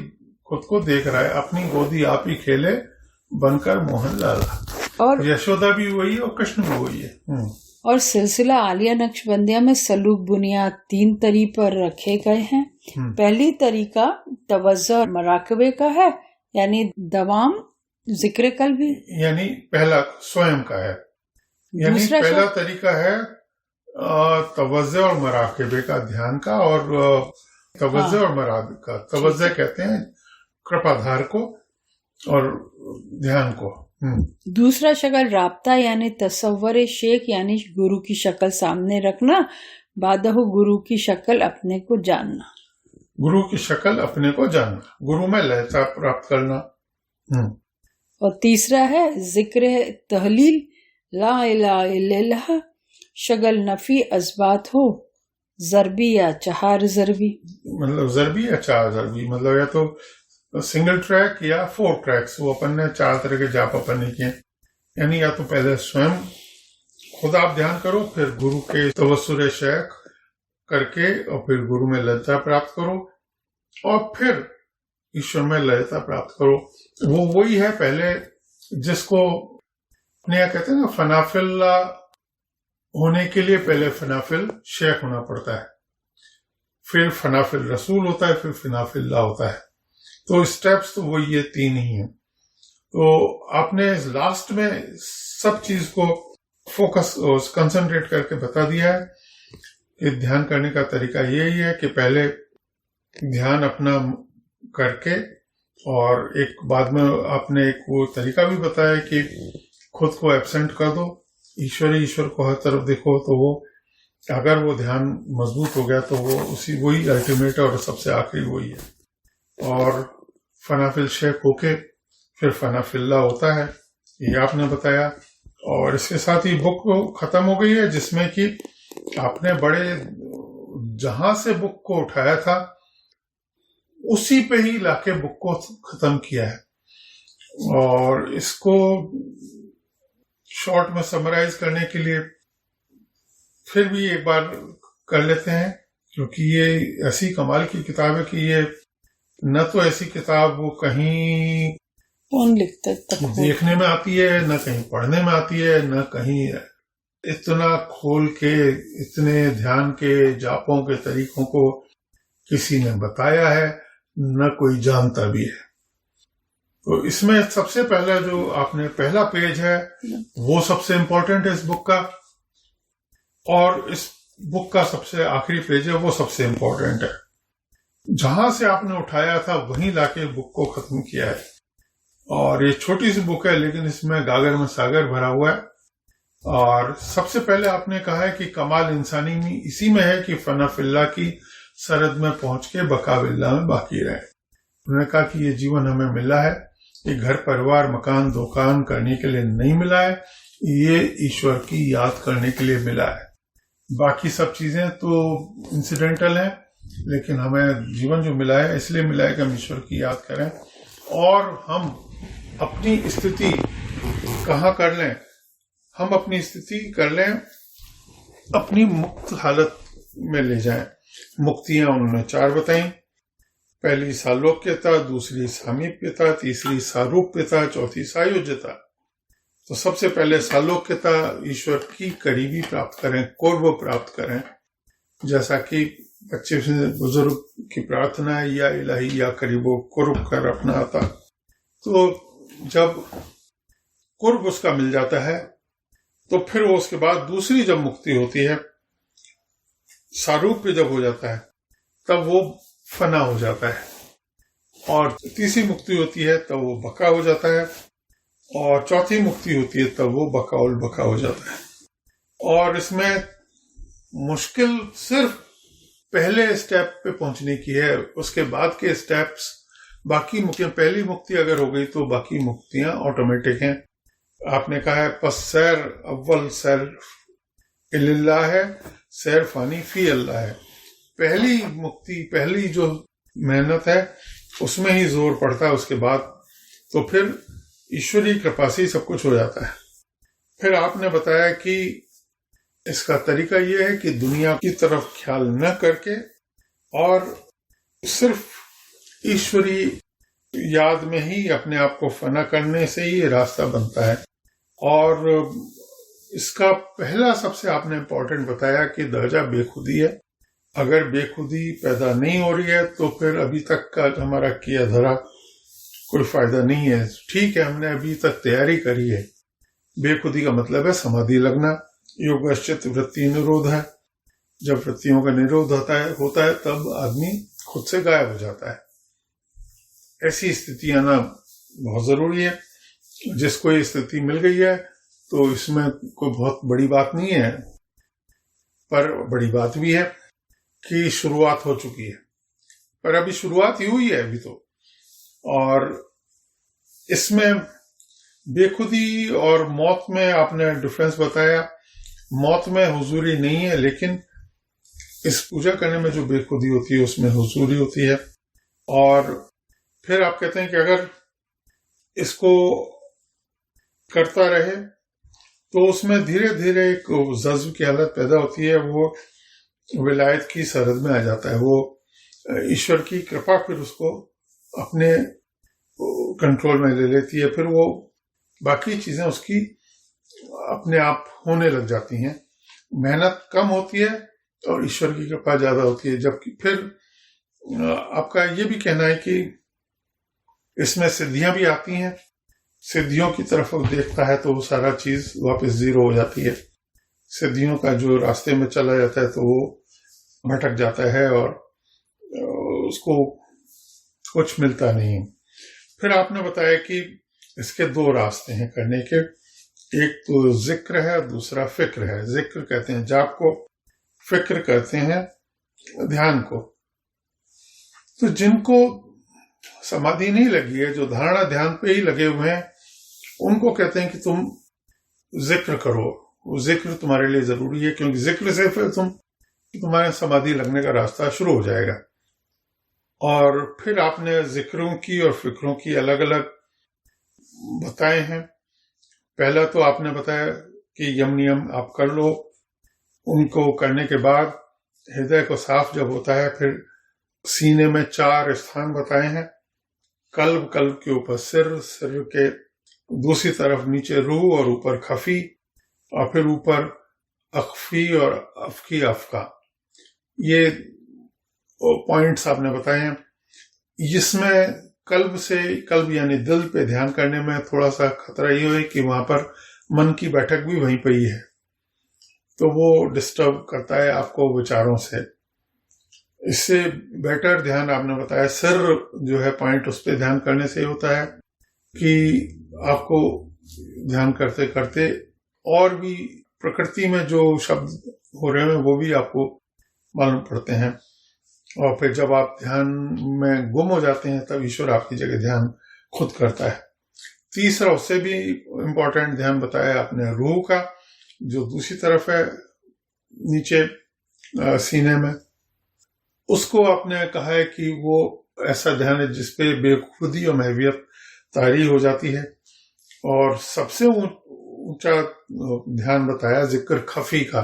खुद को देख रहा है। अपनी गोदी आप ही खेले बनकर मोहन लाला, और यशोदा भी वही और कृष्ण भी वही है। और सिलसिला आलिया नक्शबंदिया में सलूक बुनियाद 3 तरी पर रखे गए हैं। पहली तरीका तवज्जो और मराकबे का है, यानी दवाम जिक्र कल्बी, यानी पहला स्वयं का है। यानी पहला तरीका है तवज्जो और मराकबे का, ध्यान का, और तवज्जो और मराकबे का। तवज्जो कहते हैं कृपाधार को और ध्यान को। दूसरा शक्ल राब्ता यानी तसव्वुर शेख, यानी गुरु की शक्ल सामने रखना, बादहु गुरु की शक्ल अपने को जानना। गुरु की शक्ल अपने को जानना, गुरु में लयता प्राप्त करना। और तीसरा है जिक्र तहलील, ला इलाहा इल्लल्लाह, शगल नफी अजबात हो, जरबी या चार जरबी, मतलब जरबी या चार जरबी, मतलब या तो सिंगल ट्रैक या 4 ट्रैक्स। वो अपन ने 4 तरह के जाप अपन ने किए, यानी या तो पहले स्वयं खुद आप ध्यान करो, फिर गुरु के तवस्सुर शेख करके, और फिर गुरु में लयता प्राप्त करो, और फिर ईश्वर में लयता प्राप्त करो। वो वही है पहले जिसको अपने कहते हैं ना, फनाफिल्ला होने के लिए पहले फनाफिल शेख होना पड़ता है, फिर फनाफिल रसूल होता है, फिर फनाफिल्ला होता है। तो स्टेप्स तो वही ये 3 ही हैं। तो आपने लास्ट में सब चीज को फोकस कंसंट्रेट करके बता दिया है कि ध्यान करने का तरीका यही है कि पहले ध्यान अपना करके, और एक बाद में आपने एक वो तरीका भी बताया कि खुद को एब्सेंट कर दो, ईश्वर को हर तरफ देखो। तो वो अगर वो ध्यान मजबूत हो गया तो वो वही अल्टीमेट और सबसे आखिरी वही है। और फनाफिल शेख होके फिर फनाफिल्ला होता है, ये आपने बताया। और इसके साथ ही बुक खत्म हो गई है, जिसमें कि आपने बड़े जहां से बुक को उठाया था उसी पे ही लाके बुक को खत्म किया है। और इसको शॉर्ट में समराइज करने के लिए फिर भी एक बार कर लेते हैं, क्योंकि ये ऐसी कमाल की किताब है कि ये न तो ऐसी किताब वो कहीं कौन लिखता है देखने में आती है, न कहीं पढ़ने में आती है, न कहीं इतना खोल के इतने ध्यान के जापों के तरीकों को किसी ने बताया है, न कोई जानता भी है। तो इसमें सबसे पहला जो आपने पहला पेज है वो सबसे इम्पोर्टेंट है इस बुक का, और इस बुक का सबसे आखिरी पेज है वो सबसे इम्पोर्टेंट है। जहां से आपने उठाया था वहीं लाके बुक को खत्म किया है। और ये छोटी सी बुक है, लेकिन इसमें गागर में सागर भरा हुआ है। और सबसे पहले आपने कहा है कि कमाल इंसानी में इसी में है कि फनाफिल्ला की सरहद में पहुंच के बका बिल्ला में बाकी रहे। उन्होंने कहा कि ये जीवन हमें मिला है, ये घर परिवार मकान दुकान करने के लिए नहीं मिला है, ये ईश्वर की याद करने के लिए मिला है। बाकी सब चीजें तो इंसिडेंटल हैं, लेकिन हमें जीवन जो मिला है इसलिए मिला है कि हम ईश्वर की याद करें और हम अपनी स्थिति कहाँ कर लें, हम अपनी स्थिति कर लें अपनी मुक्त हालत में ले जाएं। मुक्तियां उन्होंने 4 बताई। पहली सालोक्यता, दूसरी सामीप्यता, तीसरी सारूप्यता, चौथी सायुज्यता। तो सबसे पहले सालोक्यता, ईश्वर की करीबी प्राप्त करें, कुर्ब प्राप्त करें। जैसा कि बच्चे से बुजुर्ग की प्रार्थना है, या इलाही या करीबो कुर्ब कर अपना आता। तो जब कुर्ब उसका मिल जाता है तो फिर वो उसके बाद दूसरी जब मुक्ति होती है, सारूप्य जब हो जाता है, तब वो फना हो जाता है। और तीसरी मुक्ति होती है तब वो बका हो जाता है, और चौथी मुक्ति होती है तब वो बकाउल बका हो जाता है। और इसमें मुश्किल सिर्फ पहले स्टेप पे पहुंचने की है, उसके बाद के स्टेप्स बाकी मुक्तियां, पहली मुक्ति अगर हो गई तो बाकी मुक्तियां ऑटोमेटिक हैं। आपने कहा है पस सैर अव्वल सैर इल्लाह है, सैर फानी फी अल्लाह है। पहली मुक्ति, पहली जो मेहनत है उसमें ही जोर पड़ता है, उसके बाद तो फिर ईश्वरीय कृपा से ही सब कुछ हो जाता है। फिर आपने बताया कि इसका तरीका यह है कि दुनिया की तरफ ख्याल न करके और सिर्फ ईश्वरीय याद में ही अपने आप को फना करने से ही रास्ता बनता है। और इसका पहला सबसे आपने इम्पोर्टेंट बताया कि दर्जा बेखुदी है। अगर बेखुदी पैदा नहीं हो रही है तो फिर अभी तक का हमारा किया धरा कोई फायदा नहीं है। ठीक है, हमने अभी तक तैयारी करी है। बेखुदी का मतलब है समाधि लगना। योगश्चित वृत्ति निरोध है। जब वृत्तियों का निरोध होता है तब आदमी खुद से गायब हो जाता है। ऐसी स्थिति आना बहुत जरूरी है। जिसको ये स्थिति मिल गई है तो इसमें कोई बहुत बड़ी बात नहीं है, पर बड़ी बात भी है कि शुरुआत हो चुकी है। पर अभी शुरुआत ही हुई है अभी तो। और इसमें बेखुदी और मौत में आपने डिफरेंस बताया। मौत में हुजूरी नहीं है, लेकिन इस पूजा करने में जो बेखुदी होती है उसमें हुजूरी होती है। और फिर आप कहते हैं कि अगर इसको करता रहे तो उसमें धीरे धीरे एक जज्ब की हालत पैदा होती है, वो विलायत की सरहद में आ जाता है। वो ईश्वर की कृपा फिर उसको अपने कंट्रोल में ले लेती है। फिर वो बाकी चीजें उसकी अपने आप होने लग जाती हैं। मेहनत कम होती है और ईश्वर की कृपा ज्यादा होती है। जबकि फिर आपका ये भी कहना है कि इसमें सिद्धियां भी आती हैं। सिद्धियों की तरफ देखता है तो वो सारा चीज वापस जीरो हो जाती है। सिद्धियों का जो रास्ते में चला जाता है तो वो भटक जाता है और उसको कुछ मिलता नहीं। फिर आपने बताया कि इसके 2 रास्ते हैं करने के। एक तो जिक्र है, दूसरा फिक्र है। जिक्र कहते हैं जाप को, फिक्र कहते हैं ध्यान को। तो जिनको समाधि नहीं लगी है, जो धारणा ध्यान पे ही लगे हुए हैं, उनको कहते हैं कि तुम जिक्र करो। वो जिक्र तुम्हारे लिए जरूरी है, क्योंकि जिक्र से फिर तुम्हारे समाधि लगने का रास्ता शुरू हो जाएगा। और फिर आपने जिक्रों की और फिक्रों की अलग अलग बताए हैं। पहला तो आपने बताया कि यम नियम आप कर लो। उनको करने के बाद हृदय को साफ जब होता है, फिर सीने में 4 स्थान बताए हैं। कल्ब, कल्ब के ऊपर सिर, सिर के दूसरी तरफ नीचे रूह और ऊपर खफी, और फिर ऊपर अखफी और अफकी अफका। ये पॉइंट्स आपने बताए हैं। इसमें कल्ब से, कल्ब यानी दिल पे ध्यान करने में थोड़ा सा खतरा ये है कि वहां पर मन की बैठक भी वहीं पर ही है, तो वो डिस्टर्ब करता है आपको विचारों से। इससे बेटर ध्यान आपने बताया सिर जो है पॉइंट, उस पर ध्यान करने से होता है कि आपको ध्यान करते करते और भी प्रकृति में जो शब्द हो रहे हैं वो भी आपको मालूम पड़ते हैं। और फिर जब आप ध्यान में गुम हो जाते हैं तब ईश्वर आपकी जगह ध्यान खुद करता है। तीसरा, उससे भी इम्पोर्टेंट ध्यान बताया आपने रूह का, जो दूसरी तरफ है नीचे सीने में। उसको आपने कहा है कि वो ऐसा ध्यान है जिसपे बेखुदी और महवियत तारी हो जाती है। और सबसे ऊंचा ध्यान बताया जिक्र खफी का,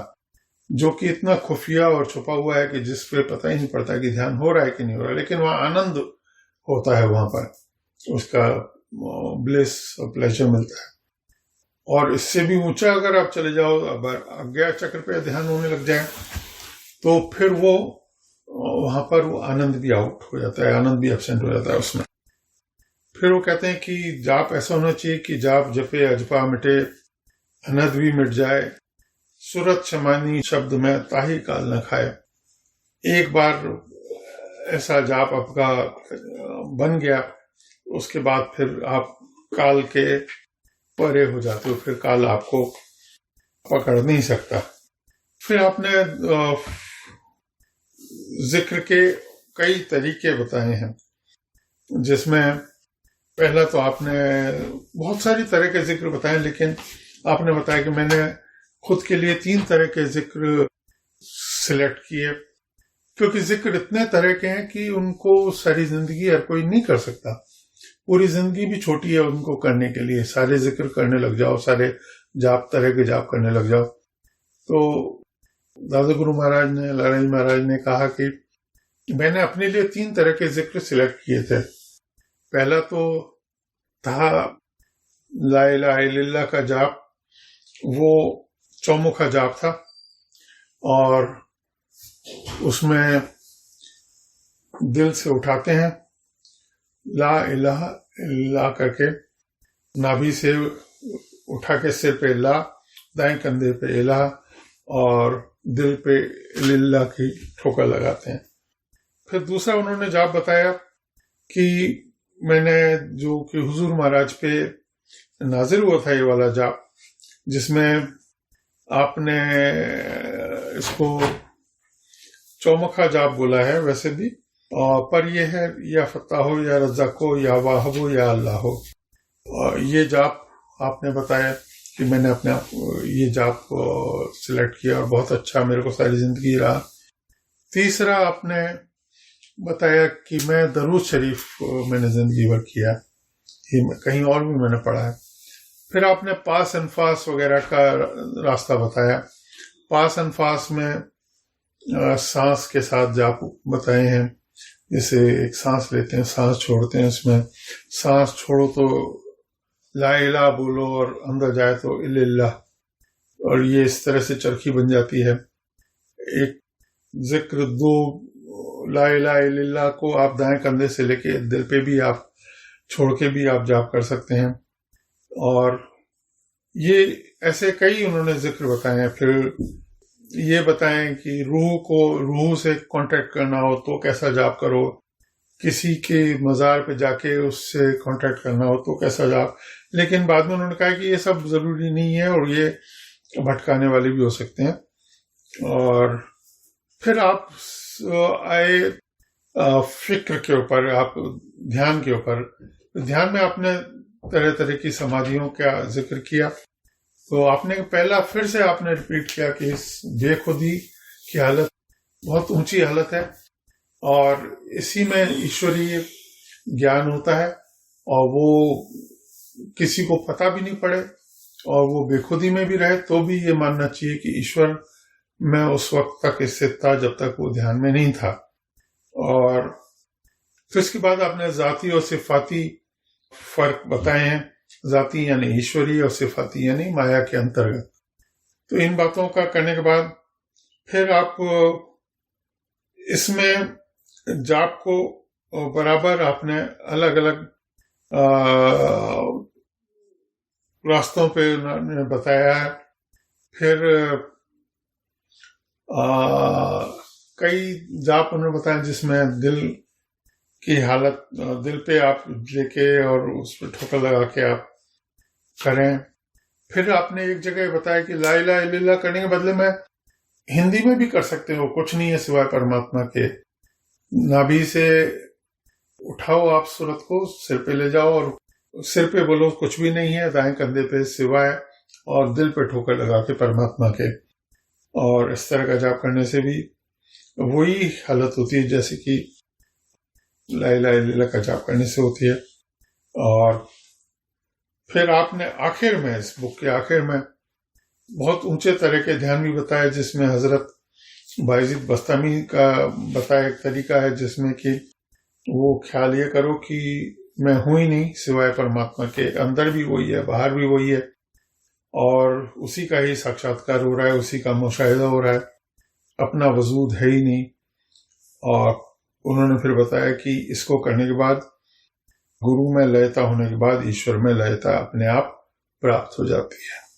जो कि इतना खुफिया और छुपा हुआ है कि जिस पे पता ही नहीं पड़ता कि ध्यान हो रहा है कि नहीं हो रहा है, लेकिन वहां आनंद होता है, वहां पर उसका ब्लिस और प्लेजर मिलता है। और इससे भी ऊंचा अगर आप चले जाओ, अगर अज्ञा चक्र पे ध्यान होने लग जाए तो फिर वो वहां पर वो आनंद भी आउट हो जाता है, आनंद भी एब्सेंट हो जाता है उसमें। फिर वो कहते हैं कि जाप ऐसा होना चाहिए कि जाप जपे अजपा मिटे, अनद भी मिट जाए, सूरत शमानी शब्द में ताही काल न खाए। एक बार ऐसा जाप आपका बन गया, उसके बाद फिर आप काल के परे हो जाते हो, फिर काल आपको पकड़ नहीं सकता। फिर आपने जिक्र के कई तरीके बताए हैं, जिसमें पहला तो आपने बहुत सारी तरह के जिक्र बताए, लेकिन आपने बताया कि मैंने खुद के लिए 3 तरह के जिक्र सिलेक्ट किए, क्योंकि जिक्र इतने तरह के हैं कि उनको सारी जिंदगी हर कोई नहीं कर सकता। पूरी जिंदगी भी छोटी है उनको करने के लिए, सारे जिक्र करने लग जाओ, सारे जाप तरह के जाप करने लग जाओ। तो दादा गुरु महाराज ने, लाराजी महाराज ने कहा कि मैंने अपने लिए 3 तरह के जिक्र सिलेक्ट किए थे। पहला तो था ला इलाहा इल्लल्लाह का जाप, वो चौमुखा जाप था, और उसमें दिल से उठाते हैं ला इलाहा इल्लल्लाह करके, नाभि से उठा के सिर पे ला, दाएं कंधे पे इलाहा, और दिल पे लिल्लाह की ठोकर लगाते हैं। फिर दूसरा उन्होंने जाप बताया कि मैंने जो कि हुजूर महाराज पे नाजिर हुआ था ये वाला जाप, जिसमें आपने इसको चौमुखा जाप बोला है वैसे भी, पर यह है या फत्ताह हो या रज़्ज़ाक़ो या वाहब हो या अल्लाह हो। ये जाप आपने बताया कि मैंने अपने आप ये जाप सिलेक्ट किया और बहुत अच्छा मेरे को सारी जिंदगी रहा। तीसरा आपने बताया कि मैं दरूद शरीफ मैंने जिंदगी भर किया, ये कहीं और भी मैंने पढ़ा है। फिर आपने पास एंड फास वगैरह का रास्ता बताया। पास एंड फास में सांस के साथ जाप बताए हैं, जैसे एक सांस लेते हैं, सांस छोड़ते हैं, उसमें सांस छोड़ो तो ला इलाहा बोलो और अंदर जाए तो इल्लल्लाह, और ये इस तरह से चरखी बन जाती है। एक जिक्र 2 ला इलाहा इल्लल्लाह को आप दाएं कंधे से लेके दिल पे भी आप छोड़ के भी आप जाप कर सकते हैं। और ये ऐसे कई उन्होंने जिक्र बताए हैं। फिर ये बताएं कि रूह से कांटेक्ट करना हो तो कैसा जाप करो, किसी के मजार पे जाके उससे कांटेक्ट करना हो तो कैसा जाप। लेकिन बाद में उन्होंने कहा कि ये सब जरूरी नहीं है और ये भटकाने वाले भी हो सकते हैं। और फिर आप आए फिक्र के ऊपर, आप ध्यान के ऊपर। ध्यान में आपने तरह तरह की समाधियों का जिक्र किया। तो आपने पहला फिर से आपने रिपीट किया कि इस बेखुदी की हालत बहुत ऊंची हालत है, और इसी में ईश्वरीय ज्ञान होता है, और वो किसी को पता भी नहीं पड़े और वो बेखुदी में भी रहे तो भी ये मानना चाहिए कि ईश्वर में उस वक्त तक स्थित था जब तक वो ध्यान में नहीं था। और फिर इसके बाद आपने जाती और सिफाती फर्क बताए हैं। जाती यानी ईश्वरीय और सिफाती यानी माया के अंतर्गत। तो इन बातों का करने के बाद फिर आप इसमें जाप को बराबर आपने अलग अलग रास्तों पे बताया है। फिर कई जाप उन्होंने बताया जिसमें दिल की हालत, दिल पे आप लेके और उस पर ठोकर लगा के आप करें। फिर आपने एक जगह बताया कि ला इलाहा इल्लल्लाह करने के बदले में हिंदी में भी कर सकते हो, कुछ नहीं है सिवाय परमात्मा के। नाभि से उठाओ आप सूरत को, सिर पे ले जाओ और सिर पे बोलो कुछ भी नहीं है, दाएं कंधे पे सिवाय, और दिल पे ठोकर लगा के परमात्मा के। और इस तरह का जाप करने से भी वही हालत होती है जैसे कि ला इलाहा इल्लल्लाह का जाप करने से होती है। और फिर आपने आखिर में, इस बुक के आखिर में बहुत ऊंचे तरह के ध्यान भी बताया, जिसमें हजरत बायजीद बस्तामी का बताया एक तरीका है, जिसमें कि वो ख्याल ये करो कि मैं हूं ही नहीं सिवाय परमात्मा के, अंदर भी वही है बाहर भी वही है, और उसी का ही साक्षात्कार हो रहा है, उसी का मुशाहिदा हो रहा है, अपना वजूद है ही नहीं। और उन्होंने फिर बताया कि इसको करने के बाद, गुरु में लयता होने के बाद ईश्वर में लयता अपने आप प्राप्त हो जाती है।